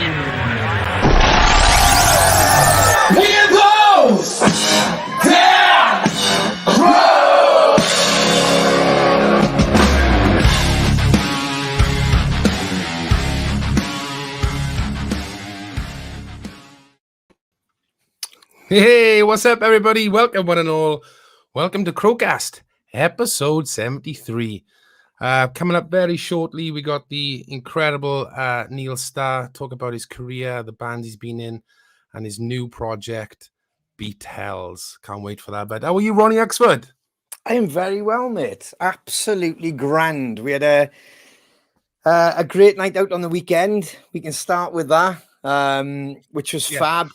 Here goes their crow. Hey, what's up, everybody? Welcome, one and all. Welcome to CrowCast, episode 73. Coming up very shortly, we got the incredible Neil Starr talk about his career, the band he's been in, and his new project, Beatles. Can't wait for that. But how are you, Ronnie Oxford? I am very well, mate. Absolutely grand. We had a great night out on the weekend. We can start with that, which was fab.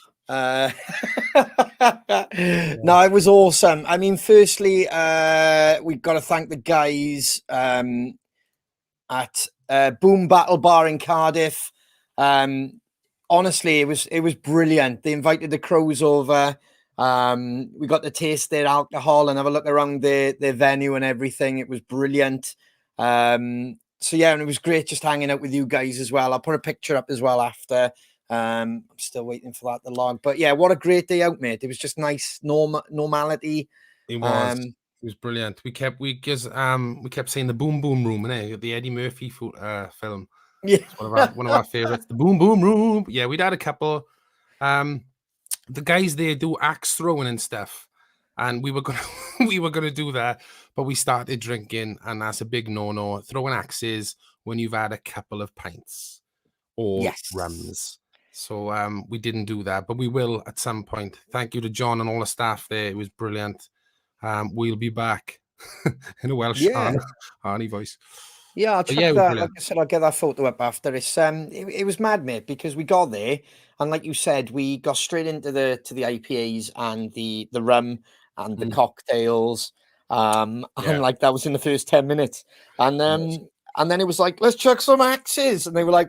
No, it was awesome. I mean, firstly, we've got to thank the guys at Boom Battle Bar in Cardiff. Honestly, it was brilliant. They invited the Crows over. We got to taste their alcohol and have a look around their venue and everything. It was brilliant. So yeah, and it was great just hanging out with you guys as well. I'll put a picture up as well after. I'm still waiting for that to log, but yeah, what a great day out, mate. It was just nice normality. It was brilliant. We kept saying the Boom Boom Room, the Eddie Murphy film. Yeah, it's one of our favorites, the Boom Boom Room. Yeah, we'd had a couple. The guys there do axe throwing and stuff, and we were gonna do that, but we started drinking, and that's a big no-no. Throwing axes when you've had a couple of pints or rums. So we didn't do that, but we will at some point. Thank you to John and all the staff there. It was brilliant. We'll be back in a Welsh Arnie voice. Yeah, I'll check that. Like I said, I'll get that photo up after. It was mad, mate, because we got there, and like you said, we got straight into the IPAs and the rum and the cocktails. And like that was in the first 10 minutes. And then it was like, let's chuck some axes. And they were like,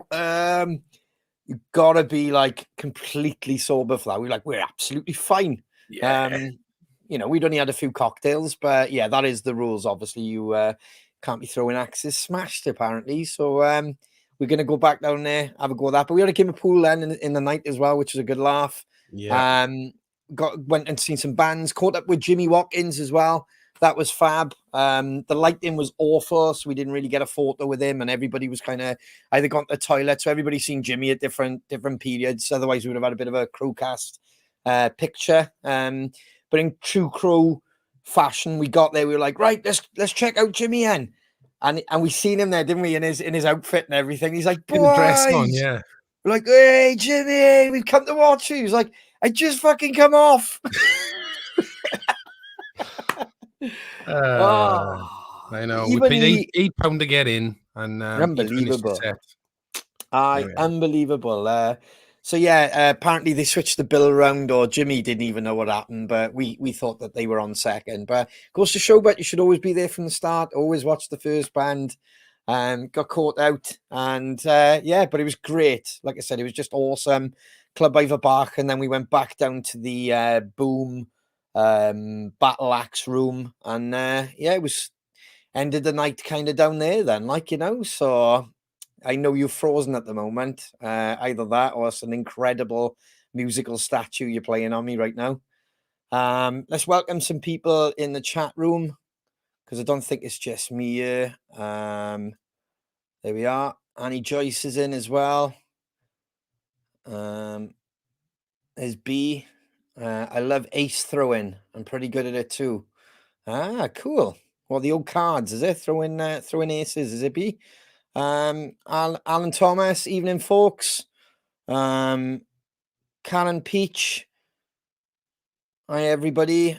you gotta be like completely sober for that. We were like, we're absolutely fine. Yeah. We'd only had a few cocktails, but yeah, that is the rules. Obviously, you can't be throwing axes smashed, apparently. So we're gonna go back down there, have a go at that. But we had a game of pool then in the night as well, which was a good laugh. Yeah. Went and seen some bands, caught up with Jimmy Watkins as well. That was fab. The lighting was awful, so we didn't really get a photo with him, and everybody was kind of either gone to the toilet, so everybody's seen Jimmy at different periods. Otherwise, we would have had a bit of a CrowCast picture. But in true Crow fashion, we got there. We were like, right, let's check out Jimmy in, and we seen him there, didn't we? In his outfit and everything. He's like, boys, dress on, yeah. We're like, hey, Jimmy, we've come to watch you. He's like, I just fucking come off. I know. We paid £8 to get in, and unbelievable. Unbelievable. So yeah, apparently they switched the bill around, or Jimmy didn't even know what happened, but we thought that they were on second. But goes to show, but you should always be there from the start. Always watch the first band. Got caught out, and but it was great. Like I said, it was just awesome. Club Ivor Bach, and then we went back down to the Boom Battle Axe room, and it was ended the night kind of down there then, so I know you're frozen at the moment, either that or it's an incredible musical statue you're playing on me right now. Let's welcome some people in the chat room, because I don't think it's just me here. There we are. Annie Joyce is in as well. There's B. I love ace throwing. I'm pretty good at it too. Cool. Well, the old cards, is it? Throwing aces, is it B? Alan Thomas, evening folks. Karen Peach. Hi everybody.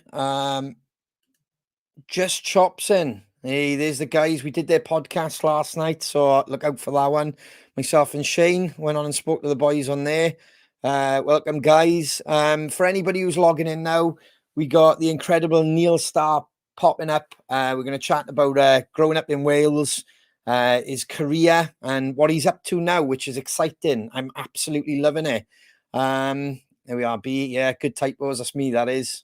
Just Chops in. Hey, there's the guys. We did their podcast last night, so look out for that one. Myself and Shane went on and spoke to the boys on there. Welcome, guys. For anybody who's logging in now, we got the incredible Neil Starr popping up. We're going to chat about growing up in Wales, his career, and what he's up to now, which is exciting. I'm absolutely loving it. There we are, B. Yeah, good typos. That's me, that is.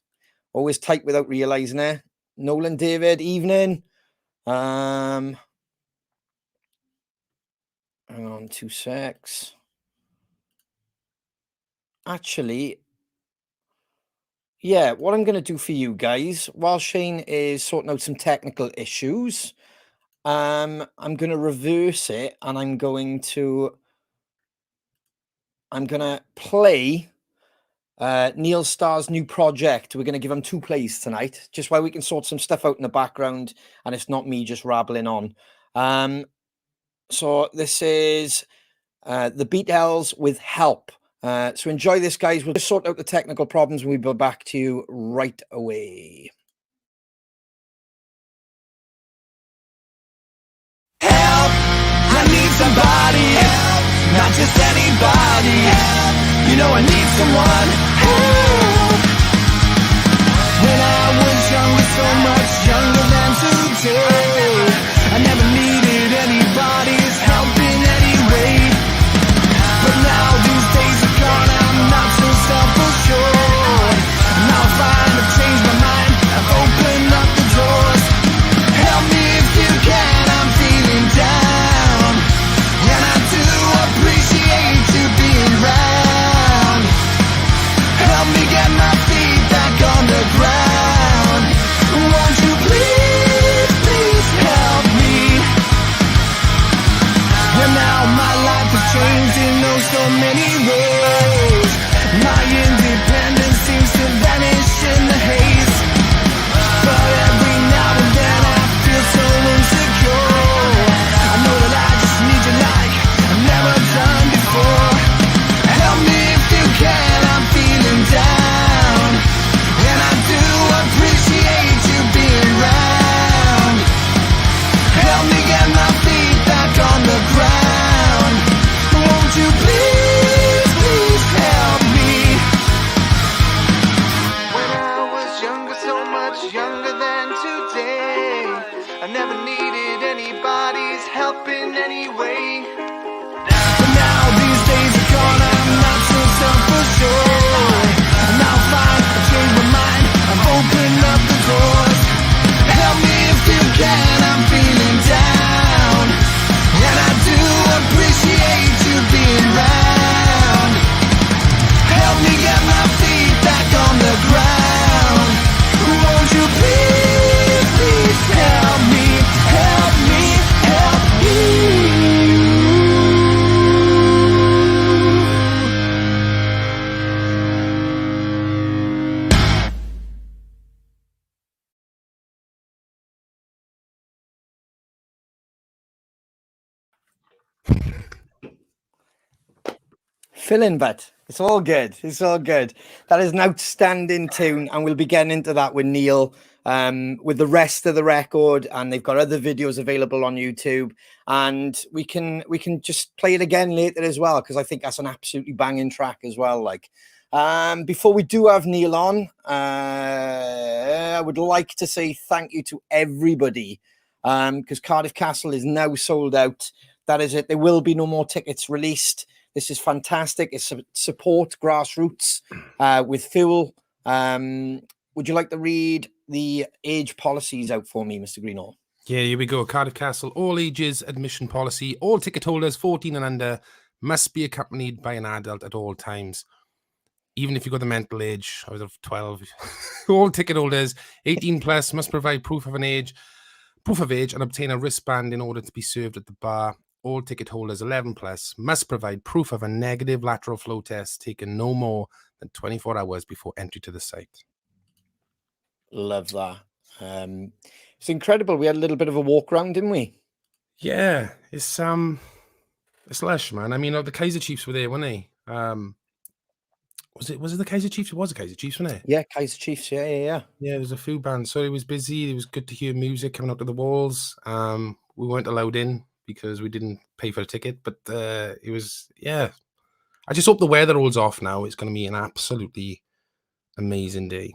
Always type without realising it. Nolan David, evening. Hang on 2 secs. actually, yeah, what I'm going to do for you guys, while Shane is sorting out some technical issues, I'm going to reverse it, and I'm going to play Neil Starr's new project. We're going to give him 2 plays tonight, just while we can sort some stuff out in the background, and it's not me just rabbling on. So this is the Beatles with Help. So enjoy this, guys. We'll just sort out the technical problems, and we'll be back to you right away. Help! I need somebody. Help! Not just anybody. Help! You know I need someone. Help! When I was younger, so much younger than today, I never needed anybody's help in any way. But now these days are gone, I'm not so self-assured. Now I find I've changed my mind, I've opened up the doors. Help me if you can, I'm feeling down, and I do appreciate you being around. Help me get my feet back on the ground. Won't you please, please help me? And now my life has changed in oh so many ways. My independence seems to vanish in the haze. But every now and then I feel so insecure. I know that I just need you like I've never done before. Help me if you can, I'm feeling down, and I do appreciate you being around. Help me get my feet back on the ground. Won't you please, please help me? When I was younger, so much younger than today, I never needed anybody's help in any way. But now these days are gone, I'm not so self-assured. Now I'm fine, I changed my mind, I've opened up the doors. Help me if you can, I'm feeling down, and I do appreciate you being around. Help me get my feet back on the ground. Won't you please, please help me, help me, help me. Fill in, but it's all good. It's all good. That is an outstanding tune, and we'll be getting into that with Neil, with the rest of the record, and they've got other videos available on YouTube, and we can just play it again later as well, because I think that's an absolutely banging track as well. Like, before we do have Neil on, I would like to say thank you to everybody, because Cardiff Castle is now sold out. That is it. There will be no more tickets released. This is fantastic. It's support grassroots with Phil. Would you like to read the age policies out for me, Mr. Greenall? Yeah, here we go. Cardiff Castle, all ages admission policy. All ticket holders 14 and under must be accompanied by an adult at all times. Even if you've got the mental age, I was of 12. All ticket holders 18 plus must provide proof of age and obtain a wristband in order to be served at the bar. All ticket holders 11 plus must provide proof of a negative lateral flow test taken no more than 24 hours before entry to the site. Love that. It's incredible. We had a little bit of a walk around, didn't we? Yeah, it's lush, man. I mean, the Kaiser Chiefs were there, weren't they? Was it the Kaiser Chiefs? It was the Kaiser Chiefs, wasn't it? Yeah, Kaiser Chiefs. Yeah. Yeah, there was a few bands, so it was busy. It was good to hear music coming up to the walls. We weren't allowed in because we didn't pay for a ticket, but it was, yeah. I just hope the weather holds off now. It's going to be an absolutely amazing day.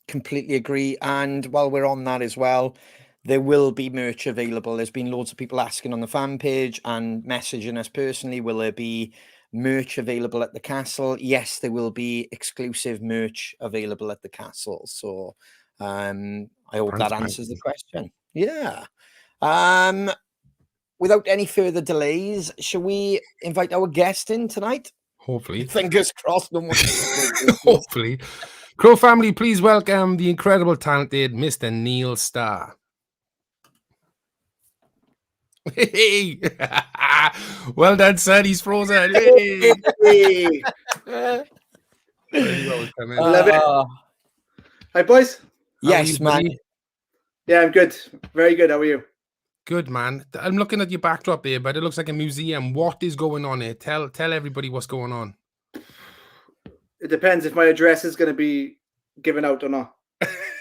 Completely agree. And while we're on that as well, there will be merch available. There's been loads of people asking on the fan page and messaging us personally, will there be merch available at the castle? Yes, there will be exclusive merch available at the castle. So I hope that answers the question. Yeah. Without any further delays, shall we invite our guest in tonight? Hopefully. Fingers crossed. No more. Hopefully. Crow family, please welcome the incredible, talented Mr. Neil Starr. Hey! Well done, son. He's frozen. Hey! Hey. You always come in. Love it. Hi, boys. How are Yes, you, man. buddy? Yeah, I'm good. Very good. How are you? Good, man. I'm looking at your backdrop there, but it looks like a museum. What is going on here? Tell everybody what's going on. It depends if my address is going to be given out or not.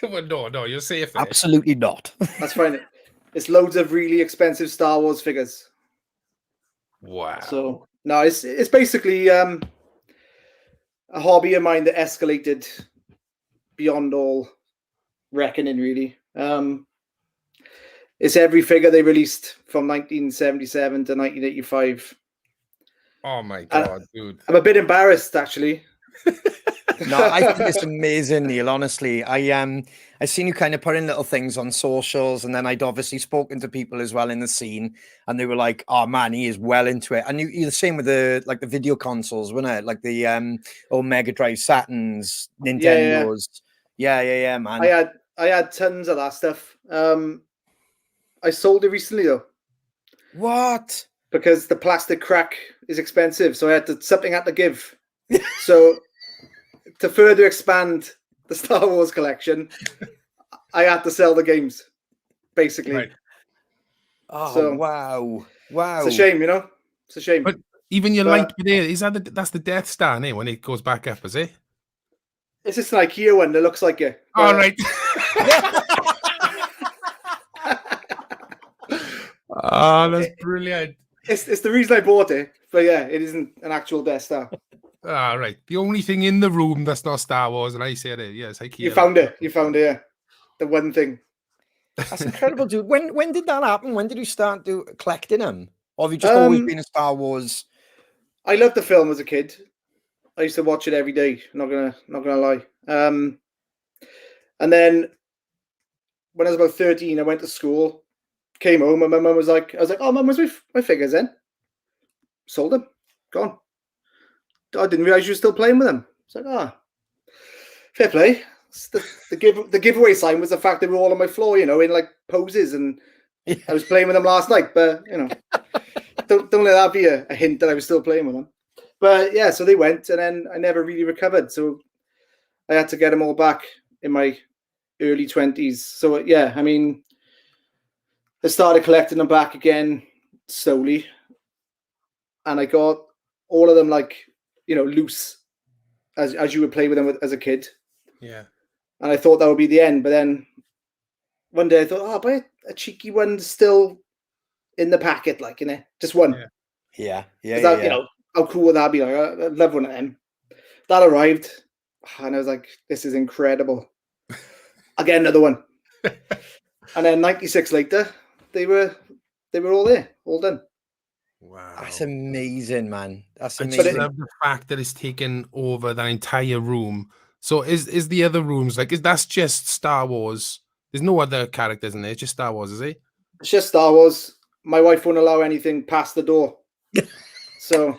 Well, no, you're safe there. Absolutely not. That's fine. It's loads of really expensive Star Wars figures. Wow. So no, it's basically a hobby of mine that escalated beyond all reckoning. Really, it's every figure they released from 1977 to 1985. Oh my God, dude. I'm a bit embarrassed, actually. No, I think it's amazing, Neil. Honestly, I seen you kind of putting little things on socials, and then I'd obviously spoken to people as well in the scene, and they were like, "Oh man, he is well into it." And you're the same with the video consoles, wasn't it? Like the old Mega Drive, Saturns, Nintendos. Yeah, man. I had tons of that stuff. I sold it recently though. What? Because the plastic crack is expensive, so something had to give. So to further expand the Star Wars collection, I had to sell the games, basically. Right. Oh, So, wow. It's a shame, you know? It's a shame. But even your light there, that's the Death Star, eh? When it goes back up, is it? It's just an IKEA one that looks like it. All right. Oh, that's brilliant. It's the reason I bought it, but yeah, it isn't an actual Death Star. All right. The only thing in the room that's not Star Wars, and I said it. Yes, IKEA. You found it. Yeah. The one thing. That's incredible, dude. When did that happen? When did you start collecting them? Or have you just always been a Star Wars? I loved the film as a kid. I used to watch it every day. Not gonna lie. And then when I was about 13, I went to school. Came home, and my mum was like, "Oh, mum, where's my figures then?" Sold them, gone. I didn't realize you were still playing with them. It's like, fair play. The giveaway sign was the fact they were all on my floor, you know, in like poses, and I was playing with them last night. But you know, don't let that be a hint that I was still playing with them. But yeah, so they went, and then I never really recovered. So I had to get them all back in my early 20s. So yeah, I mean, I started collecting them back again slowly, and I got all of them like, you know, loose as you would play with them as a kid. Yeah. And I thought that would be the end, but then one day I thought, buy a cheeky one still in the packet, like, you know, just one. Yeah. You know, how cool would that be? Like, I'd love one of them. That arrived, and I was like, this is incredible. I'll get another one. And then 96 later, they were all there, all done. Wow. That's amazing, man. That's I amazing. just love the fact that it's taken over that entire room. So is the other rooms that's just Star Wars? There's no other characters in there. It's just Star Wars, is it? It's just Star Wars. My wife won't allow anything past the door. So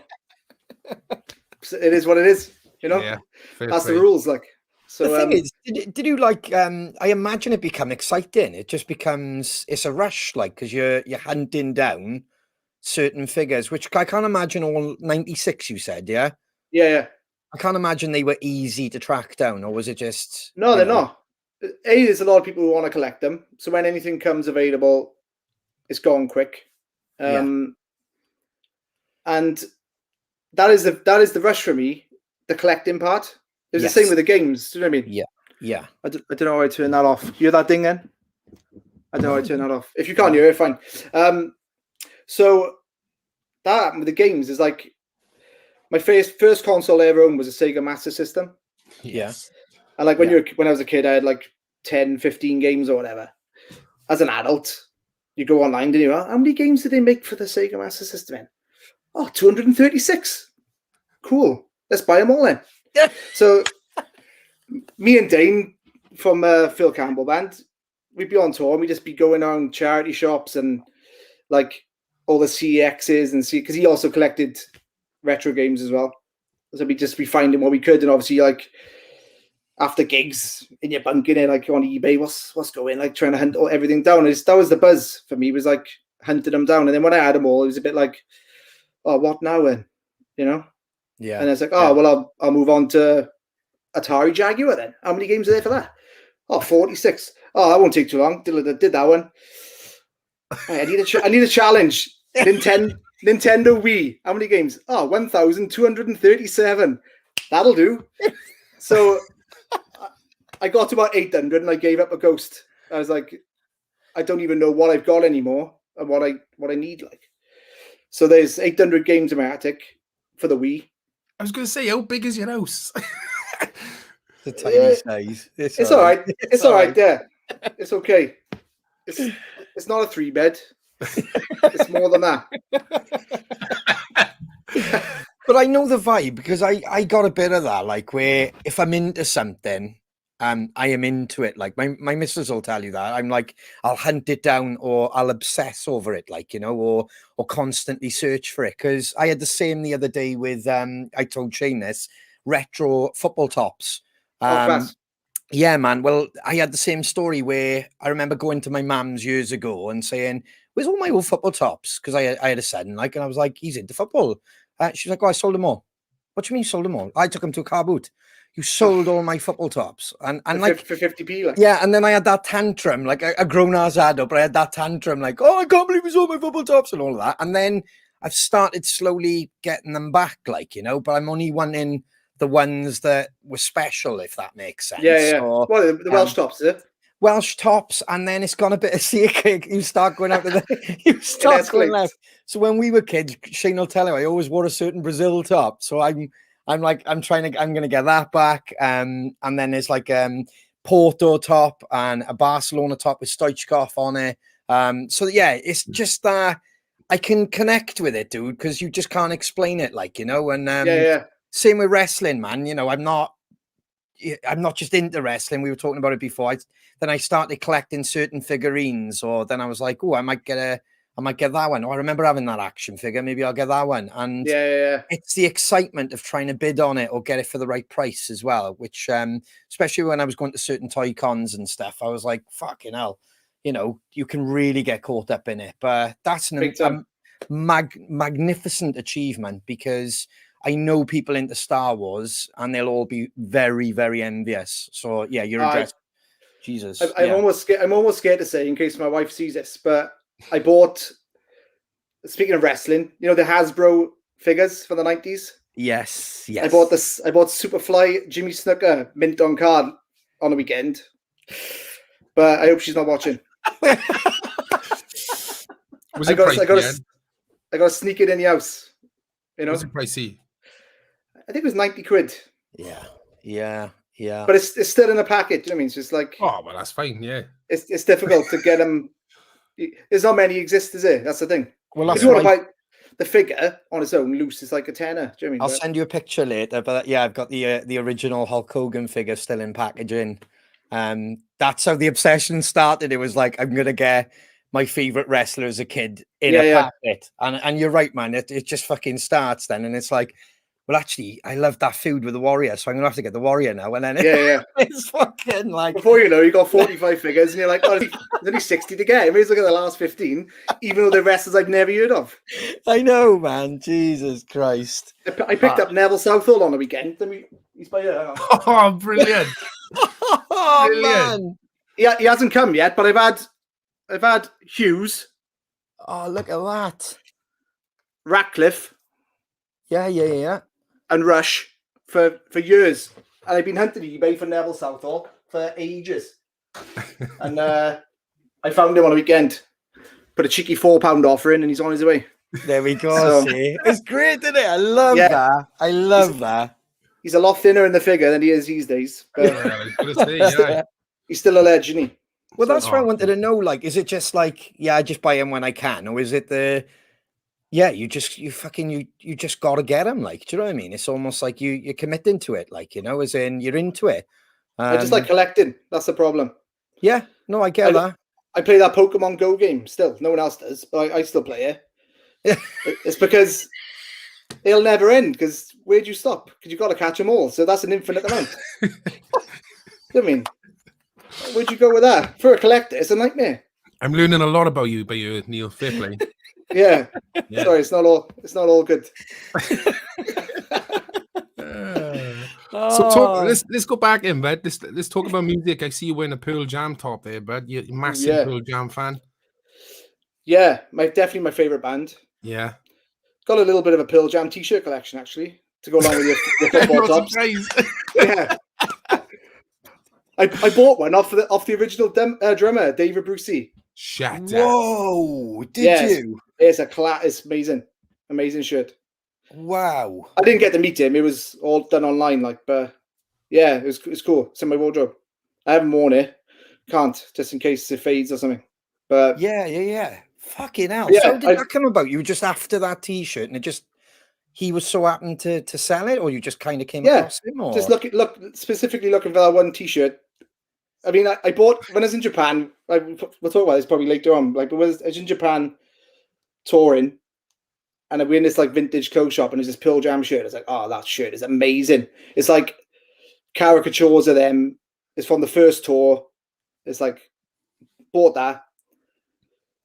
it is what it is, you know? Yeah. That's the rules, like. So the thing is, did you like? I imagine it become exciting. It just becomes it's a rush, like because you're hunting down certain figures, which I can't imagine all 96. You said, yeah. Yeah. I can't imagine they were easy to track down, or was it just? No, they're not. There's a lot of people who want to collect them. So when anything comes available, it's gone quick. And that is the rush for me, the collecting part. It was the same with the games. Do you know what I mean? Yeah. I don't know how I turn that off. You hear that ding then? I don't know how I turn that off. If you can't hear it, fine. So that happened with the games is like my first console I ever owned was a Sega Master System. Yes. And like when I was a kid, I had like 10, 15 games or whatever. As an adult, you go online, didn't you? How many games did they make for the Sega Master System then? 236. Cool. Let's buy them all then. So me and Dane from Phil Campbell band, we'd be on tour and we'd just be going around charity shops and like all the CXs and because he also collected retro games as well. So we just be finding what we could, and obviously like after gigs in your bunking it, like on eBay, what's going, like trying to hunt everything down. That was the buzz for me, was like hunting them down. And then when I had them all, it was a bit like, oh, what now then? You know? Yeah. And it's like, oh, well, I'll move on to Atari Jaguar then. How many games are there for that? Oh, 46. Oh, that won't take too long. Did that one. I need a challenge. Nintendo Wii. How many games? Oh, 1,237. That'll do. So I got to about 800 and I gave up a ghost. I was like, I don't even know what I've got anymore and what I need. Like, so there's 800 games in my attic for the Wii. I was going to say, how big is your house? It's a tiny size. It's all right. It's all right there. It's okay. It's not a 3-bed. It's more than that. But I know the vibe because I got a bit of that, like where if I'm into something, I am into it. Like my missus will tell you that. I'm like, I'll hunt it down or I'll obsess over it, like, you know, or constantly search for it. Because I had the same the other day with I told Shane this, retro football tops. Yeah, man. Well, I had the same story where I remember going to my mum's years ago and saying, "Where's all my old football tops?" Because I had a son, like, and I was like, "He's into football." She's like, "Oh, I sold them all." What do you mean sold them all? I took them to a car boot. You sold all my football tops, and like for 50p, like. Yeah, and then I had that tantrum, like a grown ass adult, but I had that tantrum, like, "Oh, I can't believe you sold my football tops," and all of that. And then I've started slowly getting them back, like, you know, but I'm only wanting the ones that were special, if that makes sense. Yeah. Or, well, the Welsh tops, is it? Welsh tops, and then it's gone a bit of kick. You start going out to you start going left. So when we were kids, Shane will tell you, I always wore a certain Brazil top. So I'm gonna get that back. And then there's like Porto top and a Barcelona top with Stoichkov on it. So yeah, it's just I can connect with it, dude, because you just can't explain it, like, you know. And yeah. Same with wrestling, man. You know, I'm not just into wrestling. We were talking about it before. Then I started collecting certain figurines, or then I was like, oh, I might get that one. Oh, I remember having that action figure. Maybe I'll get that one. And yeah. It's the excitement of trying to bid on it or get it for the right price as well, which especially when I was going to certain toy cons and stuff, I was like, fucking hell, you know, you can really get caught up in it. But that's a magnificent achievement, because I know people into Star Wars and they'll all be very, very envious. So yeah, you're addressed. Jesus. I'm almost scared to say, in case my wife sees this, but I bought, speaking of wrestling, you know, the Hasbro figures for the 90s. Yes. I bought Superfly Jimmy Snuka mint on card on the weekend. But I hope she's not watching. Was it pricey? I got to sneak it in the house. You know? Was it pricey? I think it was 90 quid. Yeah. But it's still in a package. You know what I mean? It's just like, oh, well, that's fine. Yeah. It's difficult to get them. There's not many exist, is it? That's the thing. Well, if you want to buy the figure on its own loose, it's like a tenner. Do you know what I mean? I'll send you a picture later. But yeah, I've got the original Hulk Hogan figure still in packaging. That's how the obsession started. It was like, I'm gonna get my favorite wrestler as a kid in a packet. And you're right, man. It just fucking starts then, and it's like, well, actually, I love that food with the Warrior, so I'm gonna have to get the Warrior now. And then it's fucking like, before you know, you got 45 figures, and you're like, oh, there's only 60 to get. I mean, look at the last 15, even though they're wrestlers I've never heard of. I know, man. Jesus Christ! I picked up Neville Southall on the weekend. He's by here. Oh, brilliant! Man, he hasn't come yet, but I've had Hughes. Oh, look at that! Ratcliffe. Yeah. And Rush for years, and I've been hunting eBay for Neville Southall for ages. And I found him on a weekend. Put a cheeky £4 offer in, and he's on his way. There we go. See, it's great, isn't it? I love that. I love that. He's a lot thinner in the figure than he is these days. But he's still a legend, isn't he? Well, that's what I wanted to know. Like, is it just like, I just buy him when I can, or is it you just gotta get him? Like, do you know what I mean? It's almost like you're committing to it, like, you know, as in you're into it. I just like collecting. That's the problem. Yeah, no, I get that. I play that Pokemon Go game still. No one else does, but I still play it. It's because it'll never end, because where'd you stop? Because you've got to catch them all. So that's an infinite amount. I mean, where'd you go with that? For a collector, it's a nightmare. I'm learning a lot about you, Neil. Fair play. Yeah. Yeah. Sorry, it's not all good. So let's go back in, bud. Let's talk about music. I see you wearing a Pearl Jam top there, bud. You're a massive Pearl Jam fan. Yeah, definitely my favorite band. Yeah. Got a little bit of a Pearl Jam t-shirt collection actually to go along with your football tops. Yeah. I bought one off the original drummer, David Brucey. Shut up. Whoa! Did you? It's it's amazing shirt. Wow! I didn't get to meet him; it was all done online. But yeah, it was cool. It's in my wardrobe. I haven't worn it. Can't, just in case it fades or something. But yeah. Fucking hell! Yeah, so did that come about? You were just after that T-shirt, and he was so happened to sell it, or you just kind of came across him, or just specifically looking for that one T-shirt. I mean, I bought when I was in Japan. We'll talk about this probably later on. I was in Japan touring, and we're in this vintage clothes shop, and there's this Pearl Jam shirt. I was like, oh, that shirt is amazing. It's like caricatures of them. It's from the first tour. It's bought that,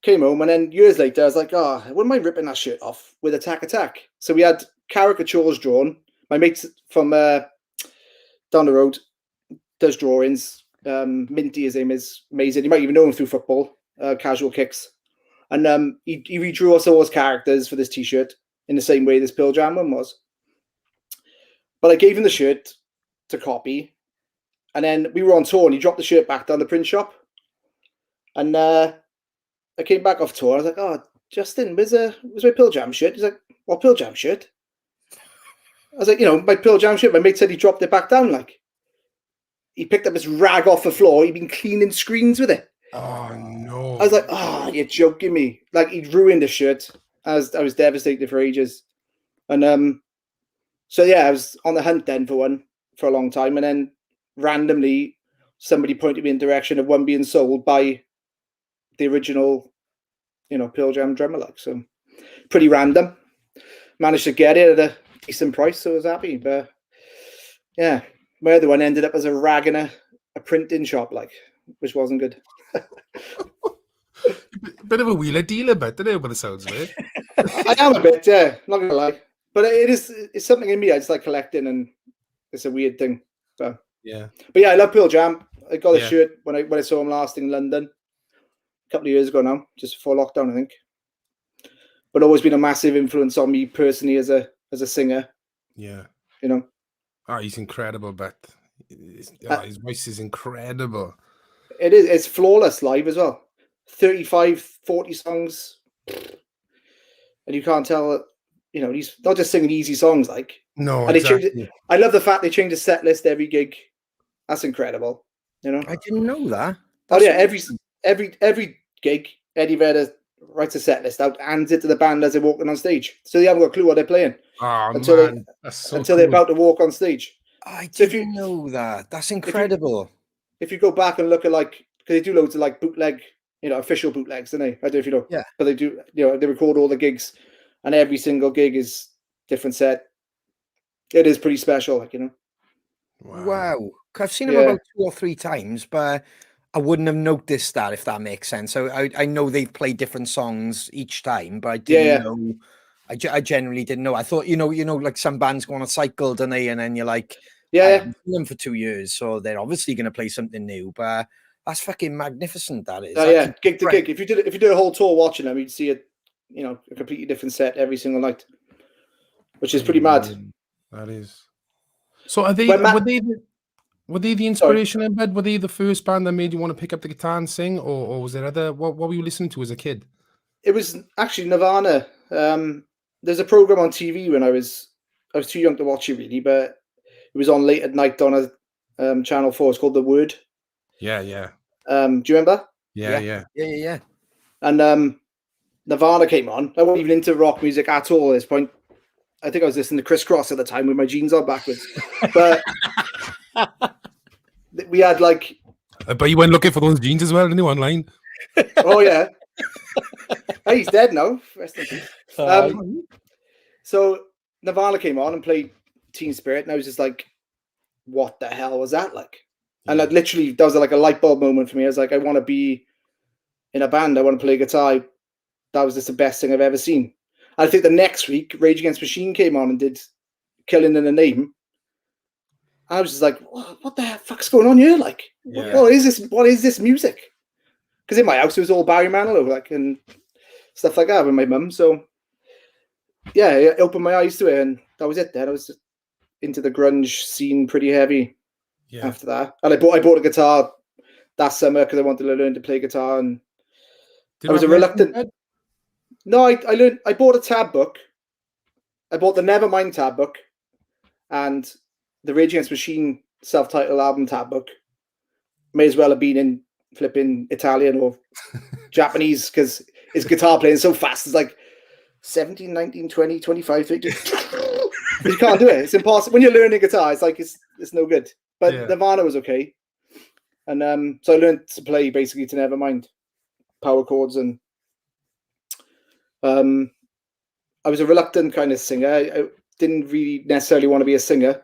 came home, and then years later, I was like, oh, I wouldn't mind ripping that shirt off with Attack. So we had caricatures drawn. My mate from down the road does drawings. Minty, his name is, amazing. You might even know him through football, Casual Kicks. And he redrew us all as characters for this T-shirt in the same way this Pearl Jam one was. But I gave him the shirt to copy, and then we were on tour, and he dropped the shirt back down the print shop. And I came back off tour. I was like, "Oh, Justin, where's my Pearl Jam shirt?" He's like, "What Pearl Jam shirt?" I was like, my Pearl Jam shirt. My mate said he dropped it back down. He picked up this rag off the floor. He'd been cleaning screens with it. Oh no! I was like, "Oh, you're joking me!" He'd ruined the shirt. I was devastated for ages. And so yeah, I was on the hunt then for one for a long time, and then randomly somebody pointed me in the direction of one being sold by the original, Pearl Jam drummer. So pretty random. Managed to get it at a decent price, so I was happy. But yeah. My other one ended up as a rag in a printing shop, which wasn't good. Bit of a wheeler dealer, but today by the sounds of it. I am a bit, yeah, not gonna lie. But it's something in me. I just like collecting, and it's a weird thing. So yeah. But yeah, I love Pearl Jam. I got a shirt when I saw him last in London a couple of years ago now, just before lockdown, I think. But always been a massive influence on me personally as a singer. Yeah. Oh, he's incredible, but his voice is incredible. It is. It's flawless live as well. 35, 40 songs. And you can't tell, he's not just singing easy songs No, and exactly. I love the fact they change the set list every gig. That's incredible. I didn't know that. Every gig, Eddie Vedder writes a set list out, hands it to the band as they're walking on stage. So they haven't got a clue what they're playing. Oh, until they're about to walk on stage. I didn't know that. That's incredible. If you go back and look at because they do loads of bootleg, official bootlegs, don't they? I don't know if you know. Yeah. But they do, they record all the gigs, and every single gig is different set. It is pretty special, Wow. I've seen him about 2 or 3 times, but I wouldn't have noticed that, if that makes sense. So I know they've played different songs each time, but I didn't know. I generally didn't know. I thought, some bands go on a cycle, don't they? And then you're like, I haven't seen them for 2 years, so they're obviously going to play something new. But that's fucking magnificent. That is. Gig to gig. If you did a whole tour watching them, you'd see a completely different set every single night, which is pretty mad. That is. So were they the inspiration in bed? Were they the first band that made you want to pick up the guitar and sing, or was there other? What were you listening to as a kid? It was actually Nirvana. There's a program on TV when I was too young to watch it really, but it was on late at night on a Channel 4. It's called The Word. Yeah. Do you remember? Yeah. And Nirvana came on. I wasn't even into rock music at all at this point. I think I was listening to Criss Cross at the time with my jeans on backwards. But we had but you went looking for those jeans as well, didn't you, online? Oh yeah. He's dead now. Rest in peace. So Nirvana came on and played Teen Spirit, and I was just like, what the hell was that like? And like literally, that was like a light bulb moment for me. I was like, I want to be in a band. I want to play guitar. That was just the best thing I've ever seen. I think the next week, Rage Against the Machine came on and did Killing in the Name. I was just like, what the fuck's going on here? Like, what is this? What is this music? Because in my house, it was all Barry Manilow, like, and stuff like that with my mum. So, yeah, it opened my eyes to it, and that was it then. I was into the grunge scene pretty heavy after that. And I bought a guitar that summer because I wanted to learn to play guitar, and I was a reluctant. No, I bought a tab book. I bought the Nevermind tab book and the Rage Against the Machine self-titled album tab book. May as well have been in flipping Italian or Japanese because his guitar playing so fast. It's like 17, 19, 20, 25, 30. But you can't do it. It's impossible. When you're learning guitar, it's like it's no good. But Nirvana was okay. And so I learned to play basically to Nevermind, power chords, and I was a reluctant kind of singer. I didn't really necessarily want to be a singer,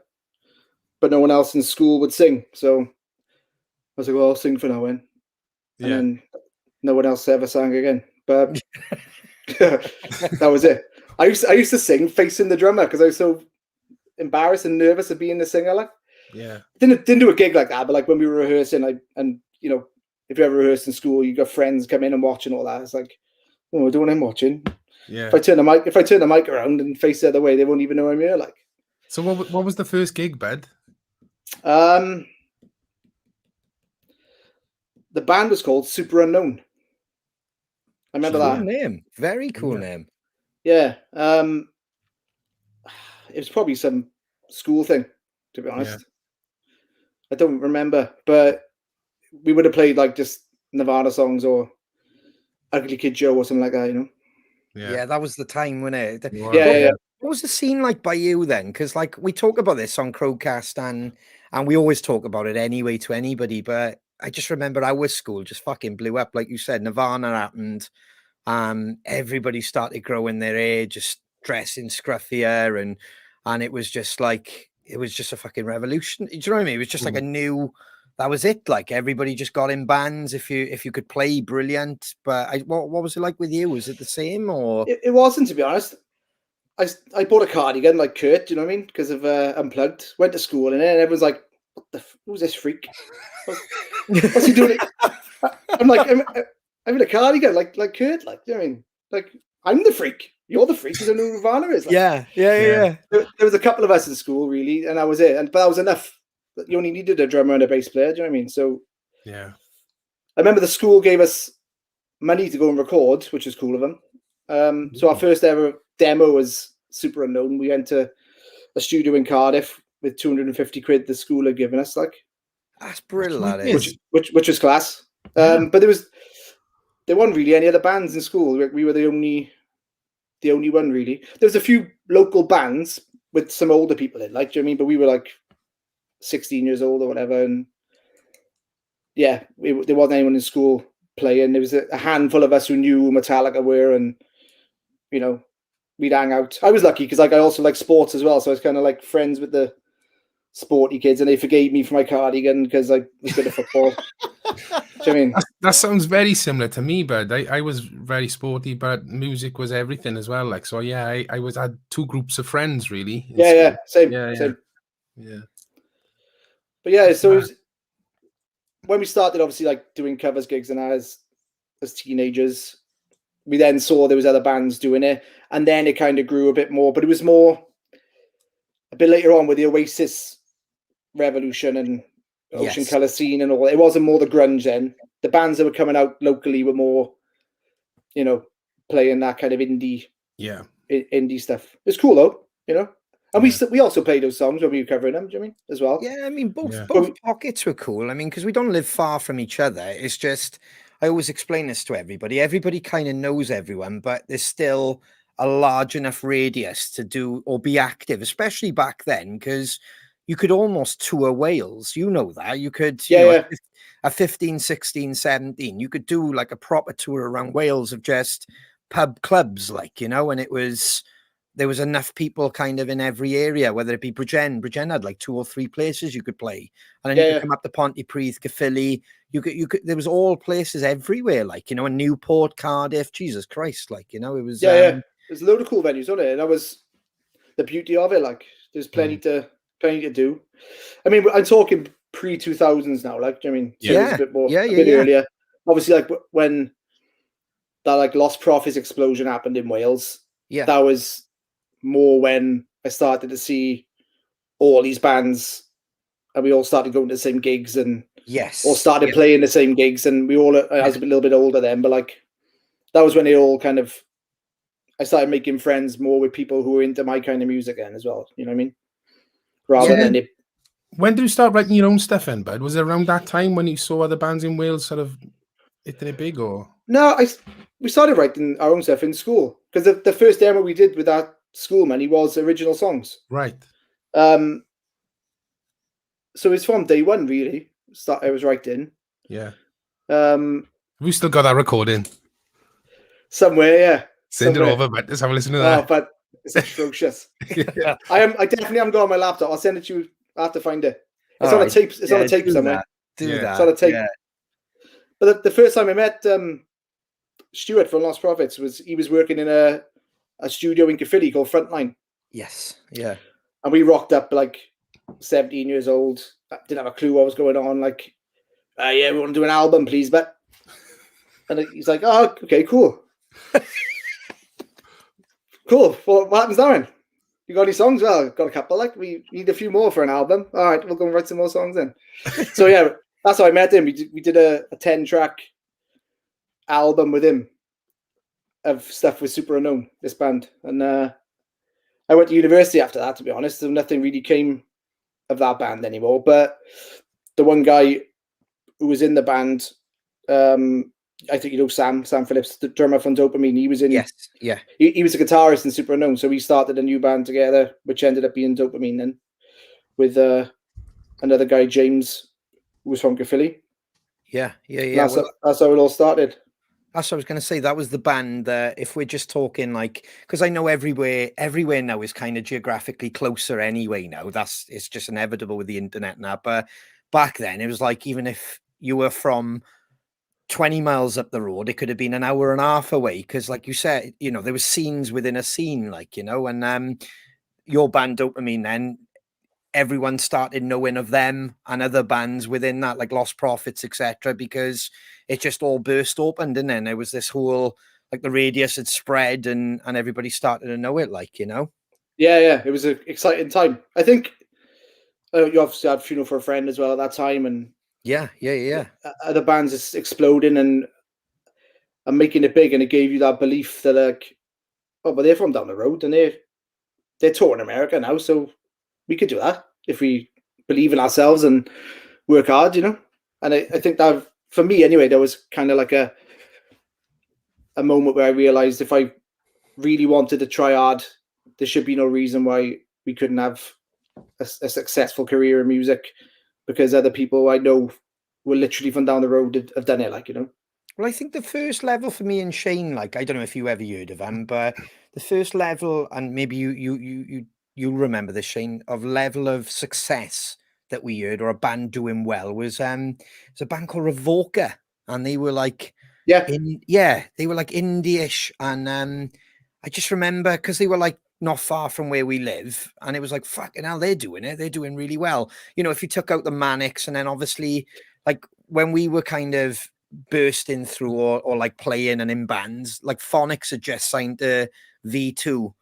but no one else in school would sing. So I was like, well, I'll sing for now then. And then no one else ever sang again. But that was it. I used to sing facing the drummer because I was so embarrassed and nervous of being the singer. Like, didn't do a gig like that, but like when we were rehearsing, and you know, if you ever rehearsed in school, you got friends come in and watch and all that. It's like, oh, I don't want them watching. Yeah. If I turn the mic around and face the other way, they won't even know I'm here. Like, so what was the first gig, bud? The band was called Super Unknown. I remember that name. Very cool name. Yeah. It was probably some school thing, to be honest. Yeah. I don't remember, but we would have played like just Nirvana songs or Ugly Kid Joe or something like that, you know. Yeah, that was the time, wasn't it? Yeah. What was the scene like by you then? Because like we talk about this on CrowCast and we always talk about it anyway to anybody, but I just remember our school just fucking blew up. Like you said, Nirvana happened. Everybody started growing their hair, just dressing scruffier, and it was just a fucking revolution. Do you know what I mean? It was just like a new. That was it. Like everybody just got in bands. If you could play, brilliant. But what was it like with you? Was it the same or? It wasn't, to be honest. I bought a cardigan like Kurt. Do you know what I mean? Because of Unplugged. Went to school and everyone's like, "What who's this freak? What's he doing?" I'm like, I'm in a cardigan like Kurt. Like, you know what I mean? Like, I'm the freak. You're the freak. You don't know who Nirvana is. Like, yeah. There was a couple of us in school, really, and that was it. But that was enough. You only needed a drummer and a bass player. Do you know what I mean? So yeah, I remember the school gave us money to go and record, which was cool of them. So our first ever demo was Super Unknown. We went to a studio in Cardiff with 250 quid the school had given us. Like, that's brilliant. That is. Which was class. But there weren't really any other bands in school. We were the only one really. There was a few local bands with some older people in, like, do you know what I mean? But we were like 16 years old or whatever, and yeah, there wasn't anyone in school playing. There was a handful of us who knew who Metallica were, and you know, we'd hang out. I was lucky because like I also like sports as well, so I was kind of like friends with the sporty kids, and they forgave me for my cardigan because I was good at football. Do you know what I mean? That sounds very similar to me, but I was very sporty, but music was everything as well. Like, so yeah, I had two groups of friends really. Yeah, same. Yeah. But yeah, so it was, when we started obviously like doing covers gigs and as teenagers, we then saw there was other bands doing it, and then it kind of grew a bit more, but it was more a bit later on with the Oasis revolution and Ocean Colour scene and all. It wasn't more the grunge then. The bands that were coming out locally were more, you know, playing that kind of indie stuff. It's cool though, you know. And we also played those songs when we were covering them, do you know what I mean, as well? Yeah, I mean, both pockets were cool. I mean, because we don't live far from each other. It's just, I always explain this to everybody. Everybody kind of knows everyone, but there's still a large enough radius to do or be active, especially back then, because you could almost tour Wales. You know that. You could, you know, at 15, 16, 17, you could do like a proper tour around Wales of just pub clubs, like, you know, and it was there was enough people kind of in every area, whether it be Bridgend. Bridgend had like 2 or 3 places you could play, and then you could come up to Pontypridd, Caerphilly. You could. There was all places everywhere, like, you know, and Newport, Cardiff. Jesus Christ, like, you know, it was. There's a load of cool venues, wasn't it? And that was the beauty of it. Like, there's plenty to do. I mean, I'm talking pre-2000s now. Like, I mean, so it was a bit more, a bit earlier. Obviously, like when that like Lost Profits explosion happened in Wales. Yeah, that was more when I started to see all these bands, and we all started going to the same gigs, and all started playing the same gigs, and we all. I was a little bit older then, but like that was when it all kind of. I started making friends more with people who were into my kind of music then as well. You know what I mean? Rather than it. When did you start writing your own stuff in, bud? Was it around that time when you saw other bands in Wales sort of hitting it big, or? No, we started writing our own stuff in school, because the first demo we did with that school money was original songs. Right. So it's from day one, really. I was writing. Yeah. We still got that recording somewhere. Yeah. Send it over, but let's have a listen to that. Oh, but it's atrocious. I definitely haven't got it on my laptop. I'll send it to you. I have to find it. It's on a tape. It's on a tape somewhere. Do that. It's on a tape. Yeah. But the first time I met Stuart from Lost Profits he was working in a studio in Caerphilly called Frontline. Yes. Yeah. And we rocked up like 17 years old. I didn't have a clue what was going on. Like, we want to do an album, please, but. And he's like, oh, okay, cool. Cool. Well, what happens now then? You got any songs? Well, got a couple. Like, we need a few more for an album. All right, we'll go and write some more songs then. So yeah, that's how I met him. We did a 10-track album with him of stuff with Super Unknown, this band. And I went to university after that, to be honest. So nothing really came of that band anymore. But the one guy who was in the band, I think you know Sam Phillips, the drummer from Dopamine. He was in. Yes, yeah. He was a guitarist in Super Unknown, so we started a new band together, which ended up being Dopamine then, with another guy, James, who was from Caerphilly. Yeah. That's how it all started. That's what I was going to say. That was the band. If we're just talking like, because I know everywhere now is kind of geographically closer anyway. Now it's just inevitable with the internet now. But back then, it was like, even if you were from 20 miles up the road, it could have been an hour and a half away, because like you said, you know, there was scenes within a scene, like, you know, and your band Dopamine, then everyone started knowing of them and other bands within that, like Lost Profits, etc., because it just all burst open, didn't it? And there was this whole, like, the radius had spread, and everybody started to know it, like, you know. Yeah, it was an exciting time. I think you obviously had Funeral for a Friend as well at that time, and yeah. Other bands is exploding and making it big, and it gave you that belief that, like, oh, but they're from down the road and they're touring America now, so we could do that if we believe in ourselves and work hard, you know. And I think that, for me anyway, there was kind of like a moment where I realized if I really wanted to try hard, there should be no reason why we couldn't have a successful career in music, because other people I know were literally from down the road have done it, like, you know. Well, I think the first level for me and Shane, like, I don't know if you ever heard of him, but the first level, and maybe you remember this, Shane, of level of success that we heard, or a band doing well, was a band called Revoker, and they were like, they were like indie-ish, and I just remember, because they were like not far from where we live, and it was like, fucking hell, they're doing really well. You know, if you took out the Manics, and then obviously, like, when we were kind of bursting through or like playing and in bands, like Phonics had just signed to V2,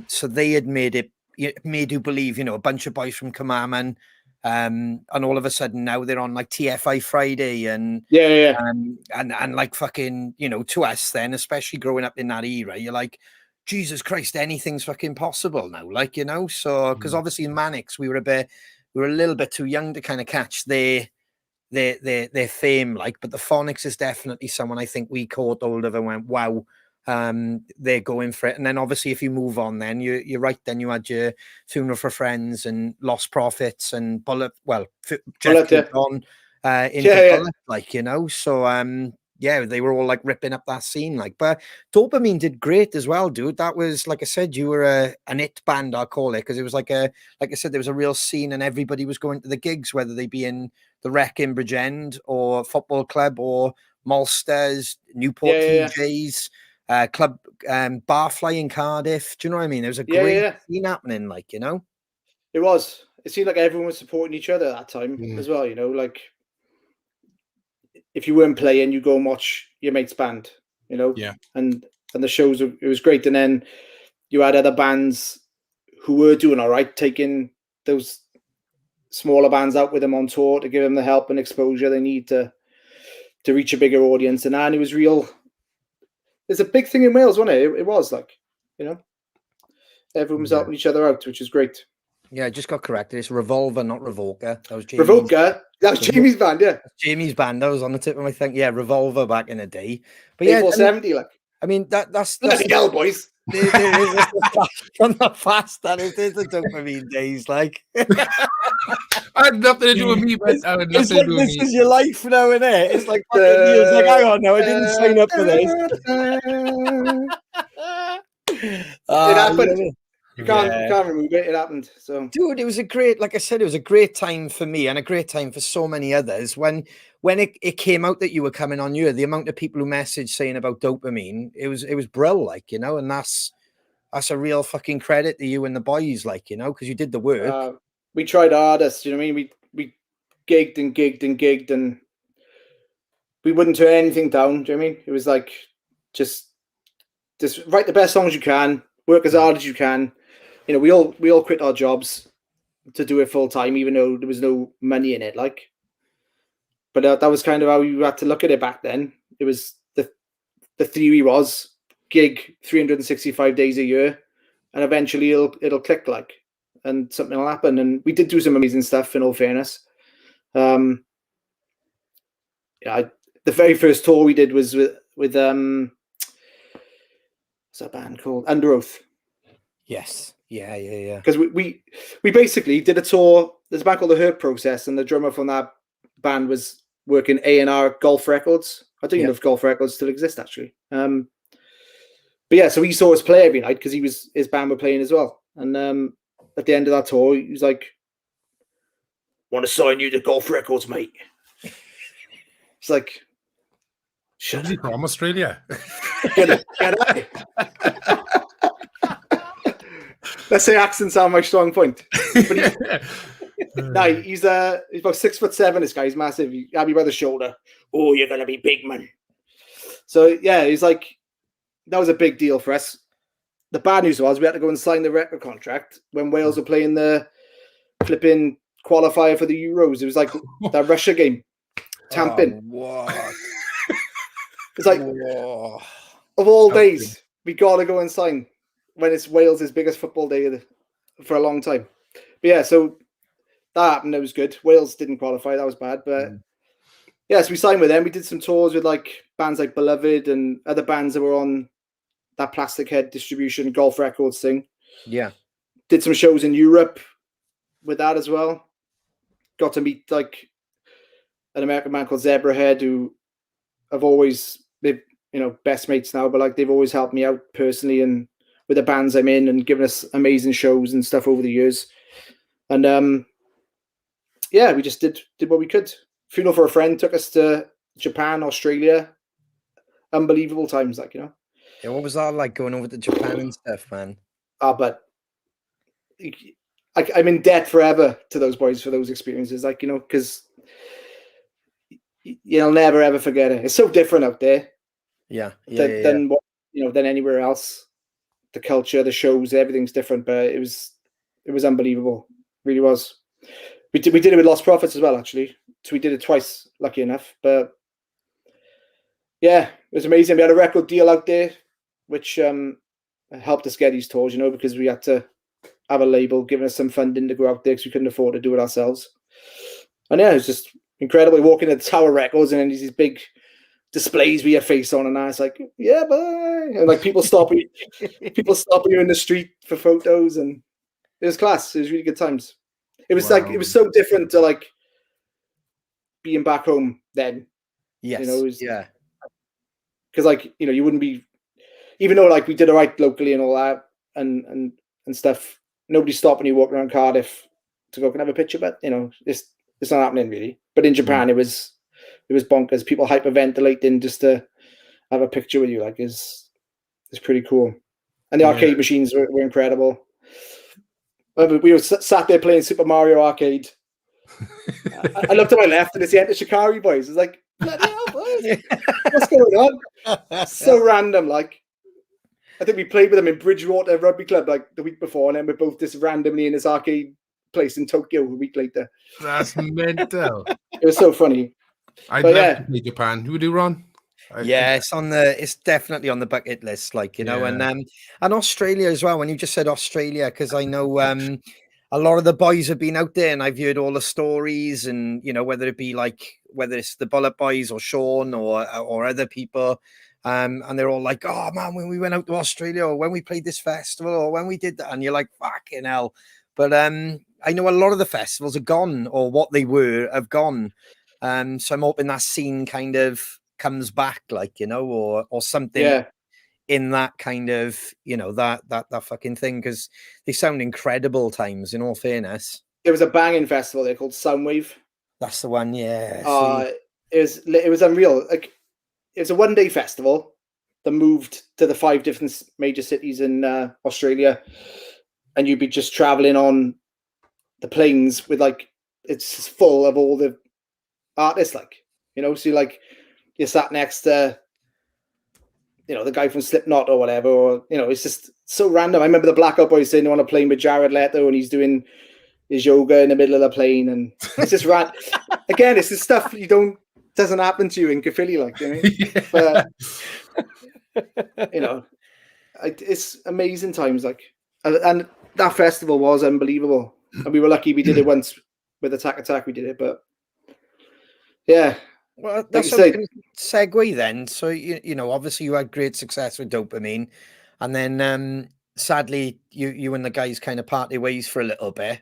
so they had made you believe, you know, a bunch of boys from Kamaman, and all of a sudden now they're on like TFI Friday, and and like, fucking, you know, to us then, especially growing up in that era, you're like, Jesus Christ, anything's fucking possible now, like, you know. So because obviously in Manics we were a little bit too young to kind of catch their fame, like, but the Phonics is definitely someone I think we caught hold of and went, wow, they're going for it. And then obviously if you move on, then you're right, then you had your Funeral for Friends and Lost Profits and Bullet, well, Jeff Bullet, like, you know. So yeah, they were all like ripping up that scene. Like, but Dopamine did great as well, dude. That was, like I said, you were an it band, I call it, because it was like like I said, there was a real scene, and everybody was going to the gigs, whether they be in the Rec in Bridgend or Football Club or Malsters, Newport TJs, Club Barfly in Cardiff. Do you know what I mean? There was a great scene happening, like, you know. It was. It seemed like everyone was supporting each other at that time as well. You know, like if you weren't playing, you go and watch your mate's band. You know, and the shows. It was great. And then you had other bands who were doing all right, taking those smaller bands out with them on tour to give them the help and exposure they need to reach a bigger audience. And it was real. There's a big thing in Wales, wasn't it? It was like, you know, everyone was helping each other out, which is great. Yeah, I just got corrected. It's Revolver, not Revolker. That was Jamie's. Revolker. That was Jamie's band, yeah. Jamie's band. That was on the tip of my thing. Yeah, Revolver back in the day. But yeah, 470, like. I mean, that's the hell, boys. There is a from the past that it is the Dopamine days, like. I had nothing to do with me, but I had nothing to do with me. This is your life now, isn't it? It's like it's like, hang on, no, I didn't sign up for this. It happened. You can't remove it. It happened. So, dude, it was a great, like I said, it was a great time for me and a great time for so many others. When it came out that you were coming on here, the amount of people who messaged saying about Dopamine, it was brill, like, you know, and that's a real fucking credit to you and the boys, like, you know, because you did the work. We tried our hardest, you know what I mean? We gigged and gigged and gigged, and we wouldn't turn anything down. Do you know what I mean? It was like just write the best songs you can, work as hard as you can. You know, we all quit our jobs to do it full time, even though there was no money in it. Like, but that was kind of how you had to look at it back then. It was the theory was gig 365 days a year, and eventually it'll click, like, and something will happen. And we did do some amazing stuff, in all fairness. The very first tour we did was with what's that band called? Under Oath. Yes. Yeah. Because we basically did a tour. There's a band called The Hurt Process, and the drummer from that band was working A&R Golf Records. I don't even know if Golf Records still exist, actually. But yeah, so he saw us play every night because his band were playing as well. And at the end of that tour, he was like, "Want to sign you to Golf Records, mate?" It's like, shut up. From Australia. Get out. Let's say accents are my strong point. But he's about 6'7". This guy, he's massive. He had me by the shoulder. "Oh, you're gonna be big, man." So yeah, he's like, that was a big deal for us. The bad news was we had to go and sign the record contract when Wales were playing the flipping qualifier for the Euros. It was like that Russia game, tamping. What? It's like, of all days, we gotta go and sign when it's Wales' biggest football day for a long time. But yeah, so that happened. It was good. Wales didn't qualify. That was bad. But yes, we signed with them. We did some tours with like bands like Beloved and other bands that were on that Plastic Head distribution Golf Records thing. Yeah. Did some shows in Europe with that as well. Got to meet like an American man called Zebrahead, who I've always, they've, you know, best mates now, but like they've always helped me out personally and with the bands I'm in and given us amazing shows and stuff over the years. And yeah, we just did what we could. Funeral for a Friend took us to Japan, Australia. Unbelievable times, like, you know. Yeah, what was that like going over to Japan and stuff, man? But I'm in debt forever to those boys for those experiences, like, you know, because you'll never ever forget it. It's so different out there. Than what, you know, than anywhere else. The culture, the shows, everything's different, but it was unbelievable. It really was. We did it with Lost Prophets as well, actually. So we did it twice, lucky enough. But yeah, it was amazing. We had a record deal out there, which helped us get these tours, you know, because we had to have a label giving us some funding to go out there because we couldn't afford to do it ourselves. And yeah, it was just incredible. Walking at Tower Records and then these big displays with your face on, and I was like, yeah, bye. And like people stop you in the street for photos, and it was class. It was really good times. It was like, it was so different to like being back home then. Yes. You know, it was, because like you wouldn't be, even though like we did all right locally and all that and stuff. Nobody's stopping you walking around Cardiff to go and have a picture, but it's not happening really. But in Japan, it was bonkers. People hyperventilating just to have a picture with you, like is pretty cool. And the arcade machines were incredible. We were sat there playing Super Mario Arcade. I looked to my left and it's the Enter Shikari boys. It's like, bloody hell, boys. What's going on? So random. Like, I think we played with them in Bridgewater Rugby Club like the week before, and then we're both just randomly in this arcade place in Tokyo a week later. That's mental. It was so funny. I'd love to play Japan. Who would you, Ron? It's definitely on the bucket list, like and Australia as well. When you just said Australia, because I know a lot of the boys have been out there, and I've heard all the stories, and whether it's the Bullet Boys or Sean or other people, and they're all like, "Oh man, when we went out to Australia, or when we played this festival, or when we did that," and you're like, "Fucking hell!" But I know a lot of the festivals are gone, or what they were have gone. So I'm hoping that scene kind of comes back, like or something in that kind of that fucking thing, because they sound incredible times, in all fairness. There was a banging festival there called Soundwave. That's the one. It was unreal. Like, it was a one-day festival that moved to the 5 different major cities in Australia, and you'd be just traveling on the planes with like, it's full of all the artists, like so you're sat next to the guy from Slipknot or whatever, or it's just so random. I remember the Blackout Boys saying they want to play with Jared Leto, and he's doing his yoga in the middle of the plane, and it's just again, it's the stuff doesn't happen to you in Caerphilly, like but it's amazing times, like, and that festival was unbelievable, and we were lucky we did it once with Attack. We did it, but yeah. Well, that's a good segue then. So obviously you had great success with Dopamine, and then sadly you and the guys kind of parted ways for a little bit,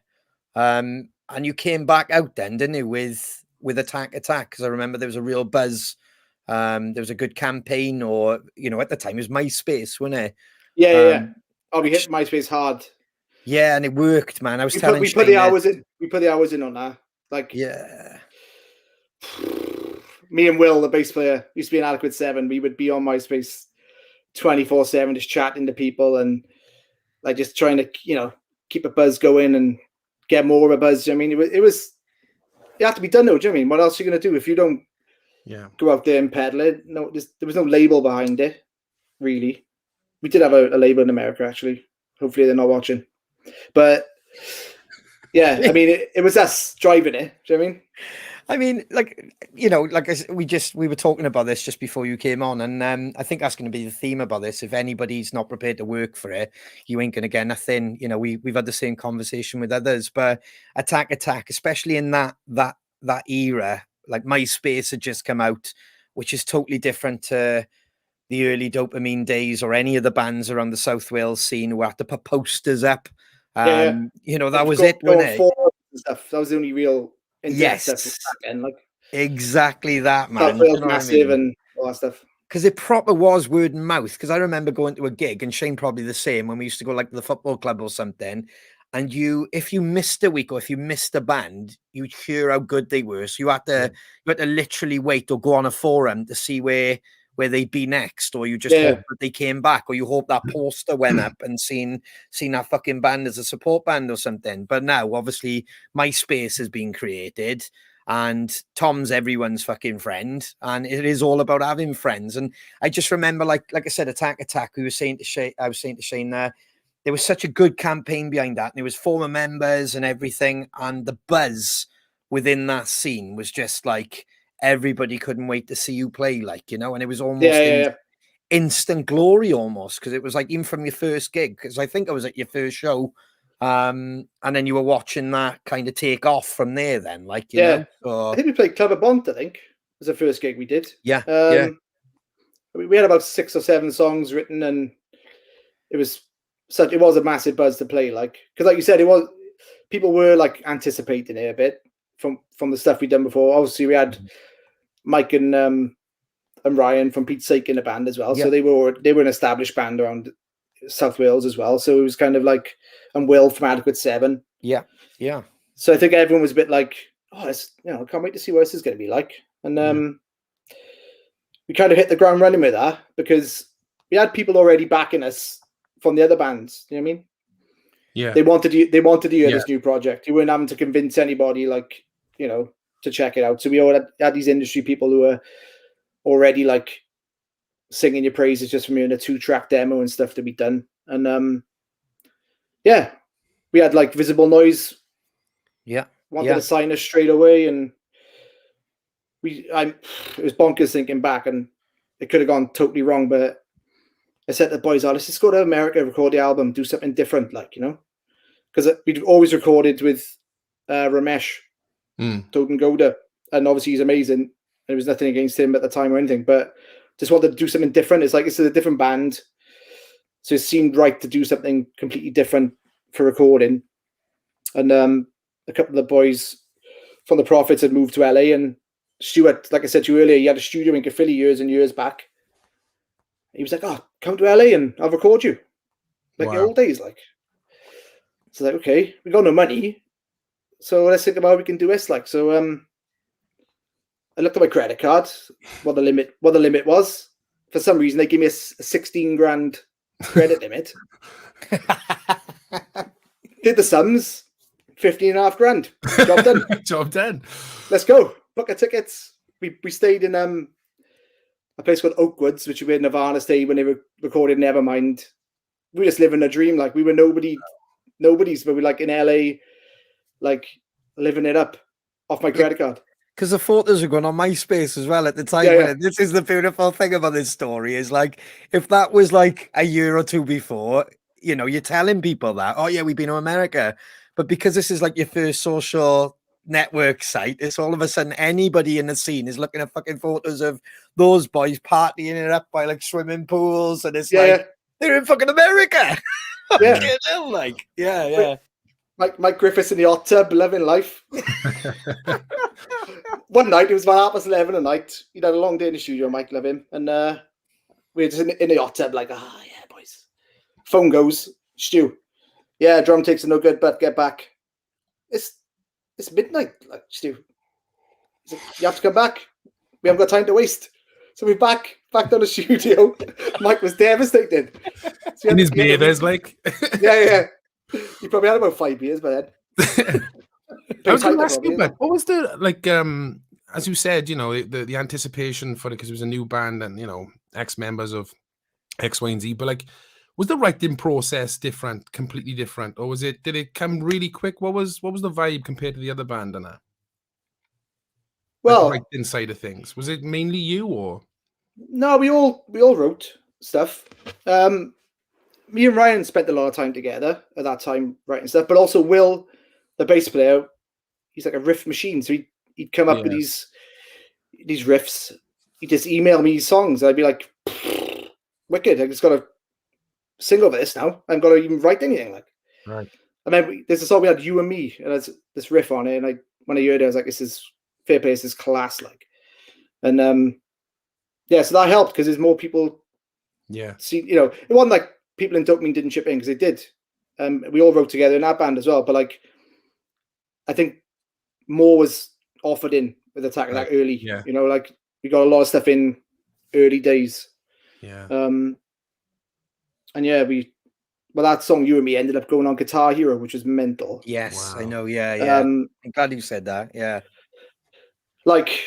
and you came back out then, didn't you, with Attack? Because I remember there was a real buzz. There was a good campaign, or at the time it was MySpace, wasn't it? Yeah. Oh, we hit MySpace hard. Yeah, and it worked, man. I was telling we put the hours in. We put the hours in on that. Like, yeah. Me and Will, the bass player, used to be in Adequate 7. We would be on MySpace 24/7, just chatting to people and like just trying to, keep a buzz going and get more of a buzz. I mean, it had to be done though. Do you know what I mean? What else are you going to do if you don't go out there and peddle it? No, there was no label behind it, really. We did have a label in America, actually. Hopefully they're not watching. But yeah, I mean, it was us driving it. Do you know what I mean? I mean, we were talking about this just before you came on, and I think that's going to be the theme about this. If anybody's not prepared to work for it, you ain't going to get nothing. We've had the same conversation with others, but Attack, especially in that era, like MySpace had just come out, which is totally different to the early Dopamine days or any of the bands around the South Wales scene who had to put posters up. That was it, wasn't it? Stuff. That was the only real. Yes, and like exactly that, man. Massive and all that stuff. Because it proper was word and mouth. Because I remember going to a gig, and Shane probably the same, when we used to go like to the football club or something. And if you missed a week or if you missed a band, you'd hear how good they were. So you had to literally wait or go on a forum to see where they'd be next, or you just hope that they came back, or you hope that poster went up and seen that fucking band as a support band or something. But now, obviously, MySpace has been created, and Tom's everyone's fucking friend, and it is all about having friends. And I just remember, like I said, Attack. We were saying to Shane, I was saying to Shane there was such a good campaign behind that, and there was former members and everything, and the buzz within that scene was just like, everybody couldn't wait to see you play, like, and it was almost instant glory almost, because it was like even from your first gig, because I think I was at your first show, and then you were watching that kind of take off from there then, like, you know. So, I think we played Club of Bont, I think, was the first gig we did. We had about 6 or 7 songs written, and it was a massive buzz to play, like, because like you said, people were like anticipating it a bit from the stuff we'd done before. Obviously we had Mike and and Ryan from Pete's Sake in the band as well. Yeah. So they were an established band around South Wales as well. So it was kind of like, and Will from Adequate 7. Yeah. So I think everyone was a bit like, oh, I can't wait to see what this is going to be like. And we kind of hit the ground running with that because we had people already backing us from the other bands. You know what I mean? Yeah. They wanted to hear this new project. You weren't having to convince anybody, like, you know, to check it out. So we all had these industry people who were already like singing your praises just from hearing a 2-track demo and stuff that we'd done. And we had like Visible Noise. Yeah. Wanted to sign us straight away, and it was bonkers thinking back, and it could have gone totally wrong. But I said to the boys, let's just go to America, record the album, do something different, like, you know, because we'd always recorded with Ramesh Toden Goda, and obviously he's amazing. There was nothing against him at the time or anything, but just wanted to do something different. It's like, it's a different band, so it seemed right to do something completely different for recording. And a couple of the boys from the Prophets had moved to LA, and Stuart, like I said to you earlier, he had a studio in Caerphilly years and years back. He was like, "Oh, come to LA and I'll record you, like the old days." Like, so like, okay, we got no money, so let's think about how we can do this. Like, so I looked at my credit card, what the limit was. For some reason, they gave me a 16 grand credit limit. Did the sums. 15.5 grand. Job done. Job done. Let's go. Book our tickets. We stayed in a place called Oakwoods, which we were in Nirvana stayed when they recorded Nevermind. We were just living a dream. Like, we were nobody's, but we like in LA, like living it up off my credit card. Because the photos were going on MySpace as well at the time. Yeah. This is the beautiful thing about this story is like, if that was like a year or two before, you know, you're telling people that, oh yeah, we've been to America. But because this is like your first social network site, it's all of a sudden anybody in the scene is looking at fucking photos of those boys partying it up by like swimming pools. And it's like, they're in fucking America. Yeah. Mike Griffiths in the hot tub, loving life. One night, it was about 11:30 at night. He'd had a long day in the studio, Mike, love him. And we were just in the hot tub, like, yeah, boys. Phone goes, Stu. Yeah, drum takes are no good, but get back. It's midnight, like, Stu. Like, you have to come back. We haven't got time to waste. So we're back down the studio. Mike was devastated. So in his beers, like. Yeah. He probably had about 5 beers by then. I was going to ask you, but what was the, like, as you said, you know, the anticipation for it, because it was a new band and, you know, ex-members of X, Y, and Z, but like, was the writing process different, completely different, or did it come really quick? What was the vibe compared to the other band and that? Well, like the writing side of things, was it mainly you or? No, we all wrote stuff. Me and Ryan spent a lot of time together at that time writing stuff, but also Will, the bass player, he's like a riff machine. So he'd come up with these riffs. He'd just email me songs. And I'd be like, wicked, I just got to sing over this now. I haven't got to even write anything. Like, right. I mean, there's a song we had, You and Me, and there's this riff on it. And when I heard it, I was like, this is fair play, this is class. Like, and so that helped because there's more people. Yeah. See, you know, it wasn't like people in Dopamine didn't chip in because they did. We all wrote together in that band as well. But like, I think more was offered in with Attack Attack early. Yeah. You know, like we got a lot of stuff in early days. Yeah. And yeah, that song You and Me ended up going on Guitar Hero, which was mental. Yes, Wow. I know. Yeah. I'm glad you said that. Yeah. Like,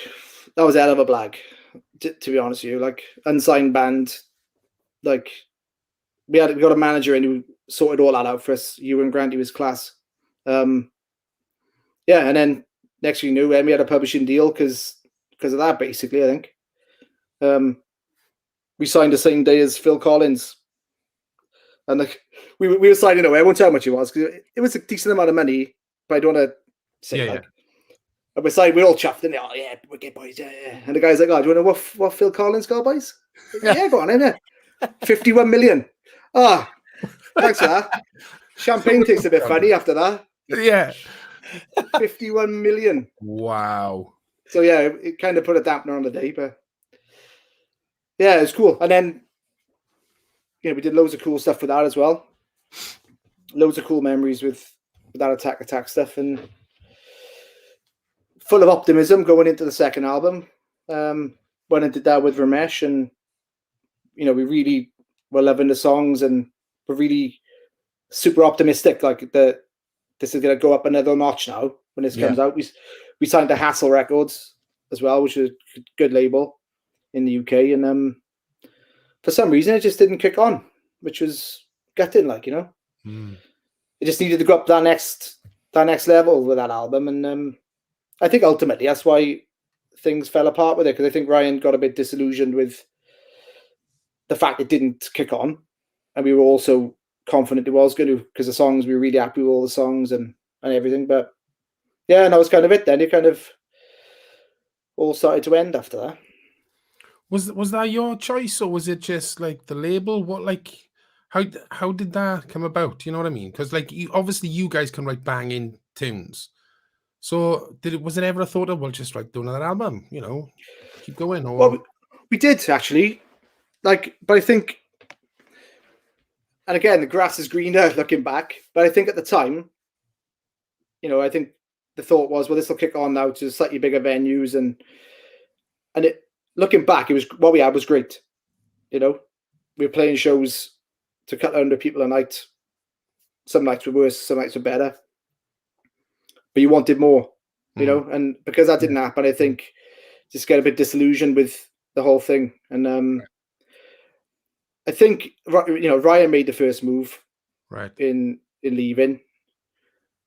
that was a hell of a blag, to be honest with you. Like, unsigned band. Like, we got a manager in who sorted all that out for us. Ewan Grant, he was class. And then next thing you knew, we had a publishing deal because of that, basically, I think. We signed the same day as Phil Collins. And like, we were signing away. I won't tell how much it was because it was a decent amount of money, but I don't want to say like. And we're all chuffed in there. Oh yeah, wicked boys, yeah. And the guy's like, "Oh, do you want to know what Phil Collins got, boys?" Like, yeah, go on in there. 51 million. Ah, thanks for that. Champagne tastes a bit funny after that. Yeah. 51 million. Wow. So yeah, it kind of put a dampener on the day, but yeah, it was cool. And then, you know, we did loads of cool stuff with that as well. Loads of cool memories with that Attack stuff, and full of optimism going into the second album. Went and did that with Ramesh, and you know, we really were loving the songs, and we're really super optimistic. Like this is going to go up another notch now when this comes out. We signed to Hassel Records as well, which is a good label in the UK, and for some reason it just didn't kick on, which was gutting. Like, you know, it just needed to go up that next level with that album, and I think ultimately that's why things fell apart with it, because I think Ryan got a bit disillusioned with the fact it didn't kick on, and we were also confident it was going to, because the songs, we were really happy with all the songs and everything. But yeah, and that was kind of it. Then it kind of all started to end after that. Was that your choice, or was it just like the label? What, like, how did that come about? You know what I mean? Because like, obviously you guys can write banging tunes. So was it ever a thought of, well, just write do another album? You know, keep going. Or Well, we did actually, like, but I think, and again, the grass is greener looking back. But I think at the time, you know, I think the thought was, well, this will kick on now to slightly bigger venues, and it, looking back, it was, what we had was great. You know, we were playing shows to cut 100 people a night. Some nights were worse, some nights were better. But you wanted more, you know, and because that didn't happen, I think just get a bit disillusioned with the whole thing. And I think, you know, Ryan made the first move in leaving,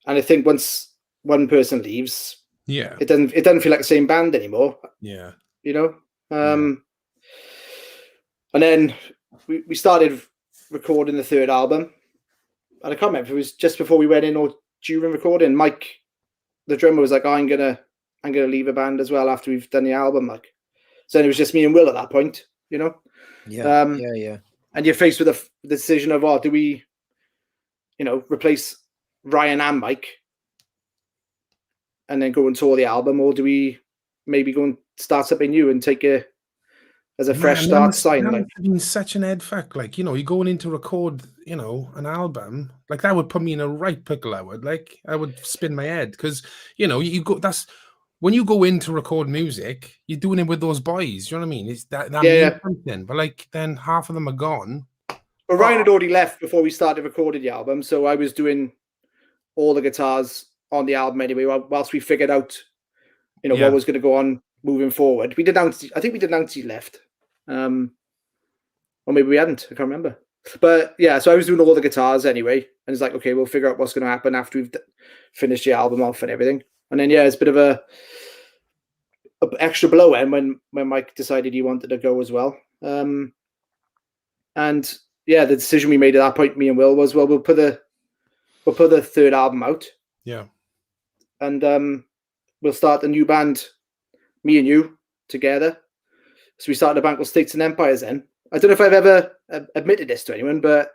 and I think once one person leaves, it doesn't feel like the same band anymore. Yeah, you know. And then we started recording the third album, and I can't remember if it was just before we went in or during recording. Mike, the drummer, was like, oh, I'm gonna leave a band as well after we've done the album. Like, so then it was just me and Will at that point, you know. Yeah. And you're faced with the decision of, oh, do we, you know, replace Ryan and Mike and then go and tour the album, or do we maybe go and start something new and take it as a fresh start sign? That like, would have been such an head fuck. Like, you know, you're going in to record, you know, an album. Like, that would put me in a right pickle. I would spin my head, because, you know, that's when you go in to record music, you're doing it with those boys. You know what I mean? It's that means something. But like, then half of them are gone. Well, Ryan had already left before we started recording the album, so I was doing all the guitars on the album anyway, whilst we figured out, you know, what was going to go on moving forward. I think we did announce he left, or maybe we hadn't. I can't remember. But yeah, so I was doing all the guitars anyway, and it's like, okay, we'll figure out what's going to happen after we've finished the album off and everything. And then it's a bit of a extra blow in when Mike decided he wanted to go as well. And yeah, the decision we made at that point, me and Will, was, well, we'll put the third album out. Yeah. And we'll start a new band, me and you, together. So we started a band called States and Empires then. I don't know if I've ever admitted this to anyone, but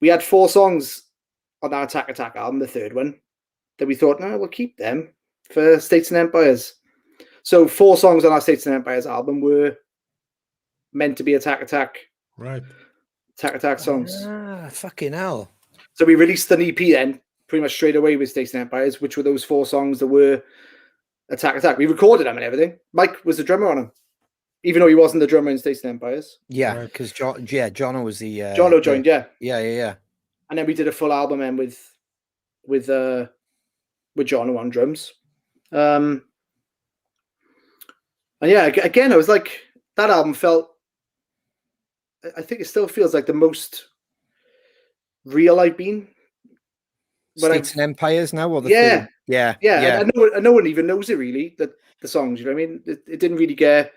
we had 4 songs on our Attack album, the third one, that we thought, no, we'll keep them for States and Empires. So 4 songs on our States and Empires album were meant to be Attack. Right. Attack songs. Ah, fucking hell. So we released an EP then, pretty much straight away with States and Empires, which were those 4 songs that were Attack. We recorded them and everything. Mike was the drummer on them, even though he wasn't the drummer in States and Empires. Yeah, because Jono was the... Jono joined, Yeah. And then we did a full album then with Jono on drums. And yeah, again, I was like, that album felt, I think it still feels like the most real I've been. States and Empires now, or the third? Yeah. And no one even knows it really, the songs, you know what I mean? It didn't really get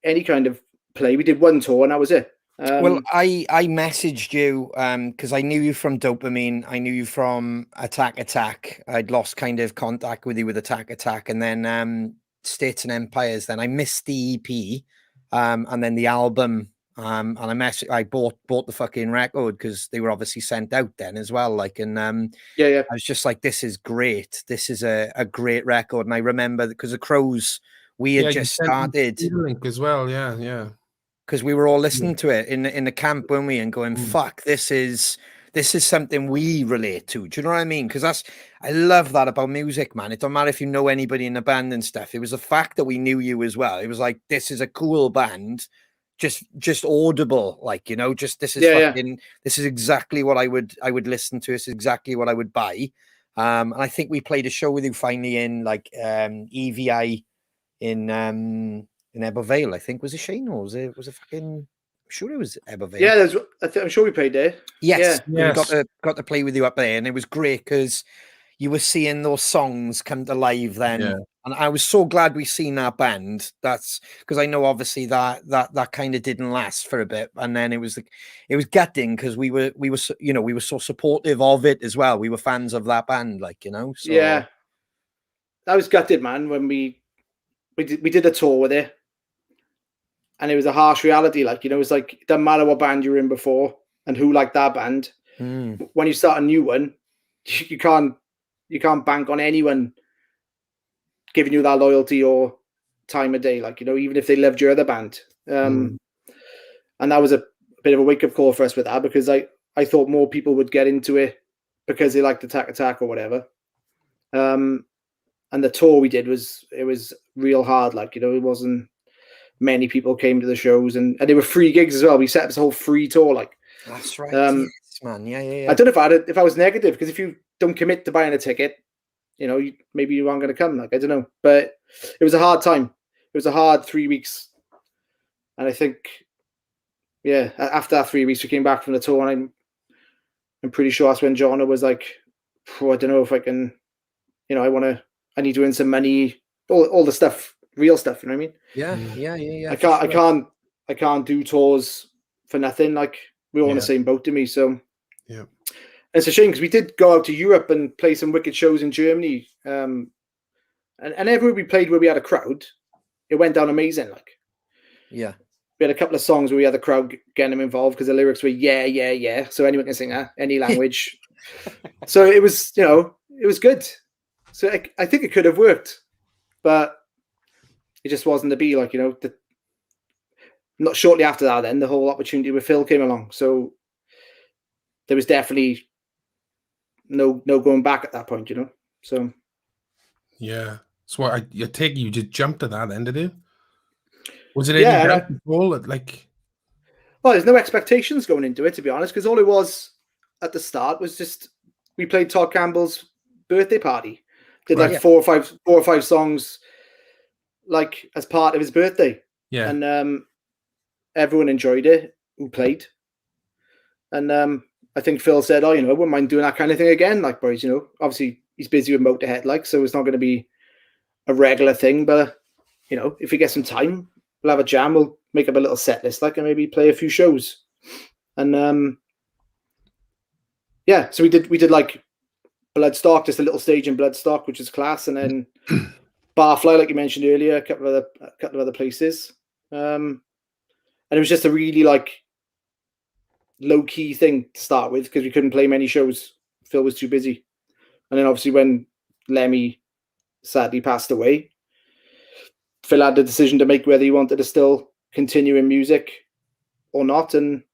any kind of play. We did 1 tour and that was it. Well, I messaged you because I knew you from Dopamine. I knew you from Attack. I'd lost kind of contact with you with Attack, and then States and Empires. Then I missed the EP, and then the album. And I bought the fucking record because they were obviously sent out then as well. Like, and I was just like, this is great. This is a great record. And I remember because the Crows, we had just started link as well. Yeah. because we were all listening to it in the camp, weren't we? And going, fuck, this is something we relate to. Do you know what I mean? Because I love that about music, man. It don't matter if you know anybody in the band and stuff. It was the fact that we knew you as well. It was like, this is a cool band, just audible, like, you know, just this is this is exactly what I would listen to. This is exactly what I would buy. And I think we played a show with you finally in like EVI in Ebervale, I think. Was it Shane, or was it fucking, I'm sure it was Ebervale. Yeah, I'm sure we played there. Yes, Yeah. we got to play with you up there, and it was great because you were seeing those songs come to life then. Yeah. And I was so glad we seen that band. That's because I know obviously that kind of didn't last for a bit, and then it was gutting because we were you know, we were so supportive of it as well. We were fans of that band, like, you know. So yeah, I was gutted, man, when we did a tour with it, and it was a harsh reality. Like, you know, it's like, it doesn't matter what band you were in before and who liked that band. When you start a new one, you can't bank on anyone giving you that loyalty or time of day, like, you know, even if they loved your other band. And that was a bit of a wake-up call for us with that, because I thought more people would get into it because they liked Attack or whatever. And the tour we did was real hard, like, you know, it wasn't many people came to the shows, and they were free gigs as well. We set up this whole free tour, like. That's right, yes, man. Yeah. I don't know if I was negative, because if you don't commit to buying a ticket, you know, maybe you aren't going to come. Like, I don't know, but it was a hard time. It was a hard 3 weeks, and I think, yeah, after that 3 weeks, we came back from the tour, and I'm pretty sure that's when John was like, I don't know if I can, you know, I need to earn some money, all the stuff, real stuff. You know what I mean? Yeah. I can't do tours for nothing. Like, we're all in the same boat to me. So yeah, and it's a shame, because we did go out to Europe and play some wicked shows in Germany. And everywhere we played where we had a crowd, it went down amazing. Like, yeah. We had a couple of songs where we had the crowd getting them involved because the lyrics were yeah. So anyone can sing that, any language. So it was, you know, it was good. So I think it could have worked, but it just wasn't to be. Like, you know, not shortly after that, then the whole opportunity with Phil came along. So there was definitely no going back at that point, you know. So yeah. So I take you just jumped to that end, did you? Was it any goal like? Well, there's no expectations going into it, to be honest, because all it was at the start was just we played Todd Campbell's birthday party. Did like four or five songs, like, as part of his birthday. Yeah, and everyone enjoyed it who played. And I think Phil said, "Oh, you know, I wouldn't mind doing that kind of thing again." Like, boys, you know, obviously he's busy with Motorhead, like, so it's not going to be a regular thing. But you know, if we get some time, we'll have a jam. We'll make up a little set list, like, and maybe play a few shows. And yeah, so we did like Bloodstock, just a little stage in Bloodstock, which is class, and then Barfly, like you mentioned earlier, a couple of other places. And it was just a really like low key thing to start with, because we couldn't play many shows. Phil was too busy. And then obviously when Lemmy sadly passed away, Phil had the decision to make whether he wanted to still continue in music or not, and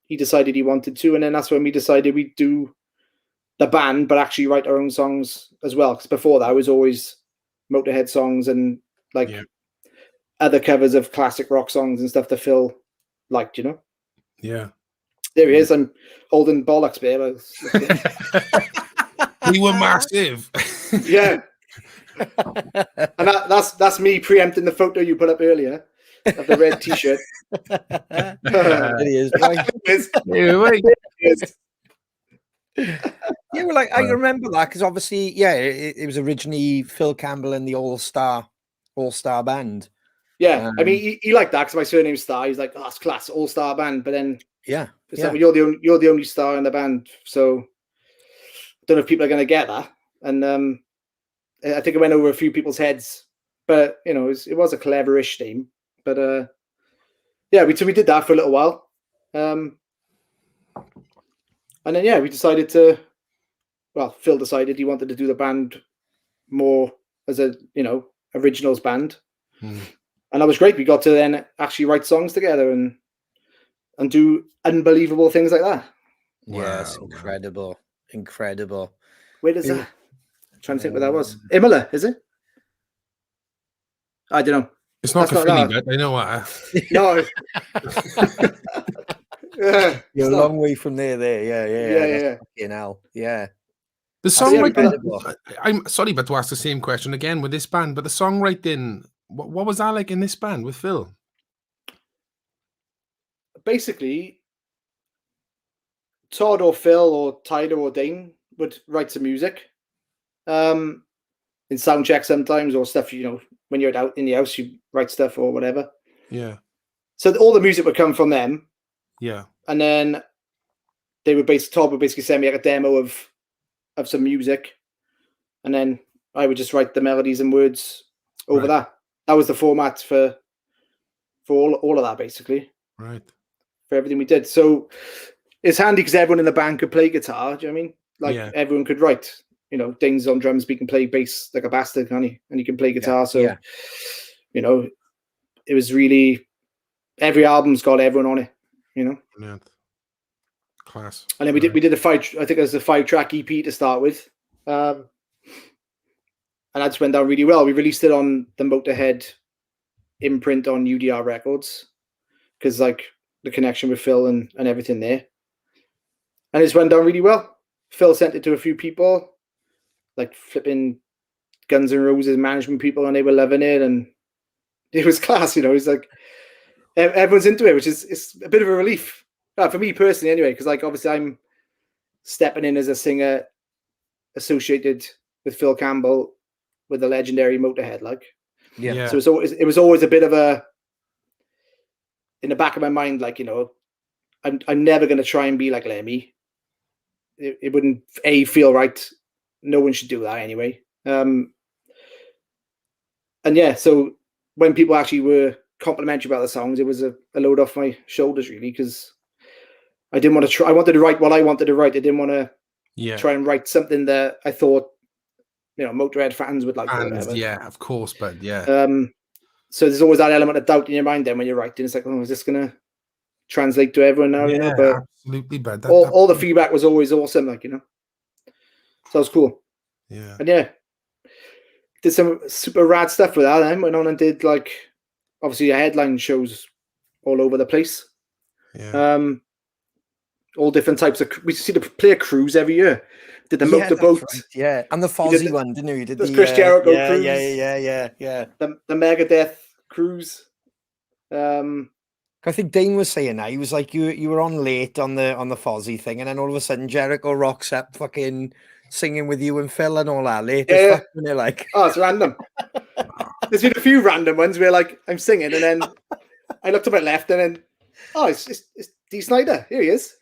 he decided he wanted to. And then that's when we decided we'd do the band, but actually write our own songs as well. Because before that, it was always Motorhead songs and like other covers of classic rock songs and stuff that Phil liked, you know? Yeah. There he is. I'm holding bollocks, babe. We were massive. Yeah. And that's me preempting the photo you put up earlier of the red t-shirt. It is. Yeah, well, like, I remember that because obviously, it was originally Phil Campbell and the All Star band. Yeah, I mean, he liked that because my surname's Star. He's like, "Oh, that's class, All Star band." But then, it's like, well, you're the only star in the band, so I don't know if people are going to get that. And I think it went over a few people's heads, but you know, it was a cleverish name. But we did that for a little while, and then we decided to. Well, Phil decided he wanted to do the band more as a, you know, originals band. And that was great. We got to then actually write songs together and do unbelievable things like that. Yes, Wow, incredible, incredible. Where does Who- that? I'm trying to think where that was. Imola, is it? I don't know. it's not That's not Caffini, that. but I know what. No. Yeah, You're it's a not. long way from there. Yeah. That's fucking hell. Yeah. The That's songwriting. incredible. I'm sorry, but to ask the same question again with this band, but the songwriting, what was that like in this band with Phil? Basically, Todd or Phil or Tyler or Dane would write some music. In sound check sometimes, or stuff, when you're out in the house, you write stuff or whatever. Yeah. So all the music would come from them. Yeah. And then Todd would basically send me like a demo of some music. And then I would just write the melodies and words over that. That was the format for all of that, basically. Right. For everything we did. So it's handy because everyone in the band could play guitar. Do you know what I mean? Like everyone could write. Dane's on drums, but he can play bass like a bastard, can he? And he can play guitar. It was really, every album's got everyone on it, Brilliant. Class. And then we did a I think it was a 5-track EP to start with. And that just went down really well. We released it on the Motorhead imprint on UDR Records because like the connection with Phil and everything there. And it just went down really well. Phil sent it to a few people, like flipping Guns N' Roses management people, and they were loving it. And it was class, It's like everyone's into it, which is it's a bit of a relief. For me personally, anyway, because like obviously I'm stepping in as a singer associated with Phil Campbell with the legendary Motorhead, like. Yeah. So it was always a bit of a in the back of my mind, like, I'm never going to try and be like Lemmy. It wouldn't feel right. No one should do that anyway. And yeah, so when people actually were complimentary about the songs, it was a load off my shoulders, really, because I didn't want to try. I wanted to write what I wanted to write. I didn't want to try and write something that I thought, Motorhead fans would like. Or whatever. Yeah, of course, but yeah. So there's always that element of doubt in your mind then when you're writing. It's like, oh, is this going to translate to everyone now? Yeah, but absolutely. But all the feedback was always awesome, like, So that was cool. Yeah. And yeah, did some super rad stuff with that. Then went on and did like obviously headline shows all over the place. Yeah. All different types of. We used to play a cruise every year. Did the motorboat? Right. Yeah, and the Fozzy one, didn't you? You did the Chris Jericho cruise. Yeah. The Megadeth cruise. I think Dane was saying that he was like you were on late on the Fozzy thing, and then all of a sudden Jericho rocks up, fucking singing with you and Phil and all that late. Yeah. They're like, oh, it's random. There's been a few random ones where like I'm singing and then I looked to my left and then it's Dee Snider. Here he is.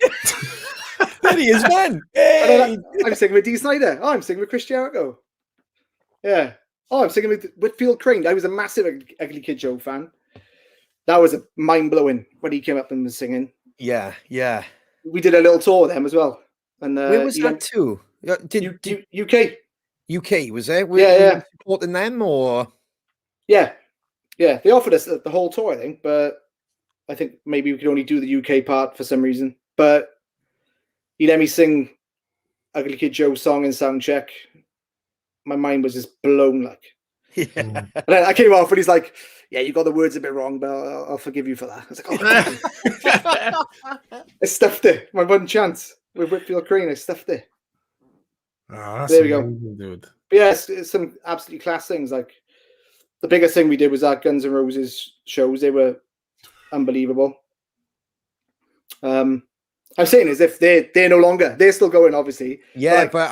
There he is, man. Hey! I'm singing with Dee Snider. Oh, I'm singing with Chris Jericho. Yeah. Oh, I'm singing with Whitfield Crane. I was a massive Ugly Kid Joe fan. That was mind-blowing when he came up and was singing. Yeah. We did a little tour with them as well. And where was that too? Did UK? UK, was it? Yeah. You supporting them or? Yeah. They offered us the whole tour, I think, but I think maybe we could only do the UK part for some reason. But he let me sing Ugly Kid Joe song in sound check. My mind was just blown, like. Yeah. And I came off and he's like, yeah, you got the words a bit wrong, but I'll forgive you for that. I was like, oh. I stuffed it. My one chance with Whitfield Crane, I stuffed it. Oh, that's there we go. Dude. But yeah, it's some absolutely class things. Like the biggest thing we did was our Guns N' Roses shows. They were unbelievable. I'm saying as if they're no longer. They're still going, obviously. Yeah, but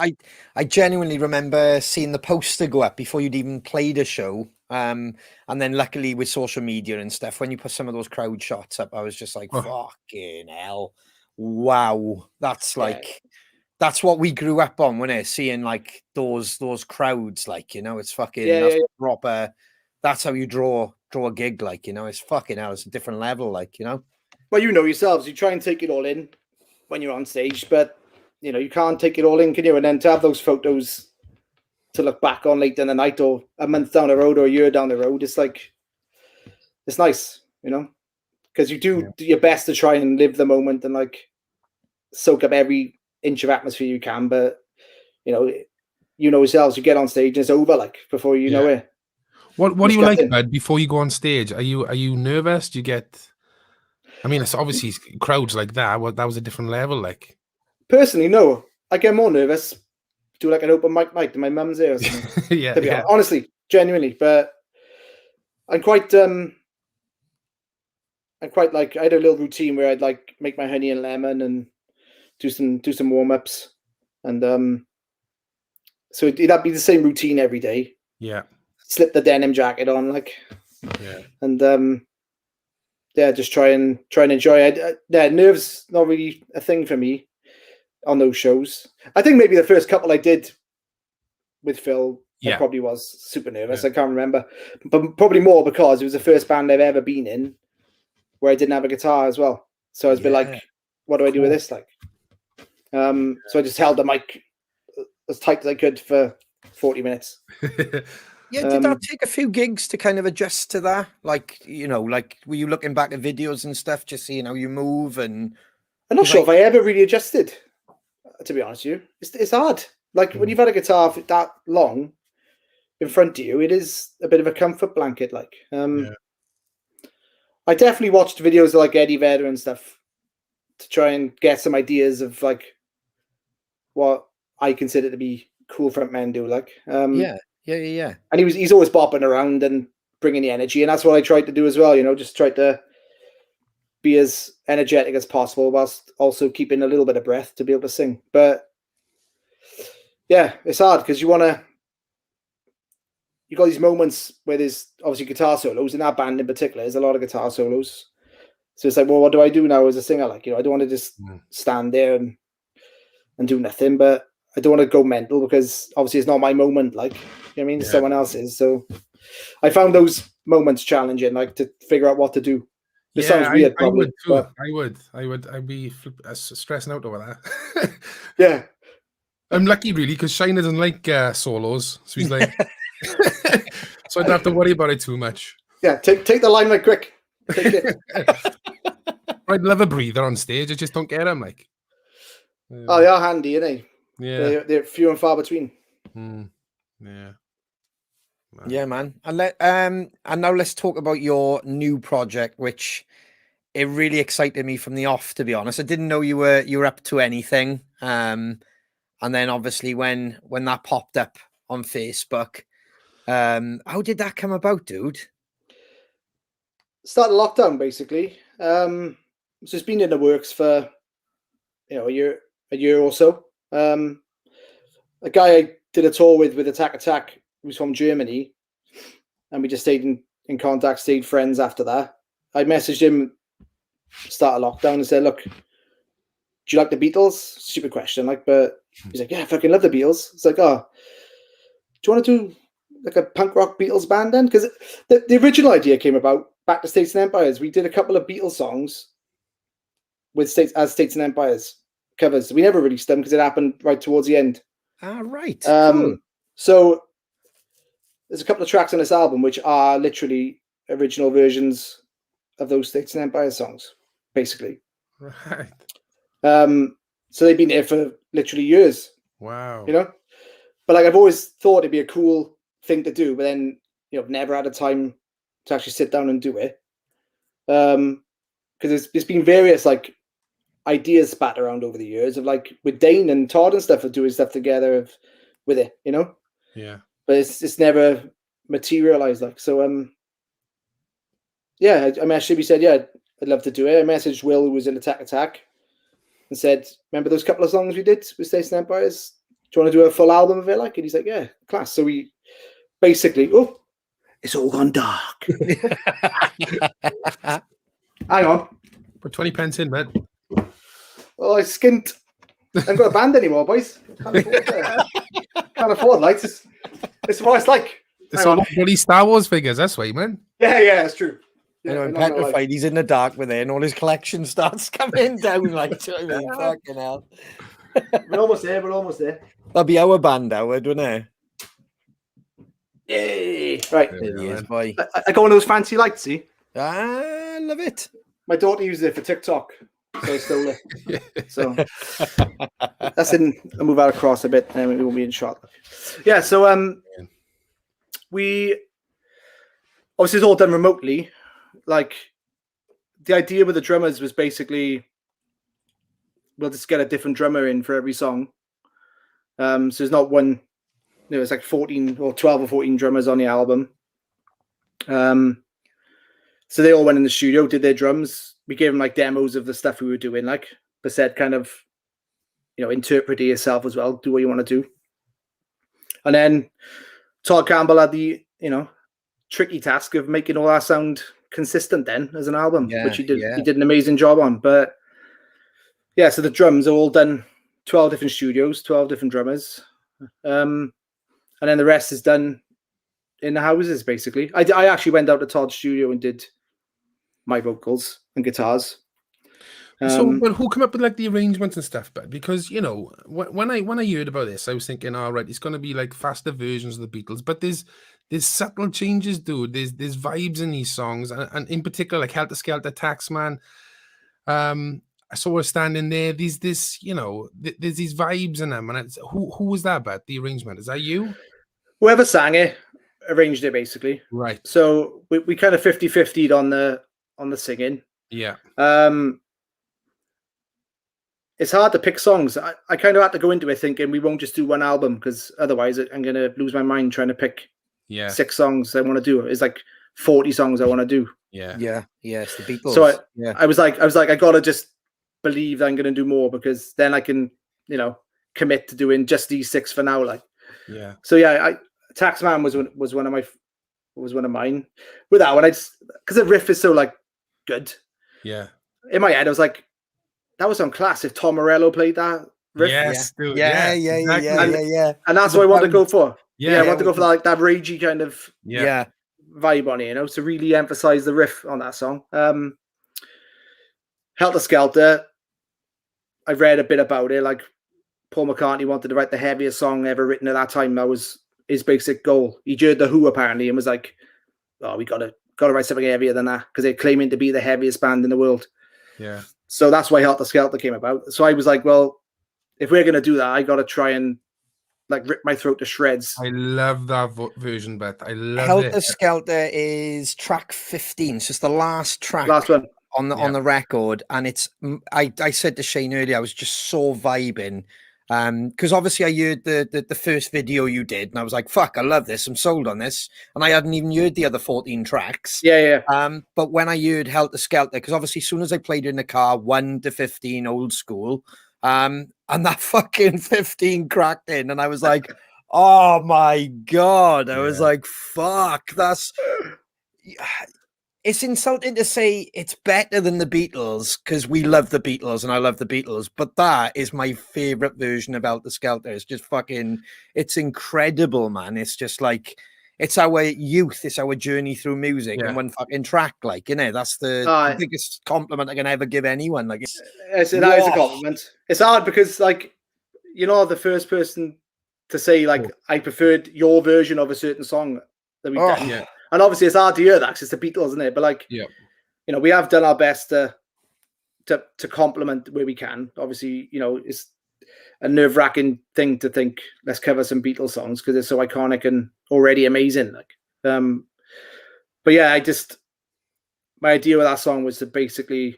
I genuinely remember seeing the poster go up before you'd even played a show. And then luckily with social media and stuff, when you put some of those crowd shots up, I was just like, fucking hell. Wow. That's like that's what we grew up on, wasn't it? Seeing like those crowds, like, it's fucking that's proper. That's how you draw a gig, like, it's fucking hell, it's a different level, like, Well, yourselves, you try and take it all in when you're on stage, but you can't take it all in, can you? And then to have those photos to look back on late in the night or a month down the road or a year down the road, it's like it's nice, you know, because you do your best to try and live the moment and like soak up every inch of atmosphere you can. But you know yourselves, you get on stage and it's over like before you know it. What do you like, bud? Before you go on stage, are you nervous? Do you get? I mean, it's obviously crowds like that. Well, that was a different level. Like personally, no, I get more nervous. Do like an open mic night to my mum's there or something. yeah, to be honest, honestly, genuinely, but I'm quite like I had a little routine where I'd like make my honey and lemon and do some warm ups, and so that'd be the same routine every day. Yeah, slip the denim jacket on, like, and just try and enjoy it. Nerves not really a thing for me on those shows. I think maybe the first couple I did with Phil, I probably was super nervous. I can't remember, but probably more because it was the first band I've ever been in where I didn't have a guitar as well. So I was a bit like, what do I do with this? Like, so I just held the mic as tight as I could for 40 minutes. Yeah, did that take a few gigs to kind of adjust to that? Like, you know, like were you looking back at videos and stuff, just seeing how you move? And I'm not sure if I ever really adjusted, to be honest with you. It's hard. Like when you've had a guitar for that long in front of you, it is a bit of a comfort blanket. Like, I definitely watched videos of like Eddie Vedder and stuff to try and get some ideas of like what I consider to be cool front men do. Like, yeah. And he's always bopping around and bringing the energy, and that's what I tried to do as well. You know, just tried to be as energetic as possible whilst also keeping a little bit of breath to be able to sing. But yeah, it's hard because you got these moments where there's obviously guitar solos. In that band in particular, there's a lot of guitar solos. So it's like, well, what do I do now as a singer? Like, you know, I don't want to just stand there and do nothing, but I don't want to go mental because obviously it's not my moment. Like, you know what I mean? It's someone else's. So I found those moments challenging, like to figure out what to do. This sounds weird, probably. I'd be stressing out over that. Yeah. I'm lucky, really, because Shiner doesn't like solos. So he's like, so I don't have to worry about it too much. Yeah, take the limelight quick. Take it. I'd love a breather on stage. I just don't get them. Like, oh, they are handy, aren't they? Yeah, they're few and far between. Yeah. Yeah, man. And now let's talk about your new project, which it really excited me from the off, to be honest. I didn't know you were up to anything. And then obviously when that popped up on Facebook, how did that come about, dude? Started lockdown, basically. So it's been in the works for a year or so. A guy I did a tour with Attack, who's from Germany, and we just stayed in contact, stayed friends after that. I messaged him start of lockdown and said, look, do you like the Beatles? Stupid question, like, but he's like, yeah, I fucking love the Beatles. It's like, oh, do you want to do like a punk rock Beatles band then? Because the original idea came about back to States and Empires. We did a couple of Beatles songs with States and Empires covers. We never released them because it happened right towards the end. Ah, right. Cool. So there's a couple of tracks on this album which are literally original versions of those States and Empire songs, basically. Right. So they've been there for literally years. Wow. You know? But like I've always thought it'd be a cool thing to do, but then never had a time to actually sit down and do it. Because there's been various like ideas spat around over the years of like with Dane and Todd and stuff of doing stuff together with it, you know? Yeah. But it's never materialized. Like, so yeah, I mean, we said, yeah, I'd love to do it. I messaged Will, who was in Attack, and said, remember those couple of songs we did with States and Empires? Do you want to do a full album of it? Like, and he's like, yeah, class. So we basically, it's all gone dark. Hang on. Put 20 pence in, man. Oh, I skint. I haven't got a band anymore, boys. Can't afford lights. It's what it's like. It's all bloody Star Wars figures. That's right, man. Yeah, it's true. Yeah, I'm petrified. He's in the dark with it, and all his collection starts coming down. Like, I mean, fucking hell. We're almost there. That'll be our band, Howard, wouldn't it? Yay! Right. There he is, boy. I got one of those fancy lights, see? I love it. My daughter uses it for TikTok, so I stole it. So that's in. I'll move out across a bit, and we won't be in shot. Yeah. So we obviously it's all done remotely. Like the idea with the drummers was basically we'll just get a different drummer in for every song. So there's not one. It's like 14 or 12 or 14 drummers on the album. So they all went in the studio, did their drums. We gave them like demos of the stuff we were doing, like Bassett kind of, interpret it yourself as well, do what you want to do. And then Todd Campbell had the, tricky task of making all that sound consistent then as an album, which he did. Yeah. He did an amazing job on. But yeah, so the drums are all done 12 different studios, 12 different drummers. And then the rest is done in the houses, basically. I actually went out to Todd's studio and did my vocals and guitars. But who came up with like the arrangements and stuff? But because when I heard about this, I was thinking, all right, it's going to be like faster versions of the Beatles. But there's subtle changes, dude. There's vibes in these songs, and in particular, like Helter Skelter, Taxman. I saw her standing there. There's these vibes in them, and it's who was that about the arrangement? Is that you? Whoever sang it arranged it, basically. Right. So we kind of 50-50'd on the singing. Yeah. It's hard to pick songs. I kind of had to go into it thinking we won't just do one album because otherwise I'm going to lose my mind trying to pick 6 songs I want to do. It's like 40 songs I want to do. Yeah. Yeah. Yeah. It's the Beatles. So I was like, I got to just believe that I'm going to do more because then I can, commit to doing just these 6 for now. Like, yeah. So yeah, Taxman was one of mine. With that one, because the riff is so like good. Yeah. In my head, I was like, that was on class if Tom Morello played that riff. Yes, dude. Yeah. And that's what I want to go for. Yeah, I want to go for that ragey kind of vibe on it, to really emphasize the riff on that song. Helter Skelter, I've read a bit about it. Like Paul McCartney wanted to write the heaviest song ever written at that time. That was his basic goal. He heard the Who apparently and was like, "Oh, we gotta write something heavier than that," because they're claiming to be the heaviest band in the world. Yeah. So that's why Helter Skelter came about. So I was like, well, if we're gonna do that, I gotta try and like rip my throat to shreds. I love that version, but I love Helter Skelter is track 15. So it's the last track. Last one. On the record, and it's I said to Shane earlier, I was just so vibing, because obviously I heard the first video you did, and I was like, "Fuck, I love this, I'm sold on this," and I hadn't even heard the other 14 tracks. Yeah. But when I heard Helter Skelter, because obviously as soon as I played it in the car, 1 to 15, old school, and that fucking 15 cracked in, and I was like, "Oh my god!" I was like, "Fuck, that's." It's insulting to say it's better than the Beatles because we love the Beatles and I love the Beatles, but that is my favorite version of Helter Skelter. It's just it's incredible, man. It's just like, it's our youth, it's our journey through music and one fucking track, like, that's the biggest compliment I can ever give anyone. Like, that is a compliment. It's hard because, like, the first person to say, like, I preferred your version of a certain song that we've done. Yeah. And obviously, it's hard to hear that because it's the Beatles, isn't it? But like, we have done our best to compliment where we can. Obviously, it's a nerve-wracking thing to think, let's cover some Beatles songs because they're so iconic and already amazing. Like, but yeah, my idea with that song was to basically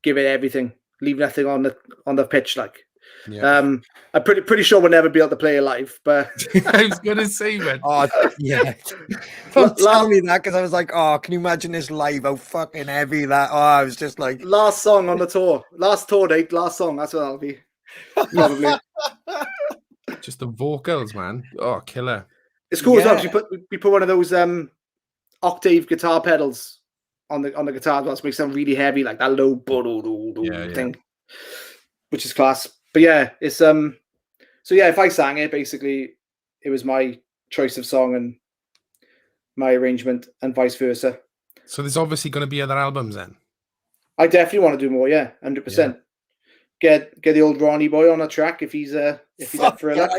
give it everything, leave nothing on the pitch, like. Yeah. I'm pretty sure we'll never be able to play it live, but I was gonna say, man. Oh yeah, don't tell me that because I was like, oh, can you imagine this live? How fucking heavy that! Oh, I was just like, last song on the tour, last tour date, last song. That's what that'll be. Probably. Just the vocals, man. Oh, killer. It's cool as well. We put one of those octave guitar pedals on the guitar as well to make it sound really heavy, like that low thing, which is class. But yeah, it's so yeah, if I sang it, basically it was my choice of song and my arrangement and vice versa. So there's obviously going to be other albums then. I definitely want to do more, 100%. Get the old Ronnie boy on a track if he's up for a look.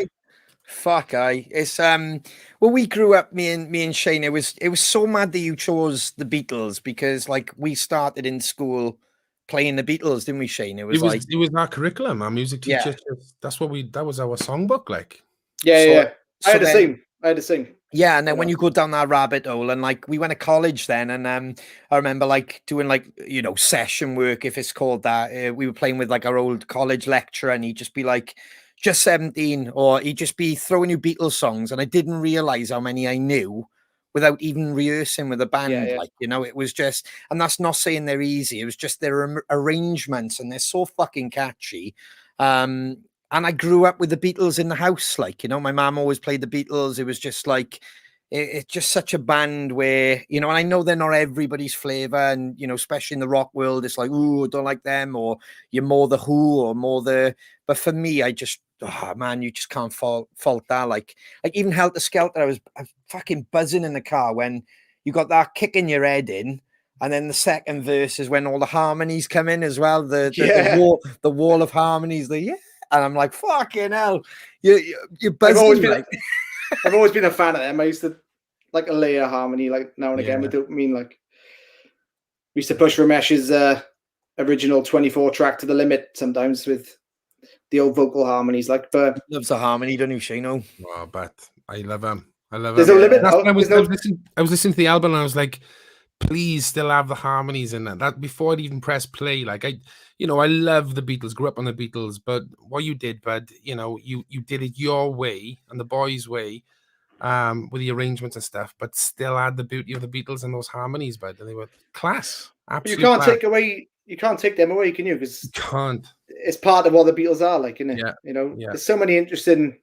Fuck, it's well, we grew up, me and Shane. It was so mad that you chose the Beatles because like we started in school playing the Beatles, didn't we, Shane? It was like it was our curriculum. Our music teacher. Yeah. That was our songbook. Like, Yeah, so, yeah. I so had the then same. I had the same. yeah, and then You when know. you go down that rabbit hole, and like we went to college then, and I remember like doing like session work, if it's called that. We were playing with like our old college lecturer, and he'd just be like, "Just 17," or he'd just be throwing you Beatles songs, and I didn't realize how many I knew without even rehearsing with a band. Yeah. Like it was just, and that's not saying they're easy. It was just their arrangements, and they're so fucking catchy. And I grew up with the Beatles in the house. Like, my mom always played the Beatles. It was just like, it's just such a band where, and I know they're not everybody's flavor. And, especially in the rock world, it's like, ooh, I don't like them, or you're more the Who or more but for me, I just, oh man, you just can't fault that. Like even Helter Skelter, I was fucking buzzing in the car when you got that kicking your head in. And then the second verse is when all the harmonies come in as well. The wall of harmonies, and I'm like, fucking hell, you're buzzing. I've always been a fan of them. I used to like a layer harmony, like now and again. We don't mean like we used to push Ramesh's original 24 track to the limit sometimes with the old vocal harmonies. Like, but loves the harmony, don't you, Shano? Oh, but I love him. I love there's him. no limit. I was listening to the album and I was like, please still have the harmonies in that. That before I'd even press play. Like I love the Beatles, grew up on the Beatles, but what you did, bud, you did it your way and the boys' way, with the arrangements and stuff, but still had the beauty of the Beatles and those harmonies, bud. And they were class. Absolute you can't class. take them away, can you? Because you can't. It's part of what the Beatles are, like, isn't it? Yeah. There's so many interesting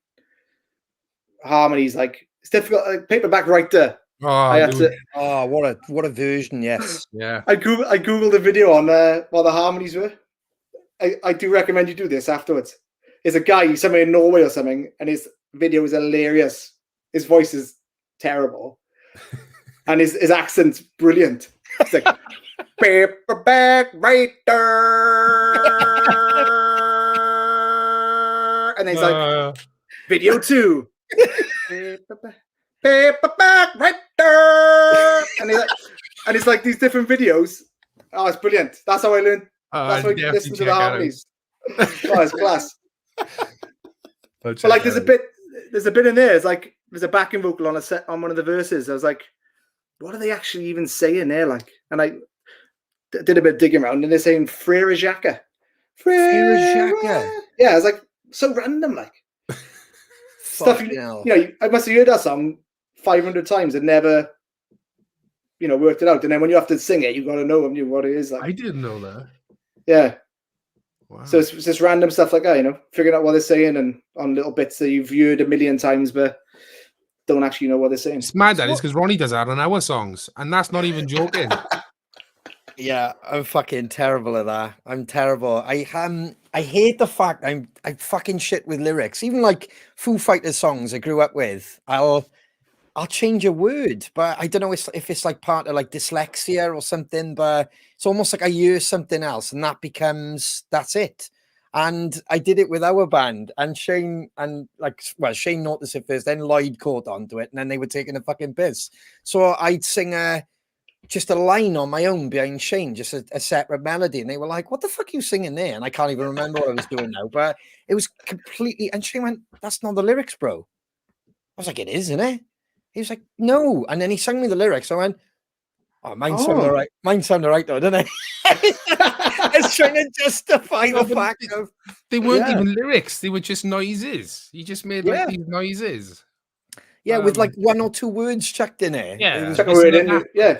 harmonies. Like it's difficult. Like, Paperback Writer. Oh, what a version! Yes. Yeah. I googled a video on what the harmonies were. I do recommend you do this afterwards. There's a guy somewhere in Norway or something, and his video is hilarious. His voice is terrible, and his accent's brilliant. It's like Paperback Writer, and then he's like video 2. Paperback Writer, and it's like these different videos. Oh, it's brilliant. That's how I learned. That's how I listened to the harmonies. Oh, it's class. But like, there's a bit in there. It's like there's a backing vocal on one of the verses. I was like, what are they actually even saying there? Like, and I did a bit of digging around, and they're saying Frere Jacques. Yeah, I was like, so random, like stuff. I must have heard that song 500 times and never, worked it out. And then when you have to sing it, you got to know what it is. Like, I didn't know that. Yeah. Wow. So it's just random stuff like that, figuring out what they're saying and on little bits that you've heard a million times, but don't actually know what they're saying. It's mad, that is, because Ronnie does that on our songs, and that's not even joking. Yeah, I'm fucking terrible at that. I'm terrible. I hate the fact I fucking shit with lyrics. Even like Foo Fighters songs I grew up with, I'll change a word, but I don't know if it's like part of like dyslexia or something, but it's almost like I use something else and that's it. And I did it with our band, and Shane Shane noticed it first, then Lloyd caught onto it, and then they were taking a fucking piss. So I'd sing just a line on my own behind Shane, just a separate melody, and they were like, what the fuck are you singing there? And I can't even remember what I was doing now, but it was completely, and Shane went, that's not the lyrics, bro. I was like, it is, isn't it? He was like, no. And then he sang me the lyrics. I went, oh, mine sounded all right. Mine sounded all right, though, didn't it? I was trying to justify the fact of... They weren't even lyrics. They were just noises. You just made like these noises. Yeah, with like one or two words chucked in it. Yeah.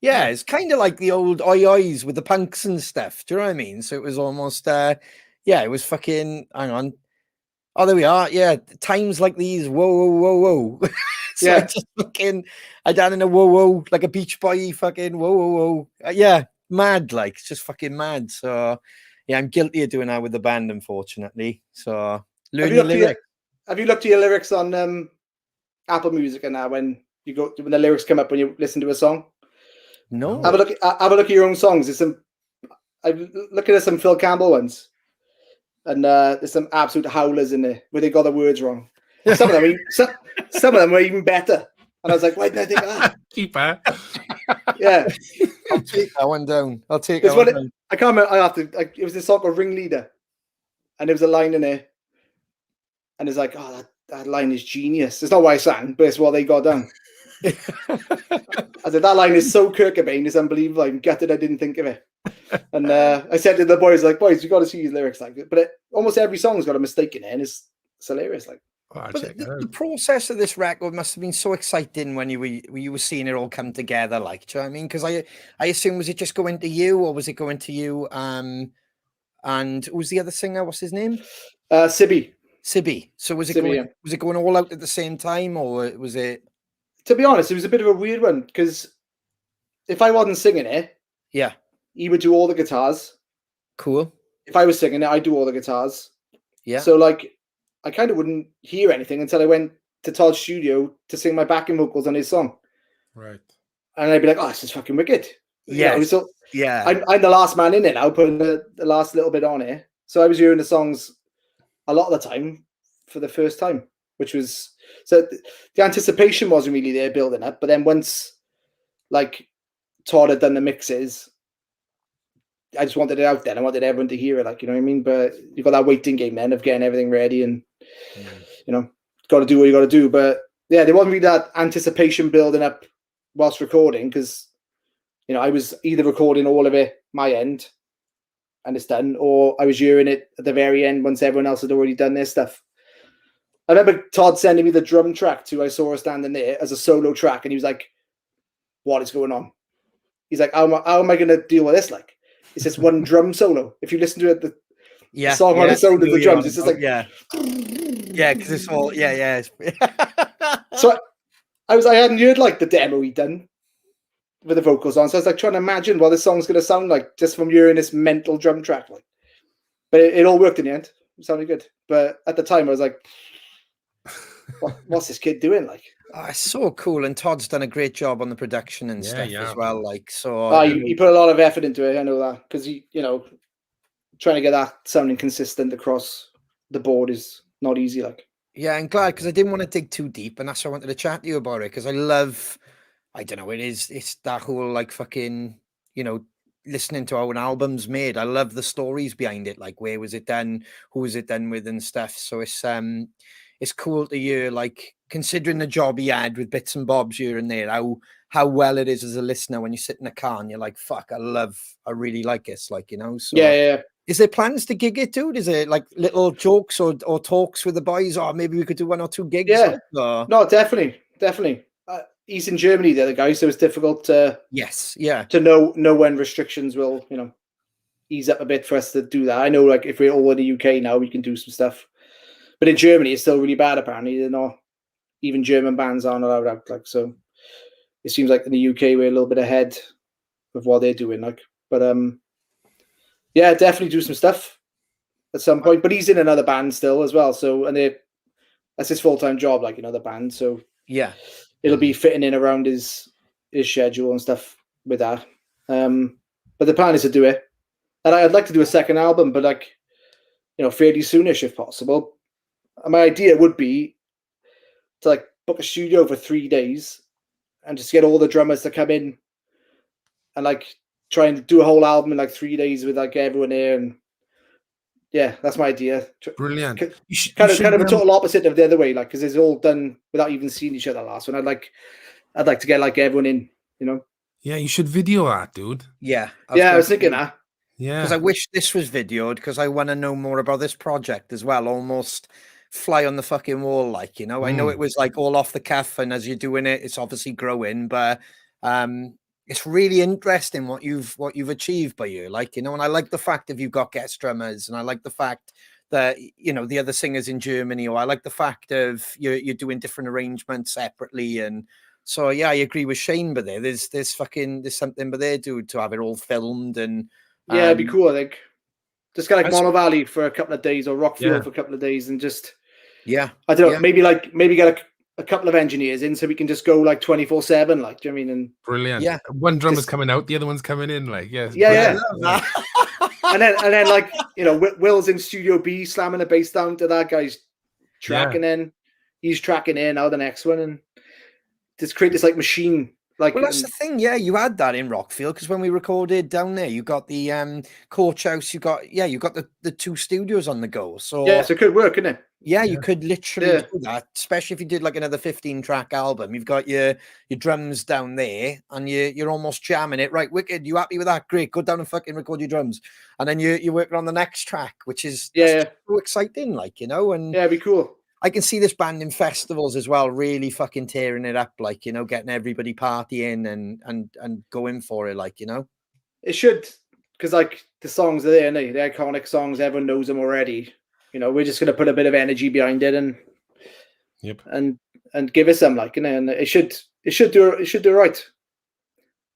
Yeah, it's kind of like the old oi-ois with the punks and stuff. Do you know what I mean? So it was almost, it was fucking, hang on. Oh, there we are. Yeah, times like these. Whoa, whoa, whoa, whoa. So I just I down in a whoa, whoa, like a beach boy fucking whoa, whoa, whoa. Yeah, mad, like, it's just fucking mad. So, yeah, I'm guilty of doing that with the band, unfortunately. So, learn your lyrics. Have you looked at your lyrics on Apple Music and that when the lyrics come up when you listen to a song? No. Have a look at your own songs. I'm looking at some Phil Campbell ones. And there's some absolute howlers in there where they got the words wrong. Some of them, some of them were even better. And I was like, why didn't I think of that? Keeper. Yeah. I'll take that one down. I'll take There's that one one, down. I can't remember. I have to. Like, it was this song called Ringleader, and there was a line in there, and it's like, oh, that line is genius. It's not what I sang, but it's what they got done. I said that line is so Kurt Cobain, it's unbelievable. I'm gutted I didn't think of it. And I said to the boys, like, boys, you got to see his lyrics, like, but almost every song's got a mistake in it, and it's hilarious, like. Oh, I'll But check it the out. process of this record must have been so exciting when you were seeing it all come together. Like, do you know what I mean? Because I assume, was it just going to you, or was it going to you? And who was the other singer? What's his name? Sibby. Sibby. So was it Sibby, going? yeah. Was it going all out at the same time, or was it? To be honest, it was a bit of a weird one because if I wasn't singing it, Yeah. he would do all the guitars. Cool. If I was singing it, I'd do all the guitars. Yeah. So like, I kind of wouldn't hear anything until I went to Todd's studio to sing my backing vocals on his song, Right. and I'd be like, "Oh, this is fucking wicked." Yeah. So Yeah. I'm the last man in it now, putting the last little bit on it. So I was hearing the songs a lot of the time for the first time, which was so the anticipation wasn't really there building up. But then once like Todd had done the mixes, I just wanted it out then. I wanted everyone to hear it, like, you know what I mean? But you got that waiting game then of getting everything ready and, you know, got to do what you got to do. But yeah, there wasn't really that anticipation building up whilst recording because, you know, I was either recording all of it, my end, and it's done, or I was hearing it at the very end once everyone else had already done their stuff. I remember Todd sending me the drum track to I Saw Her Standing There as a solo track, and he was like, what is going on? He's like, how am I going to deal with this? Like, it's just one drum solo. If you listen to it, the song on its own with the drums, it's just like, yeah, because it's all yeah. So I hadn't heard like the demo he'd done with the vocals on, so I was like trying to imagine what this song's going to sound like just from hearing this mental drum track. Like, but it all worked in the end. It sounded good. But at the time, I was like, what's this kid doing? Like, oh, it's so cool, and Todd's done a great job on the production and stuff as well. Like, so he put a lot of effort into it. I know that because he, you know, trying to get that sounding consistent across the board is not easy. Like, yeah, I'm glad because I didn't want to dig too deep, and that's why I wanted to chat to you about it because I don't know, it's that whole like fucking, you know, listening to how an album's made. I love the stories behind it, like where was it done, who was it done with and stuff. So it's cool to hear, like, considering the job he had with bits and bobs here and there, how well it is as a listener when you sit in a car and you're like, fuck, I really like this, like, you know. So yeah. Is there plans to gig it, dude? Is it like little jokes or talks with the boys, or maybe we could do 1 or 2 gigs? Yeah, or... no, definitely. He's in Germany, the other guy, so it's difficult to know when restrictions will, you know, ease up a bit for us to do that. I know, like, if we're all in the UK now, we can do some stuff, but in Germany, it's still really bad. Apparently, they're not, even German bands aren't allowed out. Like, so it seems like in the UK we're a little bit ahead of what they're doing. Like, but yeah, definitely do some stuff at some point. But he's in another band still as well, so that's his full-time job, like, another band. So yeah. It'll be fitting in around his schedule and stuff with that. But the plan is to do it. And I'd like to do a second album, but, like, you know, fairly soonish if possible. And my idea would be to, like, book a studio for 3 days and just get all the drummers to come in and, like, try and do a whole album in like 3 days with, like, everyone there. And yeah, that's my idea. Brilliant. Kind of a total opposite of the other way, like, because it's all done without even seeing each other last one. I'd like to get, like, everyone in, you know. Yeah, you should video that, dude. Yeah. I was thinking that. Yeah. Because I wish this was videoed because I want to know more about this project as well. Almost fly on the fucking wall, like, you know. I know it was like all off the cuff, and as you're doing it, it's obviously growing, but it's really interesting what you've achieved by you, like, you know. And I like the fact that you've got guest drummers, and I like the fact that, you know, the other singers in Germany, or I like the fact of you're doing different arrangements separately. And so yeah, I agree with Shane, but there's something but there, dude, to have it all filmed. And yeah, it'd be cool. I think just get like Mono Valley for a couple of days, or Rockfield for a couple of days, and just I don't know, maybe get a couple of engineers in so we can just go like 24/7, like, do you know what I mean? And brilliant. Yeah, one drummer's coming out, the other one's coming in, like, yeah. and then like, you know, Will's in Studio B slamming the bass down to that guy's track, and then he's tracking in now the next one, and just create this like machine. Like, Well, that's the thing. Yeah, you had that in Rockfield because when we recorded down there, you got the coach house. You got the two studios on the go. So yeah, so it could work, couldn't it? yeah, you could literally Yeah. do that, especially if you did like another 15-track album. You've got your drums down there, and you're almost jamming it. Right, wicked. You happy with that? Great. Go down and fucking record your drums, and then you're working on the next track, which is Yeah, so exciting. Like, you know, and yeah, it'd be cool. I can see this band in festivals as well, really fucking tearing it up, like, you know, getting everybody partying and going for it, like, you know. It should, because like the songs are there, and the iconic songs, everyone knows them already. You know, we're just gonna put a bit of energy behind it and give it some, like, you know, and it should do right.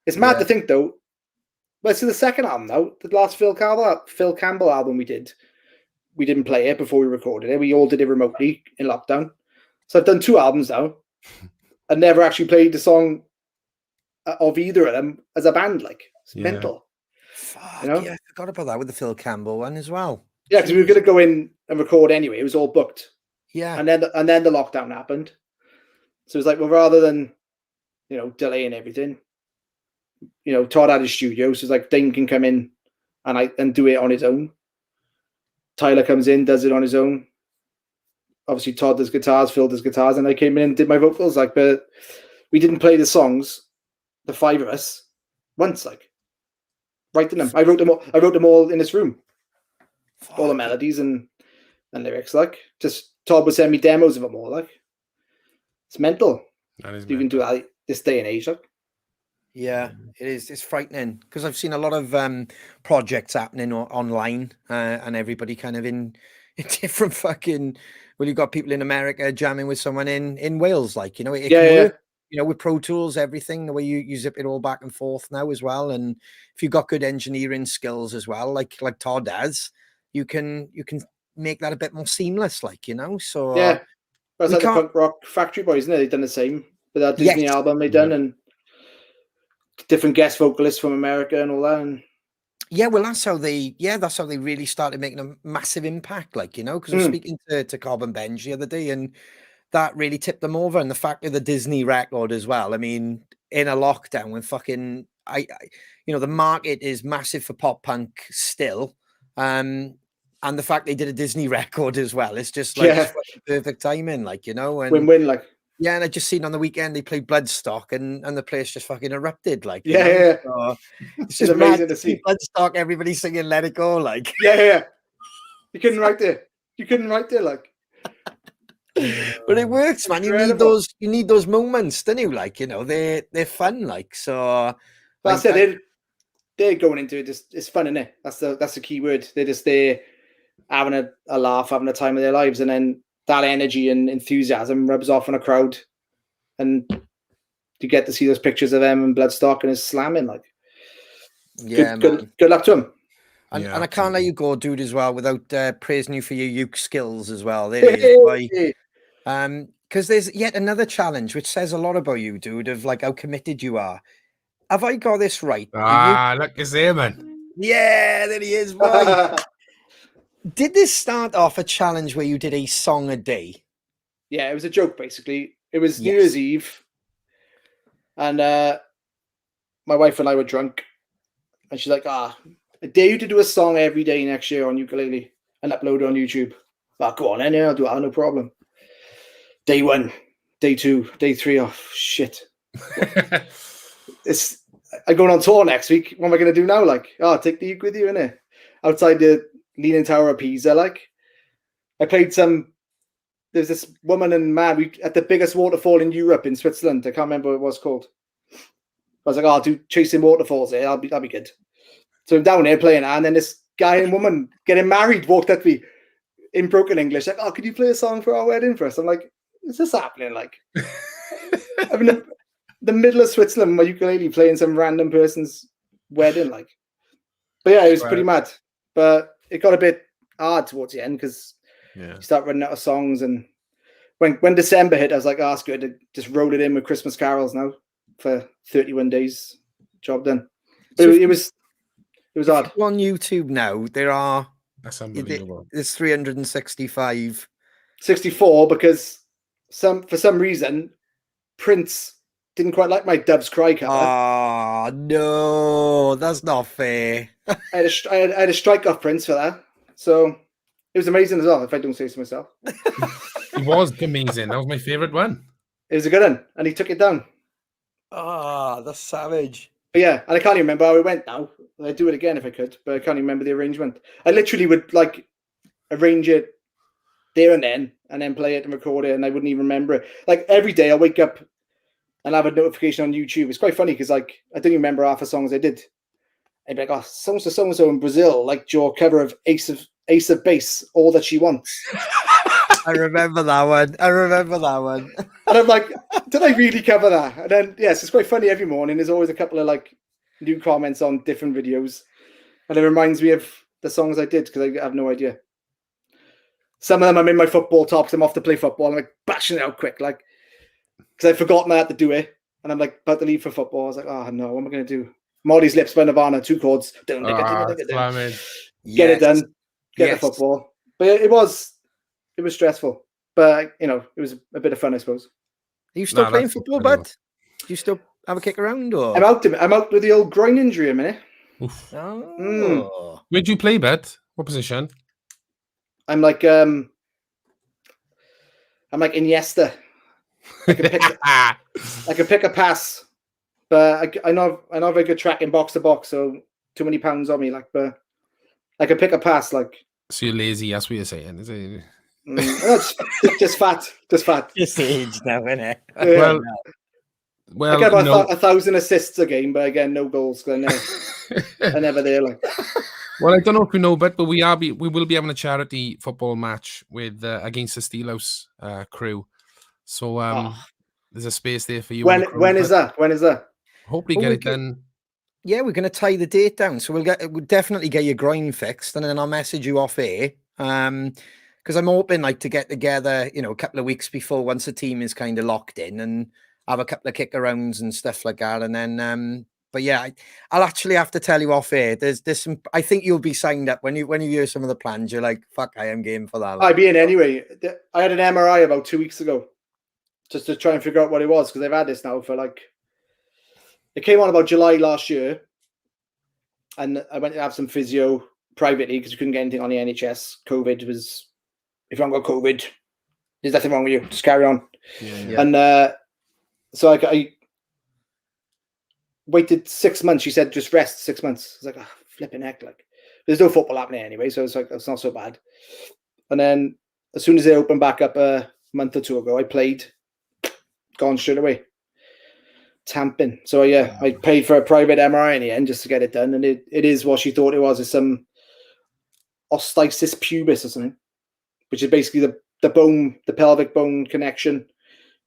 It's mad to think though. But it's the second album now. The last Phil Campbell album we didn't play it before we recorded it. We all did it remotely in lockdown. So I've done 2 albums now. I never actually played the song of either of them as a band. Like, it's mental. Fuck, you know? yeah, I forgot about that with the Phil Campbell one as well. Yeah, because we were going to go in and record anyway. It was all booked. Yeah. And then the lockdown happened. So it was like, well, rather than, you know, delaying everything, you know, Todd had his studio. So it's like Dane can come in and do it on his own. Tyler comes in, does it on his own. Obviously, Todd does guitars, Phil does guitars, and I came in and did my vocals. Like, but we didn't play the songs, the 5 of us, once. Like, writing them. I wrote them all in this room. Fuck. All the melodies and lyrics. Like, just Todd would send me demos of them all. Like, it's mental. That is you can do that this day and age. Like. Yeah, it is. It's frightening because I've seen a lot of projects happening online, and everybody kind of in different fucking. Well, you've got people in America jamming with someone in Wales, like, you know, it can work, you know, with Pro Tools, everything, the way you zip it all back and forth now as well. And if you've got good engineering skills as well, like Todd has, you can make that a bit more seamless, like, you know. So yeah, that's like the Punk Rock Factory Boys, isn't it? They've done the same with that Disney album they done, and different guest vocalists from America and all that. And yeah, well, that's how they really started making a massive impact, like, you know, because I was speaking to Cobb and Benj the other day, and that really tipped them over. And the fact of the Disney record as well. I mean, in a lockdown when fucking you know, the market is massive for pop punk still. And the fact they did a Disney record as well, it's just like it's perfect timing, like, you know, and win-win, like. Yeah, and I just seen on the weekend they played Bloodstock, and the place just fucking erupted, like, you know? So it's just amazing to see Bloodstock, everybody singing "Let It Go," like. Yeah. You couldn't write there, like. But it works, man. You need those moments, don't you? Like, you know, they're fun, like, so. But I said they're going into it. It's fun, isn't it? That's the key word. They're just there having a laugh, having a time of their lives, and then that energy and enthusiasm rubs off on a crowd, and you get to see those pictures of them and Bloodstock and it's slamming, like. Yeah, good luck to him. And I can't let you go, dude, as well, without praising you for your uke skills as well. There is, because there's yet another challenge which says a lot about you, dude, of like how committed you are. Have I got this right? Look, he's there, man. Yeah, there he is, boy. Did this start off a challenge where you did a song a day? Yeah, it was a joke, basically. It was New Year's Eve, and my wife and I were drunk, and she's like, I dare you to do a song every day next year on ukulele and upload it on YouTube. Go on, I'll do it, no problem. Day 1, day 2, day 3, oh, shit. I'm going on tour next week. What am I going to do now? Like, take the uke with you, innit? Outside the Leaning Tower of Pisa, like. I played there's this woman and man at the biggest waterfall in Europe in Switzerland. I can't remember what it was called. I was like, I'll do Chasing Waterfalls there. That'll be good. So I'm down there playing, and then this guy and woman getting married walked up to me in broken English, like, could you play a song for our wedding for us? I'm like, is this happening? Like, I'm in the middle of Switzerland, my ukulele playing some random person's wedding, like. But yeah, it was pretty mad. But it got a bit hard towards the end because you start running out of songs, and when December hit, I was like, that's good. I just rolled it in with Christmas carols now for 31 days. Job done. But so it was hard. On YouTube now, that's unbelievable. There's 365. 64 because for some reason, Prince didn't quite like my Doves Cry cover. Oh, no, that's not fair. I had a strike off Prince for that. So it was amazing as well, if I don't say so myself. It was amazing. That was my favourite one. It was a good one, and he took it down. Oh, that's savage. But yeah, and I can't even remember how it went now. I'd do it again if I could, but I can't even remember the arrangement. I literally would like arrange it there and then play it and record it, and I wouldn't even remember it. Like every day I wake up and have a notification on YouTube. It's quite funny because like I don't even remember half the songs I did. I'd be like, oh, so-and-so in Brazil, like your cover of Ace of Base, All That She Wants. I remember that one. And I'm like, did I really cover that? And then, yes, it's quite funny every morning. There's always a couple of like new comments on different videos. And it reminds me of the songs I did because I have no idea. Some of them I'm in my football tops. I'm off to play football. I'm like bashing it out quick, like, because I'd forgotten I had to do it. And I'm like about to leave for football. I was like, oh no, what am I going to do? Molly's Lips by Nirvana, 2 chords. Get it done. Get the football. But it was stressful. But, you know, it was a bit of fun, I suppose. Are you still playing football, bud? Do you still have a kick around? Or? I'm out with the old groin injury a minute. Oof. Oh. Where do you play, bud? What position? I'm like Iniesta. I can pick a pass, but I know very good track in box to box, so too many pounds on me. Like, but I can pick a pass. Like, so you're lazy. That's what you're saying, is it? Just fat. Just age now, innit? Yeah. Well, I get about 1,000 assists a game, but again, no goals. I'm never there. Like, well, I don't know if you know, but we will be having a charity football match with against the Steelhouse crew. So there's a space there for you. When is that? Hopefully get it done. Yeah, we're going to tie the date down, so we'll definitely get your groin fixed, and then I'll message you off air. Because I'm hoping like to get together, you know, a couple of weeks before once the team is kind of locked in and have a couple of kick arounds and stuff like that, and then. But yeah, I'll actually have to tell you off air. There's some. I think you'll be signed up when you hear some of the plans. You're like, fuck, I am game for that. I'd be in anyway. I had an MRI about 2 weeks ago, just to try and figure out what it was because I've had this now for like. It came on about July last year, and I went to have some physio privately because you couldn't get anything on the NHS. COVID was, if you haven't got COVID, there's nothing wrong with you. Just carry on. Yeah. And so I waited 6 months. She said, just rest 6 months. I was like, oh, flipping heck. Like, there's no football happening anyway. So it's like, it's not so bad. And then as soon as they opened back up a month or two ago, I played, gone straight away. Tamping. So yeah, I paid for a private MRI in the end just to get it done. And it is what she thought it was. It's some osteosis pubis or something, which is basically the bone, the pelvic bone connection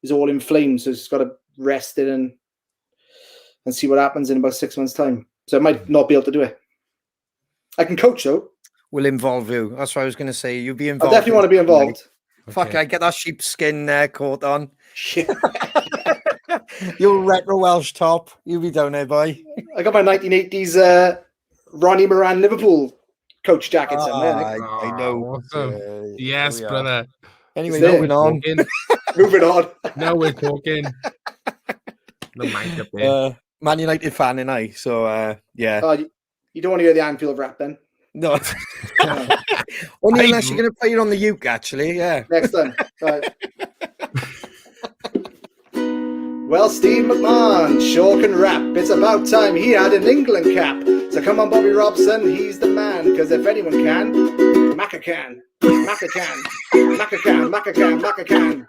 is all inflamed. So it's got to rest it and see what happens in about 6 months' time. So I might not be able to do it. I can coach though. Will involve you. That's what I was going to say. You'll be involved. I definitely want to be involved. Okay. Fuck, I get that sheepskin coat on. Shit. Your retro Welsh top. You'll be down there, boy. I got my 1980s Ronnie Moran Liverpool coach jackets on there. I know. Awesome. Yes, brother. Anyway, moving on. Moving on. Now we're talking. The mic up there. Man United fan, and I. So yeah. You don't want to hear the Anfield rap then? No. Only unless you're going to play it on the uke, actually. Yeah. Next time. Right. Well, Steve McMahon sure can rap. It's about time he had an England cap. So come on, Bobby Robson, he's the man. Because if anyone can, Macca can. Macca can. Macca can. Macca can. Macca can.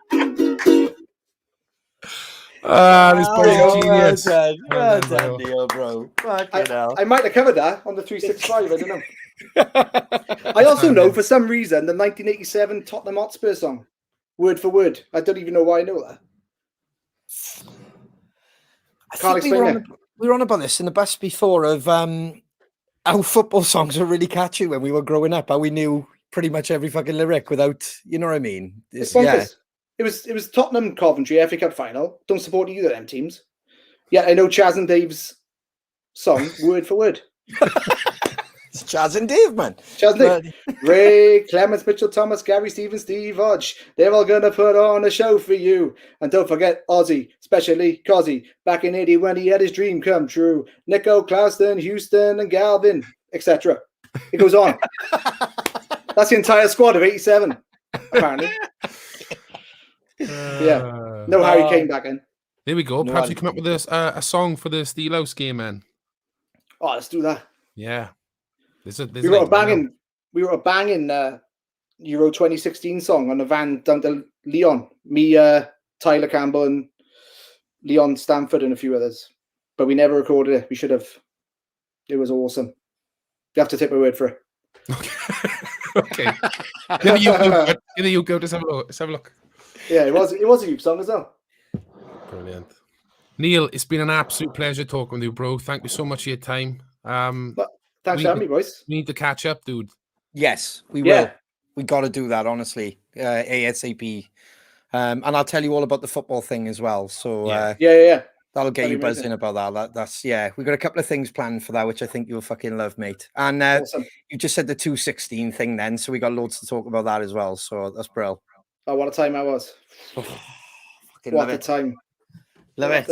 This boy's genius. Well done, Neil, bro. I might have covered that on the 365. I don't know. I also know for some reason the 1987 Tottenham Hotspur song, word for word. I don't even know why I know that. I can't explain it. We were on about this in the bus before of how football songs were really catchy when we were growing up. How we knew pretty much every fucking lyric without, you know what I mean? Yeah. It was Tottenham Coventry FA Cup final. Don't support either of them teams. Yeah, I know Chaz and Dave's song word for word. It's Chaz and Dave, man. Chaz and Dave. Ray, Clements, Mitchell, Thomas, Gary, Stevens, Steve Hodge. They're all going to put on a show for you. And don't forget Ozzy, especially Cozzy, back in 80 when he had his dream come true. Nico, Clauston, Houston, and Galvin, etc. It goes on. That's the entire squad of 87, apparently. Yeah. No Harry Kane back in. There we go. No, Perhaps we come up with a song for the Steelhouse game, man. Oh, let's do that. Yeah. We wrote a banging Euro 2016 song on the van down to Leon. Me, Tyler Campbell, and Leon Stanford, and a few others. But we never recorded it. We should have. It was awesome. You have to take my word for it. Okay. You go. Let's have a look. Yeah, it was a Uke song as well. Brilliant. Neil, it's been an absolute pleasure talking with you, bro. Thank you so much for your time. Thanks for having me, boys. We need to catch up, dude. Yes, we will. We got to do that, honestly, ASAP. And I'll tell you all about the football thing as well. So yeah. That'll get you buzzing about that. That's we got a couple of things planned for that, which I think you'll fucking love, mate. And awesome. You just said the 216 thing then, so we got loads to talk about that as well. So that's brilliant. Oh, what a time that was! What a time! Love it.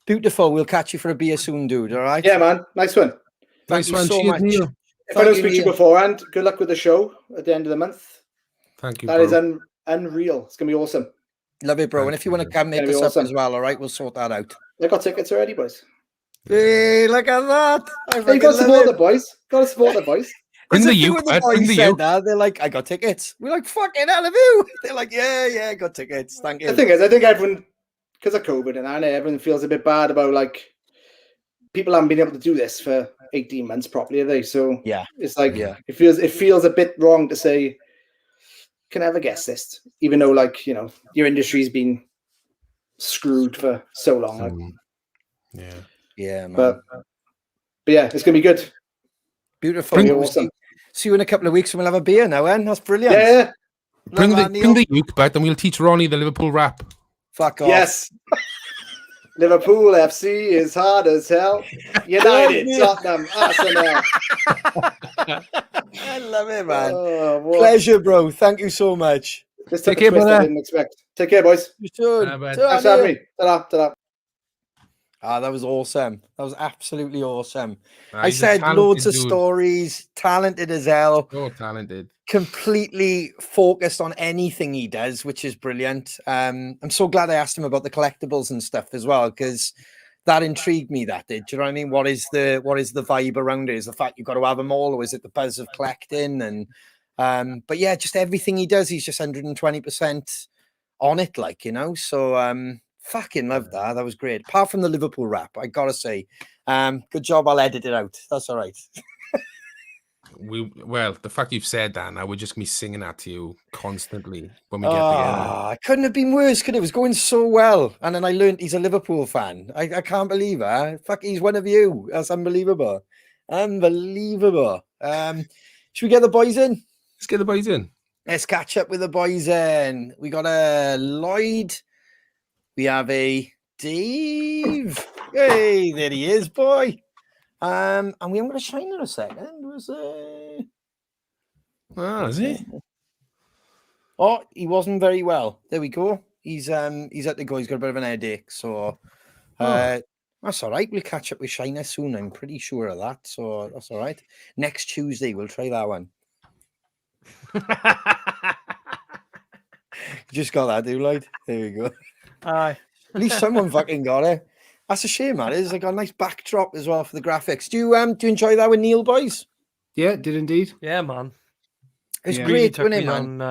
Beautiful. We'll catch you for a beer soon, dude. All right? Yeah, man. Nice one. Thank you so much. Neil. If I don't speak to you beforehand, good luck with the show at the end of the month. Thank you. That is unreal. It's gonna be awesome. Love it, bro. And if you want to come hit us up as well, all right, we'll sort that out. I got tickets already, boys. Hey, look at that! You got to support the boys. Got to support the boys. Bring the Uke. They're like, I got tickets. We're like, fucking hell of you. They're like, yeah, I got tickets. Thank you. The thing is, I think everyone, because of COVID and everyone feels a bit bad about like people haven't been able to do this for 18 months properly, have they? So yeah, it's like it feels a bit wrong to say, can I have a guest list, even though like your industry's been screwed for so long. Man. But yeah, it's gonna be good. Beautiful. Awesome. See you in a couple of weeks and we'll have a beer now, En. That's brilliant. Yeah. Bring the Uke back and we'll teach Ronnie the Liverpool rap. Fuck off. Yes. Liverpool FC is hard as hell. United, Tottenham, Arsenal. I love it, man. Pleasure, bro. Thank you so much. Take care, brother. I didn't expect. Take care, boys. You should. Thanks for having me. Ta-da. That was awesome. That was absolutely awesome. I said loads of stories, talented as hell. So talented. Completely focused on anything he does, which is brilliant. I'm so glad I asked him about the collectibles and stuff as well, because that intrigued me. That did. Do you know what I mean? What is the vibe around it? Is the fact you've got to have them all, or is it the buzz of collecting? And but yeah, just everything he does, he's just 120% on it, like, So fucking love that. That was great. Apart from the Liverpool rap, I gotta say, good job. I'll edit it out. That's all right. The fact you've said that, now we're just gonna be singing that to you constantly when we get the it couldn't have been worse, could it? It was going so well, and then I learned he's a Liverpool fan. I can't believe it. Fuck, he's one of you. That's unbelievable. Should we get the boys in? Let's get the boys in. Let's catch up with the boys in. We got a Lloyd. We have a Dave. Hey, there he is, boy. And we haven't got a Shine in a second. Was is he? Oh, he wasn't very well. There we go. He's at the go. He's got a bit of an headache. So that's all right. We'll catch up with Shiner soon. I'm pretty sure of that. So that's all right. Next Tuesday, we'll try that one. Just got that, do Lloyd? There we go. Aye. At least someone fucking got it. That's a shame, that is. Like a nice backdrop as well for the graphics. Do you enjoy that with Neil, boys? Yeah, did indeed. Yeah, man. It's great, wasn't it, man?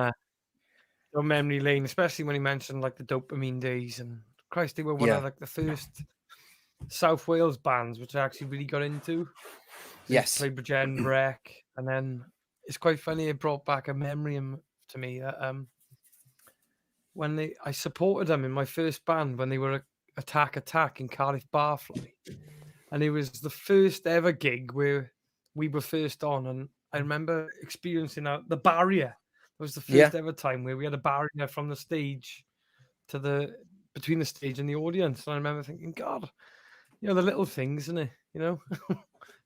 On memory lane, especially when he mentioned like the dopamine days, and Christ, they were one of like the first South Wales bands which I actually really got into. Yes, played Bridgend Breck, and then it's quite funny. It brought back a memory to me that when I supported them in my first band when they were Attack in Cardiff Barfly, and it was the first ever gig where we were first on, and I remember experiencing the barrier. It was the first ever time where we had a barrier from the stage to between the stage and the audience, and I remember thinking, God, You know, the little things, isn't it? You know,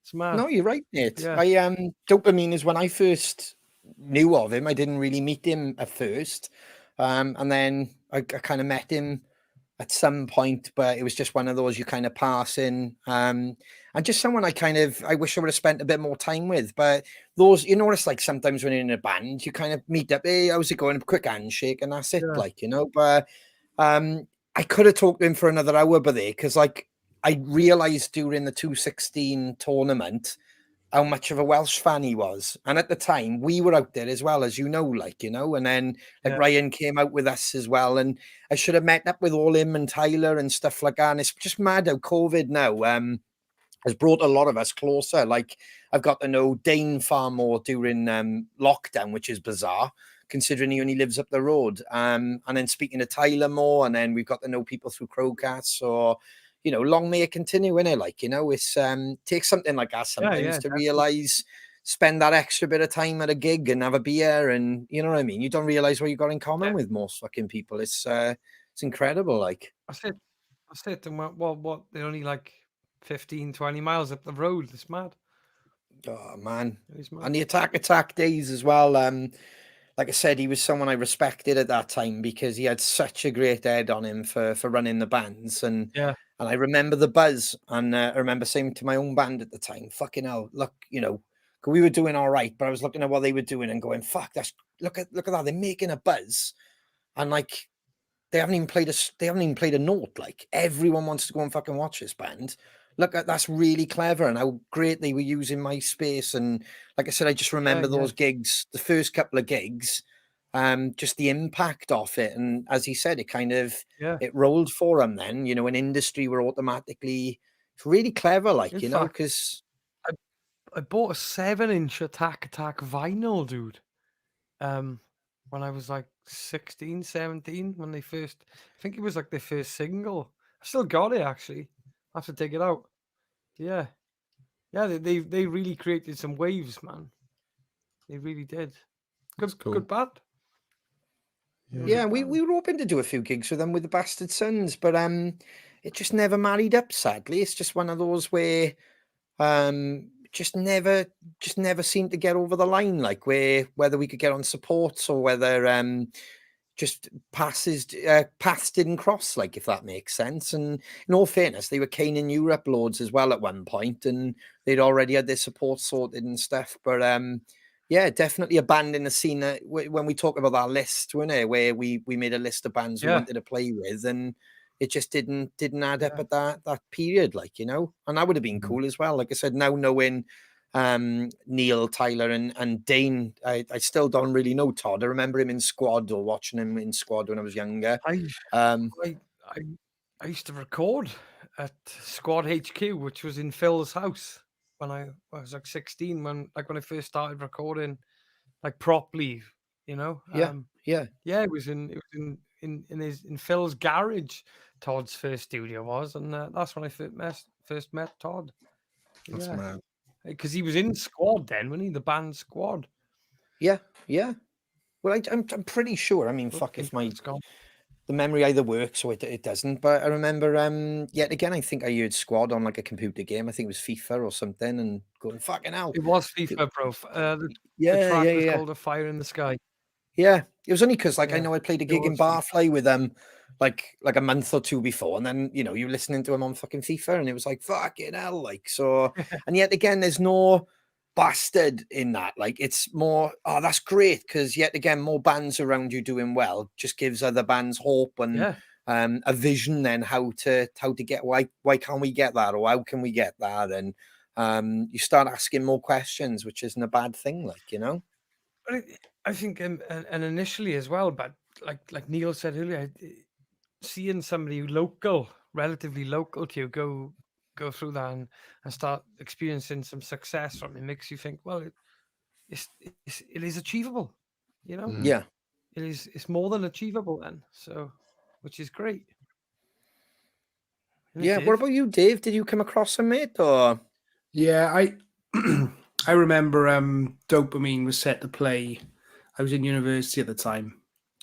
it's mad. No, you're right, mate. Yeah. Dopamine is when I first knew of him. I didn't really meet him at first, and then I kind of met him at some point, but it was just one of those you kind of pass in, and just someone I wish I would have spent a bit more time with. But those, you know, what it's like sometimes when you're in a band, you kind of meet up. Hey, how's it going? A quick handshake, and that's it. Yeah. Like, you know, but I could have talked to him for another hour, but because like I realized during the 2016 tournament how much of a Welsh fan he was. And at the time, we were out there as well, as you know, like, you know, and then like Yeah. Ryan came out with us as well. And I should have met up with all him and Tyler and stuff like that. And it's just mad how COVID now has brought a lot of us closer. Like I've got to know Dane far more during lockdown, which is bizarre, considering he only lives up the road. And then speaking to Tyler more, and then we've got to know people through CrowCast. So, you know, long may it continue, innit? Like, you know, it's takes something like that sometimes to realize, spend that extra bit of time at a gig and have a beer, and you know what I mean. You don't realize what you got in common with most fucking people. It's incredible. Like I said, and what? They're only like 15, 20 miles up the road. It's mad. oh man, It's mad. and the attack days as well. Like I said, he was someone I respected at that time because he had such a great head on him for running the bands, and I remember the buzz, and I remember saying to my own band at the time, "Fucking hell, look, you know, 'cause we were doing all right, but I was looking at what they were doing and going, fuck, look at that, they're making a buzz, and like they haven't even played a note. Like everyone wants to go and fucking watch this band. Look at that's really clever, and how great they were using MySpace. And like I said, I just remember those gigs, the first couple of gigs, just the impact of it. And as he said, it kind of it rolled for him then, you know, an industry were automatically it's really clever, like, In you know, fact, because I bought a 7-inch Attack vinyl, dude. When I was like 16, 17, when they first, I think it was like their first single. I still got it actually. I have to dig it out. Yeah, yeah, they really created some waves, man. They really did. Good band. yeah, we were hoping to do a few gigs with them with the Bastard Sons, but it just never married up, sadly. It's just one of those where just never seemed to get over the line, like where whether we could get on supports or whether just paths didn't cross, like, if that makes sense. And in all fairness, they were keen in Europe loads as well at one point, and they'd already had their support sorted and stuff. But yeah, definitely a band in the scene that when we talk about that list, weren't it, where we made a list of bands we wanted to play with, and it just didn't add up at that period, like, you know. And that would have been cool as well. Like I said, now knowing Neil, Tyler, and Dane, I still don't really know Todd. I remember him in Squad, or watching him in Squad when I was younger. I used to record at Squad HQ, which was in Phil's house when I was like 16, when I first started recording like properly, you know. Yeah. It was in Phil's garage. Todd's first studio was, and that's when I first met Todd. That's mad. Because he was in Squad then, wasn't he? The band Squad. Yeah. Well, I'm pretty sure. I mean, fuck, if the memory either works or it doesn't. But I remember, yet again, I think I heard Squad on like a computer game. I think it was FIFA or something, and going, fucking hell. It was FIFA, bro. The track was called "A Fire in the Sky." Yeah, it was only because, like, I know I played a gig in Barfly with them, like a month or two before, and then, you know, you were listening to him on fucking FIFA, and it was like, fucking hell, like, so. And yet again, there's no bastard in that. Like, it's more, oh, that's great, because yet again, more bands around you doing well just gives other bands hope and a vision then how to get, why can't we get that, or how can we get that? And you start asking more questions, which isn't a bad thing, like, you know. But I think, and initially as well, but like Neil said earlier, seeing somebody relatively local to you, go through that and start experiencing some success from it makes you think, well, it is achievable, you know. Yeah, it's more than achievable then. So, which is great. Yeah. What about you, Dave? Did you come across him, mate? Or yeah, I remember Dopamine was set to play. I was in university at the time,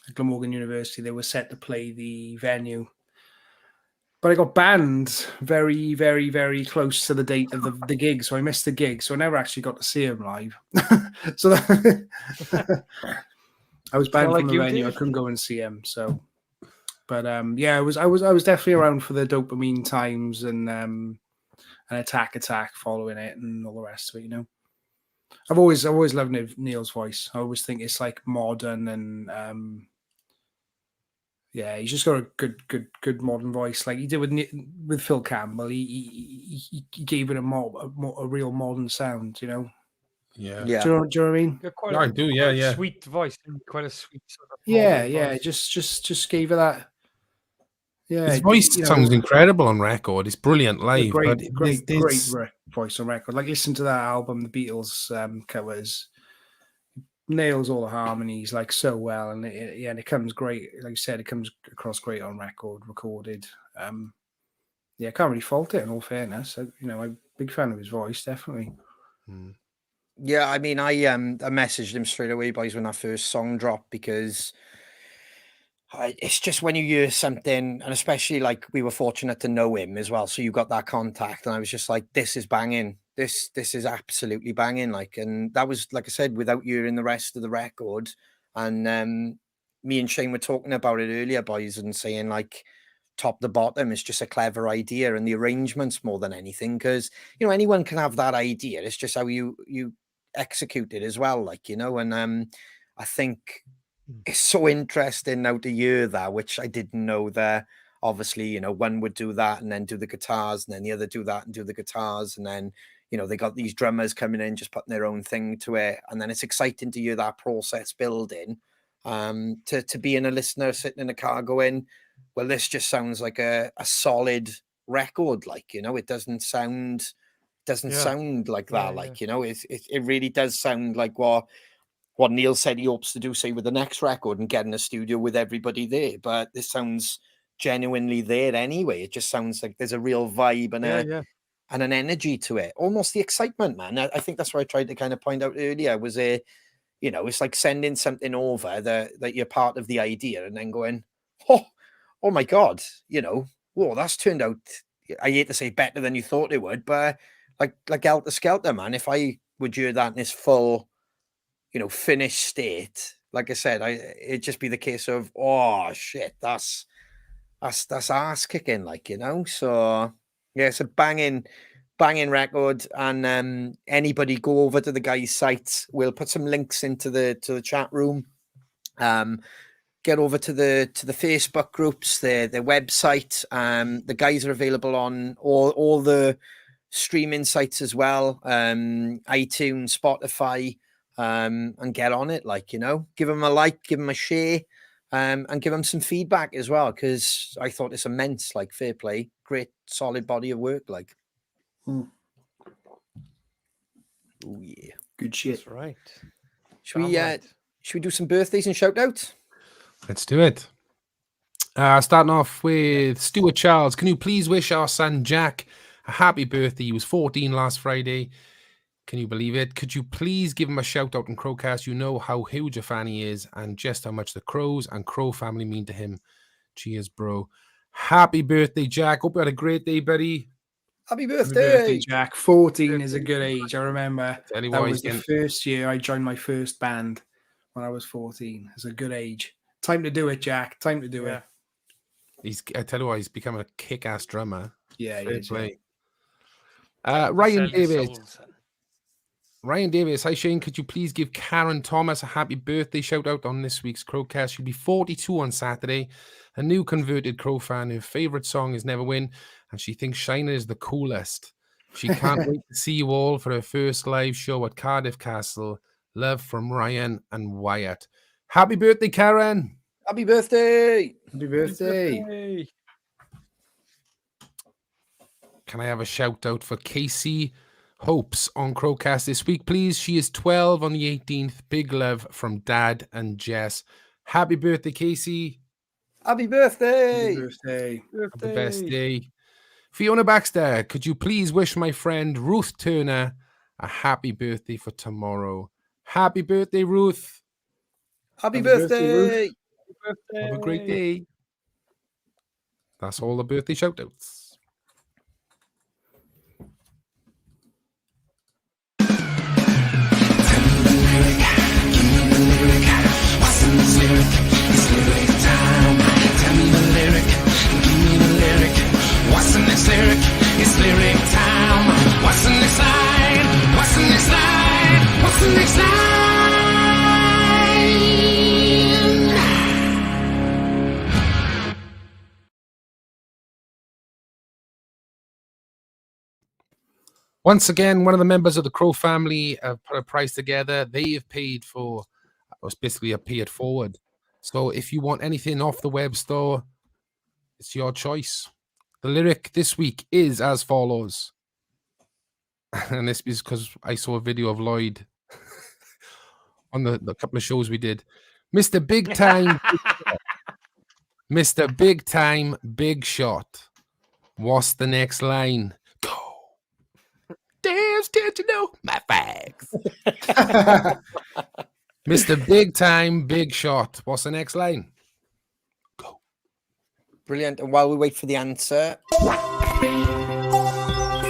at Glamorgan University. They were set to play the venue, But I got banned very, very, very close to the date of the gig, so I missed the gig, so I never actually got to see him live. So I was banned like from the you venue. I did. couldn't go and see him. So, but yeah, I was definitely around for the Dopamine times and Attack following it and all the rest of it. You know, I've always loved Neil's voice. I always think it's like modern and yeah, he's just got a good modern voice, like he did with Phil Campbell. He gave it a real modern sound, you know. Yeah. Yeah. Do you know what I mean? Got quite Yeah, I do. Yeah, yeah. sweet voice, quite a sweet sort of Yeah, modern yeah. voice. Just gave it that. Yeah, His voice you sounds know, incredible on record. It's brilliant a live, but great voice on record. Like listen to that album, the Beatles covers. Nails all the harmonies like so well, and it comes great. Like you said, it comes across great on recorded. Yeah, I can't really fault it. In all fairness, you know, I'm a big fan of his voice, definitely. Yeah, I mean, I messaged him straight away, boys, when that first song dropped, because it's just when you hear something, and especially like we were fortunate to know him as well, so you got that contact, and I was just like, this is banging. This is absolutely banging. Like, and that was, like I said, without hearing the rest of the record. And me and Shane were talking about it earlier, boys, and saying like top to bottom, it's just a clever idea, and the arrangements more than anything, because you know anyone can have that idea. It's just how you execute it as well, like, you know. And I think it's so interesting now to hear that, which I didn't know there. Obviously, you know, one would do that and then do the guitars, and then the other do that and do the guitars, and then, you know, they got these drummers coming in just putting their own thing to it, and then it's exciting to hear that process building. To being a listener sitting in a car going, well, this just sounds like a solid record, like, you know, it doesn't sound like that, like, you know, it really does sound like what Neil said he hopes to do, say, with the next record, and get in a studio with everybody there. But this sounds genuinely there anyway. It just sounds like there's a real vibe and and an energy to it. Almost the excitement, man. I think that's what I tried to kind of point out earlier, was you know, it's like sending something over that you're part of the idea, and then going, oh my God, you know, whoa, that's turned out, I hate to say better than you thought it would, but like Helter Skelter, man. If I would hear that in its full, you know, finished state, like I said, it'd just be the case of, oh shit, that's ass kicking, like, you know. So yeah, it's a banging record, and anybody go over to the guy's site. We'll put some links into the chat room. Get over to the Facebook groups, their website. The guys are available on all the streaming sites as well, iTunes, Spotify. And get on it, like, you know, give them a like, give them a share, and give them some feedback as well, because I thought it's immense, like, fair play, great solid body of work, like. Oh yeah, good shit. That's right. Should we do some birthdays and shout outs? Let's do it. Starting off with Stuart Charles. Can you please wish our son Jack a happy birthday? He was 14 last Friday. Can you believe it? Could you please give him a shout out on CrowCast? You know how huge a fan he is, and just how much the Crows and Crow family mean to him. Cheers, bro. Happy birthday, Jack. Hope you had a great day, buddy. Happy Happy birthday, birthday, Jack. 14 is a good age. I remember Tell you that what, was the first year I joined my first band when I was 14. It's a good age. Time to do it, Jack. Time to do it. I tell you what, he's become a kick-ass drummer. Yeah, Fair he is. play. Yeah. Ryan Davis. Ryan Davis, hi Shane, could you please give Karen Thomas a happy birthday shout out on this week's CrowCast? She'll be 42 on Saturday. A new converted Crow fan. Her favorite song is Never Win, and she thinks Shiner is the coolest. She can't wait to see you all for her first live show at Cardiff Castle. Love from Ryan and Wyatt. Happy birthday, Karen. Happy birthday. Happy birthday. Can I have a shout out for Casey Hopes on CrowCast this week, please? She is 12 on the 18th. Big love from Dad and Jess. Happy birthday, Casey. Happy birthday. Happy birthday. Have the best day. Fiona Baxter, could you please wish my friend Ruth Turner a happy birthday for tomorrow? Happy birthday, Ruth. Happy birthday. Ruth. Have a great day. That's all the birthday shout-outs. What's the next lyric? It's lyric time. What's the next line? What's the next line? What's the next line? Once again, one of the members of the Crow family have put a price together. They have paid for, it's basically a pay it forward. So if you want anything off the web store, it's your choice. The lyric this week is as follows. And this is because I saw a video of Lloyd on the couple of shows we did. Mr. Big Time, Mr. Big Time, Big Shot. What's the next line? Go. Damn, did you know my facts? Mr. Big Time, Big Shot. What's the next line? Go. Brilliant. And while we wait for the answer,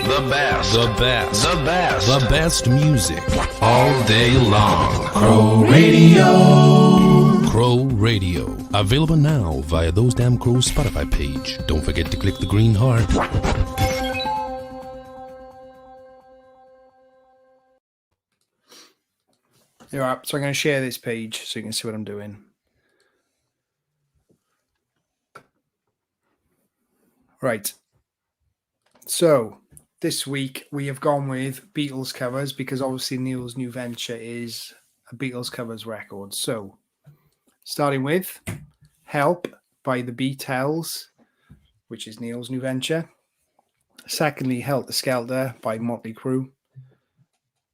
The best, the best, the best, the best music all day long. Crow Radio. Crow Radio. Available now via Those Damn Crows Spotify page. Don't forget to click the green heart. All right, so I'm going to share this page so you can see what I'm doing. Right. So this week we have gone with Beatles covers because obviously Neil's new venture is a Beatles covers record. So starting with Help by the Beatles, which is Neil's new venture. Secondly, Helter Skelter by Motley Crue.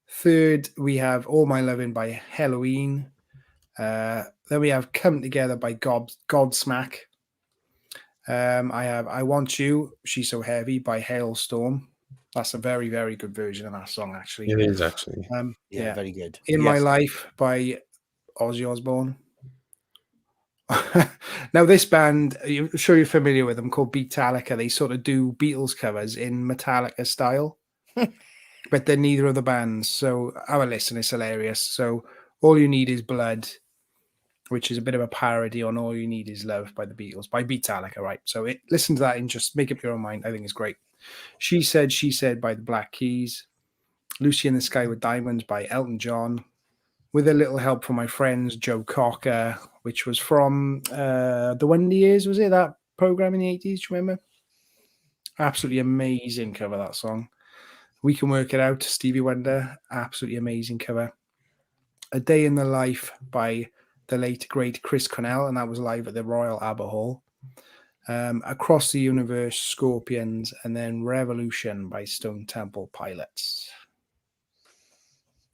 Third, we have All My Lovin' by Halloween. Then we have Come Together by Godsmack. I have I Want You, She's So Heavy by Hailstorm. That's a very, very good version of that song, actually. It is actually. yeah, very good. In My Life by Ozzy Osbourne. Now, this band, I'm sure you're familiar with them, called Beatallica. They sort of do Beatles covers in Metallica style, but they're neither of the bands. So have a listen, it's hilarious. So All You Need Is Blood, which is a bit of a parody on All You Need Is Love by the Beatles, by Beatallica, right? So listen to that and just make up your own mind. I think it's great. She Said by the Black Keys. Lucy in the Sky with Diamonds by Elton John. With a little help from my friends Joe Cocker, which was from the Wonder Years, was it? That program in the 80s, do you remember? Absolutely amazing cover, that song. We Can Work It Out, Stevie Wonder. Absolutely amazing cover. A Day in the Life by the late, great Chris Cornell, and that was live at the Royal Albert Hall. Across the Universe, Scorpions, and then Revolution by Stone Temple Pilots.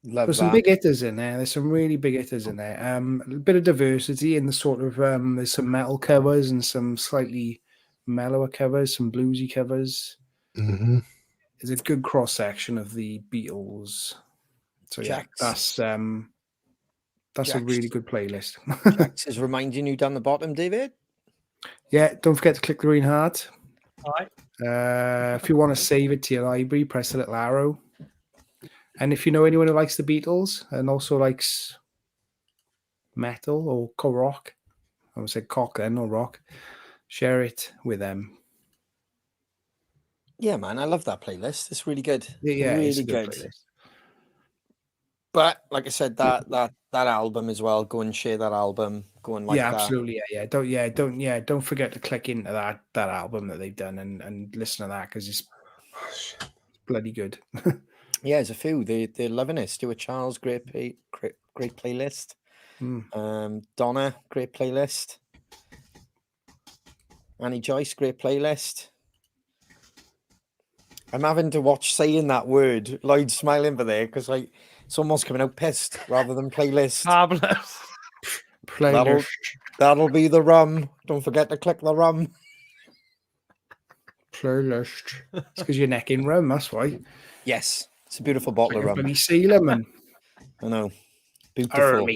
Love There's that. some big hitters in there. There's some really big hitters in there. A bit of diversity in the sort of there's some metal covers and some slightly mellower covers, some bluesy covers. Mm-hmm. There's a good cross section of the Beatles. So yeah, Jax. that's a Jax. really good playlist. Jax is reminding you down the bottom, David. Yeah, don't forget to click the green heart. All right. If you want to save it to your library, press the little arrow. And if you know anyone who likes the Beatles and also likes metal or rock, I would say cock then or rock, share it with them. Yeah, man, I love that playlist. It's really good. Yeah, really it's a good good. playlist. But like I said, that album as well. Go and share that album. Go and like Yeah, that. absolutely. Don't forget to click into that album that they've done and listen to that because it's bloody good. Yeah, there's a few. They're loving it. Stuart Charles, great playlist. Donna, great playlist. Annie Joyce, great playlist. I'm having to watch saying that word. Lloyd's smiling for there because someone's coming out pissed rather than playlist. Fabulous. Playlist. That'll be the rum. Don't forget to click the rum. Playlist. It's because you're necking rum, that's why. Yes, it's a beautiful bottle of rum. Bloody Sealer, man. I know. Beautiful.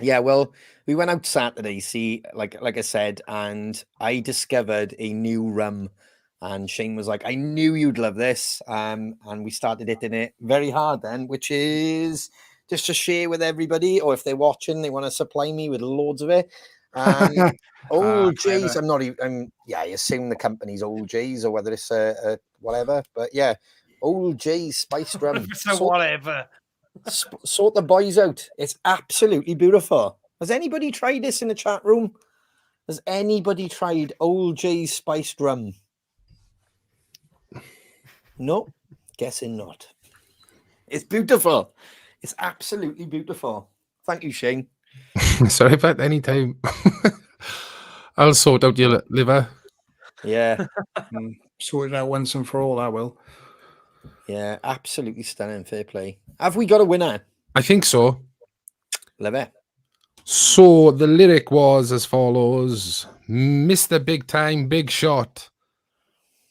Yeah, well, we went out Saturday, see, like I said, and I discovered a new rum. And Shane was like, I knew you'd love this. And we started hitting it very hard then, which is just to share with everybody, or if they're watching, they want to supply me with loads of it. Old J's, clever. I'm not even, yeah, I assume the company's Old J's or whether it's a whatever, but yeah, Old J's spiced rum. So whatever. Sort the boys out. It's absolutely beautiful. Has anybody tried this in the chat room? Has anybody tried Old J's spiced rum? No, guessing not. It's beautiful. It's absolutely beautiful. Thank you, Shane. Sorry about any time. I'll sort out your liver. Yeah, Sort it out once and for all, I will. yeah, absolutely stunning. Fair play. Have we got a winner? I think so. Love it. So the lyric was as follows: Mr. Big Time, Big Shot.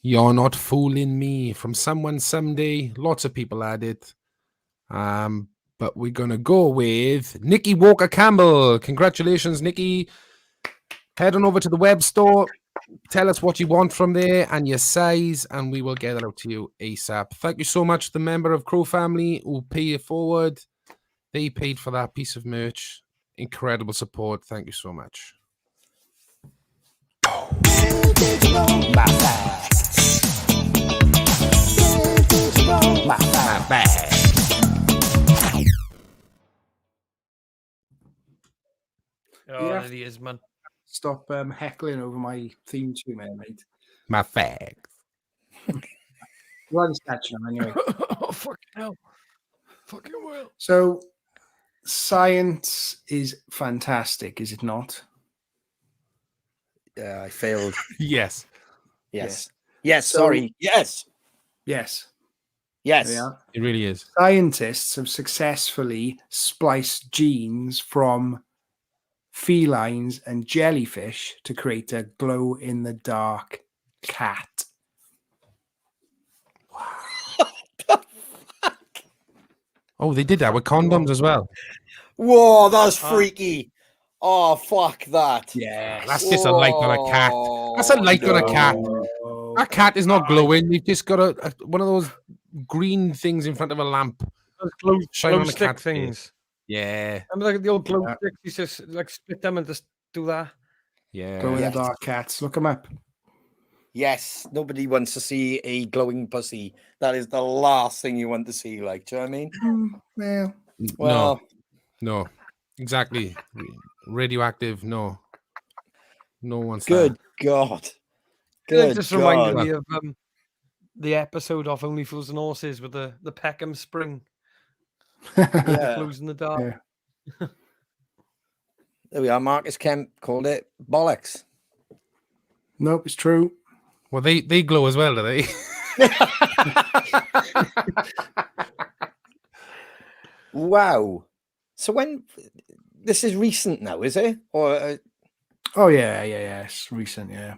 You're not fooling me. From someone someday. Lots of people had it. But we're gonna go with Nikki Walker Campbell. Congratulations, Nikki. Head on over to the web store. Tell us what you want from there and your size, and we will get it out to you ASAP. Thank you so much, the member of Crow family who pay it forward. They paid for that piece of merch. Incredible support. Thank you so much. My bag. Oh, Yeah. it is, man. Stop heckling over my theme tune, mate. My fag. Well, it's catching them anyway. Oh, fucking hell. Fucking well. So, science is fantastic, is it not? Yeah, I failed. Yes. Yes. Yes, So- sorry. Yes. Yes. Yes. Yeah. It really is. Scientists have successfully spliced genes from felines and jellyfish to create a glow-in-the-dark cat. Oh, they did that with condoms as well. Whoa, that's freaky. Oh, fuck that. Yeah, That's just a light on a cat. That's a light on a cat. That cat is not glowing. You've just got one of those green things in front of a lamp. Those glow, Shine glow on a stick cat's things. face. Yeah. Remember like the old glow Yeah. sticks? You just like split them and just do that. Yeah. Glow-in-the-dark cats. Look them up. Yes, nobody wants to see a glowing pussy. That is the last thing you want to see. Like, do you know what I mean? Well, Well, No. Exactly. Radioactive. No. No one's good God. It Good just God. reminded me of the episode of Only Fools and Horses with the Peckham spring. Yeah. Glows in the dark. Yeah. There we are. Marcus Kemp called it bollocks. Nope, it's true. Well, they glow as well, do they? Wow. So when this is recent now, is it? Or Oh yeah. It's recent. Yeah.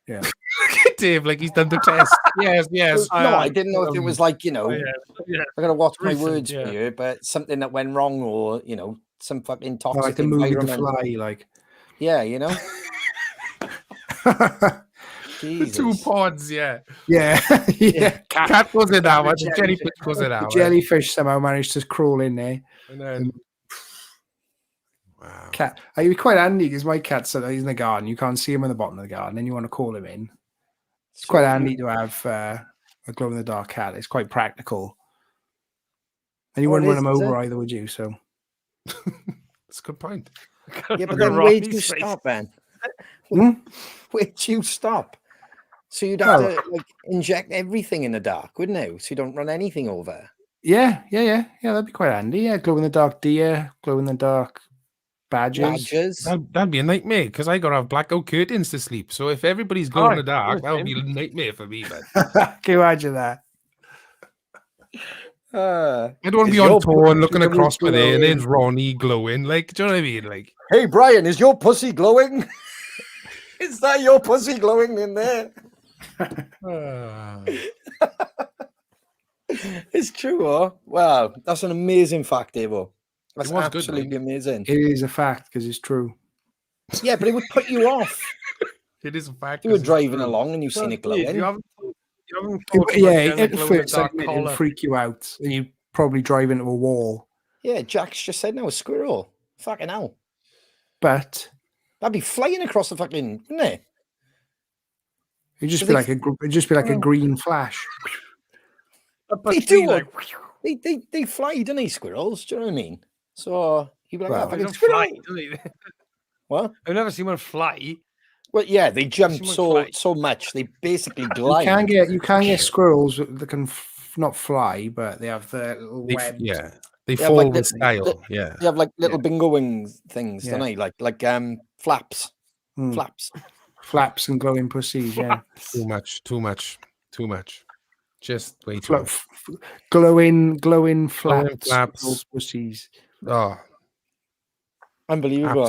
Look at Dave, like he's done the test. Yes. no, I didn't know if it was like, you know, Yeah. I gotta watch my Recent, words yeah. for you, but something that went wrong, or you know, some fucking toxic Like the movie The environment. Fly, like. Yeah, you know. The Jesus. two pods, yeah. Yeah. Cat goes in that one. The jellyfish. jellyfish goes in that The one. jellyfish somehow managed to crawl in there. And then, wow. Cat. It'd be quite handy because my cat's he's in the garden. You can't see him in the bottom of the garden, and you want to call him in. It's quite handy to have a glow in the dark cat. It's quite practical. And you Oh, it wouldn't run him is over it? either, would you? So That's a good point. Yeah, but Look then at where'd you Ronnie's face. stop, man? Hmm? Where'd you stop? So you'd have to like inject everything in the dark, wouldn't you? So you don't run anything over. yeah, that'd be quite handy. Yeah, glow in the dark deer, glow in the dark badgers. Badgers. That'd be a nightmare because I gotta have blackout curtains to sleep. So if everybody's glowing in the dark, that would be a nightmare for me, man. Can you imagine that? I don't want to Is be on your tour and looking pussy across by there and glowing? there's Ronnie glowing. Like, do you know what I mean? Like, Hey Brian, is your pussy glowing? Is that your pussy glowing in there? It's true, huh? Wow, that's an amazing fact, Evo. That's was good, absolutely amazing. It is a fact because it's true. Yeah, but it would put you off. It is a fact. You were 'cause it's driving true. along and you've seen it Well, Dave, glowing. you haven't thought about Yeah, getting a at glow in the first, like, dark it'll collar. freak you out, and you probably drive into a wall. Yeah, Jack's just said no, a squirrel. Fucking hell. But That'd be flying across the fucking, wouldn't it? it'd just So be they- like it'd just be like a green flash. They do what? They fly, don't they, squirrels? Do you know what I mean? So you'd be like, Well, oh, They fucking don't fly, squirrel. do they? What? I've never seen one fly. Well, yeah, they jump Someone so fly. so much. They basically You glide. can get squirrels that can not fly, but they have the little web. They They have fall like with the- style. Yeah. They have like little Yeah. bingo wings things, don't Yeah. they? Like flaps. Mm. Flaps. Flaps and glowing pussies. Yeah, Too much. Just way too Fla- much. f- glowing flaps, flaps. little pussies. Oh, Unbelievable.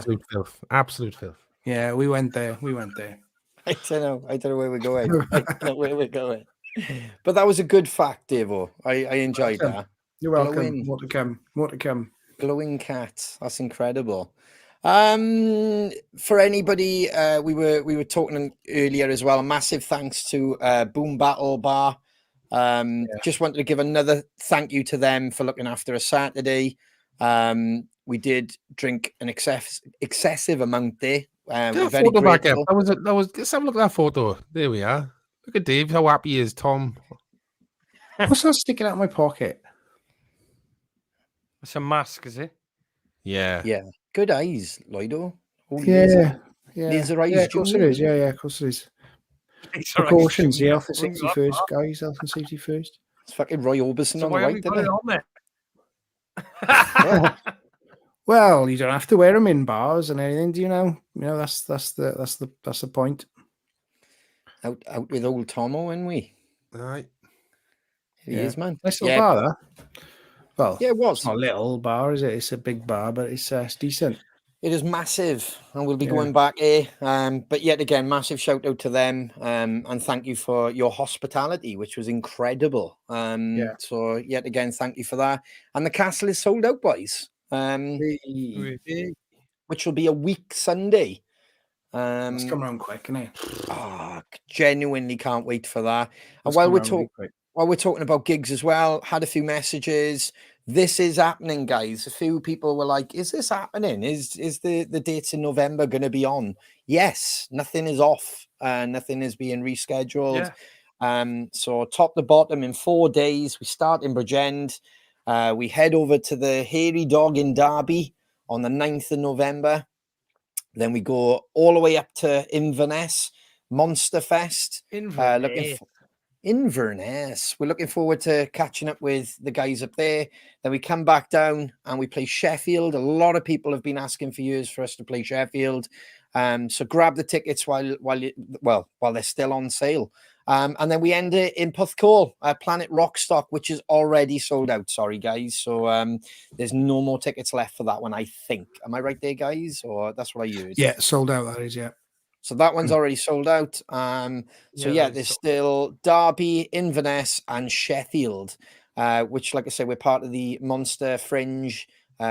absolute filth. Yeah, we went there. I don't know where we're going. I don't know where we're going. But that was a good fact, Davo. I enjoyed Welcome. that. You're welcome. Glowing. More to come. Glowing cats. That's incredible. For anybody, we were talking earlier as well. A massive thanks to Boom Battle Bar. Just wanted to give another thank you to them for looking after us Saturday. We did drink an excessive amount there. Get We're that very photo back grateful. up. That was. Let's have a look at that photo. There we are. Look at Dave. How happy he is, Tom. What's that sticking out of my pocket? It's a mask, is it? Yeah. Yeah, good eyes, Lloydo. Oh, Yeah. laser eyes, Yeah, of course it Junior. is. Yeah, of course it is. It's all right, Precautions, Junior. health and safety first, guys. Health and safety first. It's fucking Roy Orbison So on the why have right, you put didn't it it? on there? Well, you don't have to wear them in bars and anything, do you know? You know that's the point. Out with old Tomo, and we. All right. He Yeah. is, man. Nice little Yeah, bar, that. Well, yeah, it it's was. not a little bar, is it? It's a big bar, but it's decent. It is massive, and we'll be Yeah. going back here. But yet again, massive shout out to them, and thank you for your hospitality, which was incredible. Yeah. So yet again, thank you for that. And the castle is sold out, boys. Which will be a week Sunday. It's come around quick, isn't it? Genuinely can't wait for that. And It's while come we're around really talking. quick. While we're talking about gigs as well, had a few messages. This is happening, guys. A few people were like, "Is this happening? Is the dates in November going to be on?" Yes, nothing is off. Nothing is being rescheduled. So top to bottom in 4 days. We start in Bridgend. We head over to the Hairy Dog in Derby on the 9th of November. Then we go all the way up to Inverness, Monster Fest. Inverness. We're looking forward to catching up with the guys up there. Then we come back down and we play Sheffield. A lot of people have been asking for years for us to play Sheffield. So grab the tickets while they're still on sale. And then we end it in Puthcall, Planet Rockstock, which is already sold out. Sorry, guys. So there's no more tickets left for that one, I think. Am I right there, guys? Or that's what I heard? Yeah, sold out, that is, yeah. So that one's already sold out. There's still Derby, Inverness, and Sheffield, which, like I say, we're part of the Monster Fringe,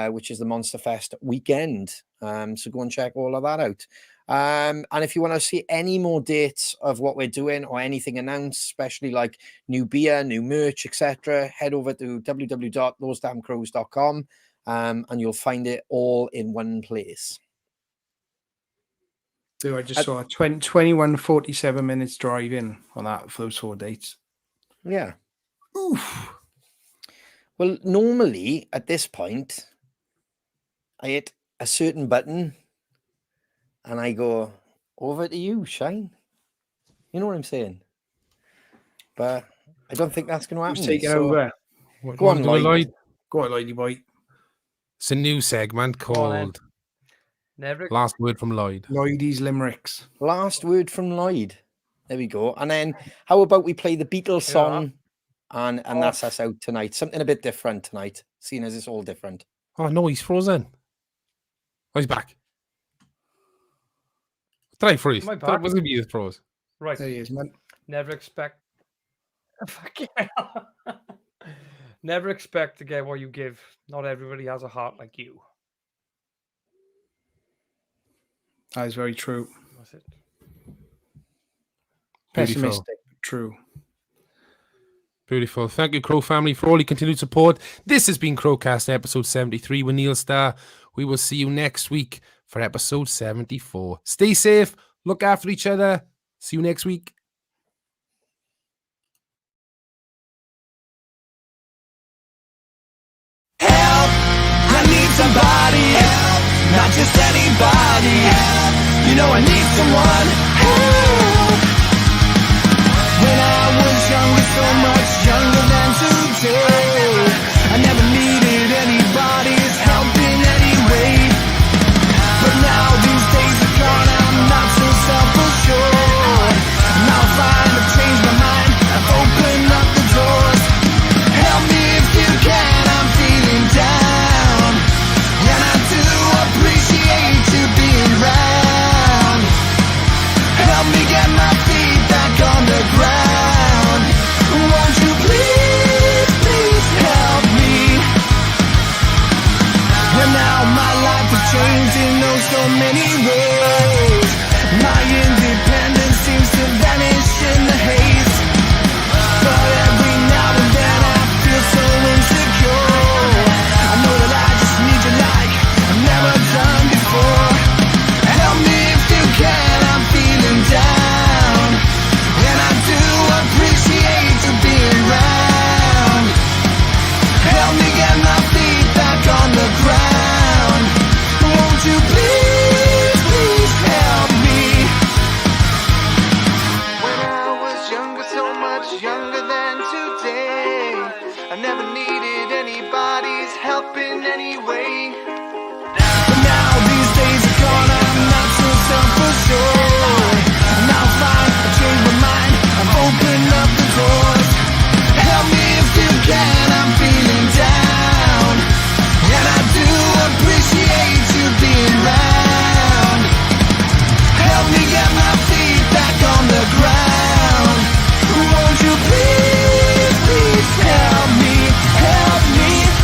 which is the Monster Fest weekend. So go and check all of that out. And if you want to see any more dates of what we're doing or anything announced, especially like new beer, new merch, etc., head over to www.thosedamncrows.com and you'll find it all in one place. So I just saw 21:47 minutes drive in on that for those 4 dates. Yeah. Oof. Well, normally at this point, I hit a certain button and I go, over to you, Shine. You know what I'm saying? But I don't think that's going to happen. Who's taking over? Go on, Lloyd. Go on, Lloydie boy. It's a new segment called Last Word from Lloyd. Lloydie's Limericks. Last word from Lloyd. There we go. And then how about we play the Beatles song and that's us out tonight. Something a bit different tonight, seeing as it's all different. Oh, no, he's frozen. Oh, he's back. Did I freeze? Am I Thought it back? was going to be his froze. Right. There he is, man. Never expect. Fuck yeah. Never expect to get what you give. Not everybody has a heart like you. That is very true. That's it. Beautiful. Pessimistic, but true. Beautiful. Thank you, Crow family, for all your continued support. This has been CrowCast episode 73 with Neil Starr. We will see you next week for episode 74. Stay safe. Look after each other. See you next week. Help! I need somebody help, not just anybody help. You know I need someone help. When I was younger, so much younger than today, I never needed anybody's help in any way. But now these days are gone, I'm not so self-assured. Now I find I've changed my mind, I've opened up the doors. Help me if you can, I'm feeling down, and I do appreciate you being round. Help me get my feet back on the ground. Won't you please, please help me? And now my life has changed in oh so many ways. My independence seems to vanish in the haze. But every now and then I feel so insecure. I know that I just need you like I've never done before. Help me if you can, I'm feeling down, and I do appreciate you being round. Help me get my feet back on the ground. Won't you please, please help me? When I was younger, so much younger than today, I never needed anybody's help in any way.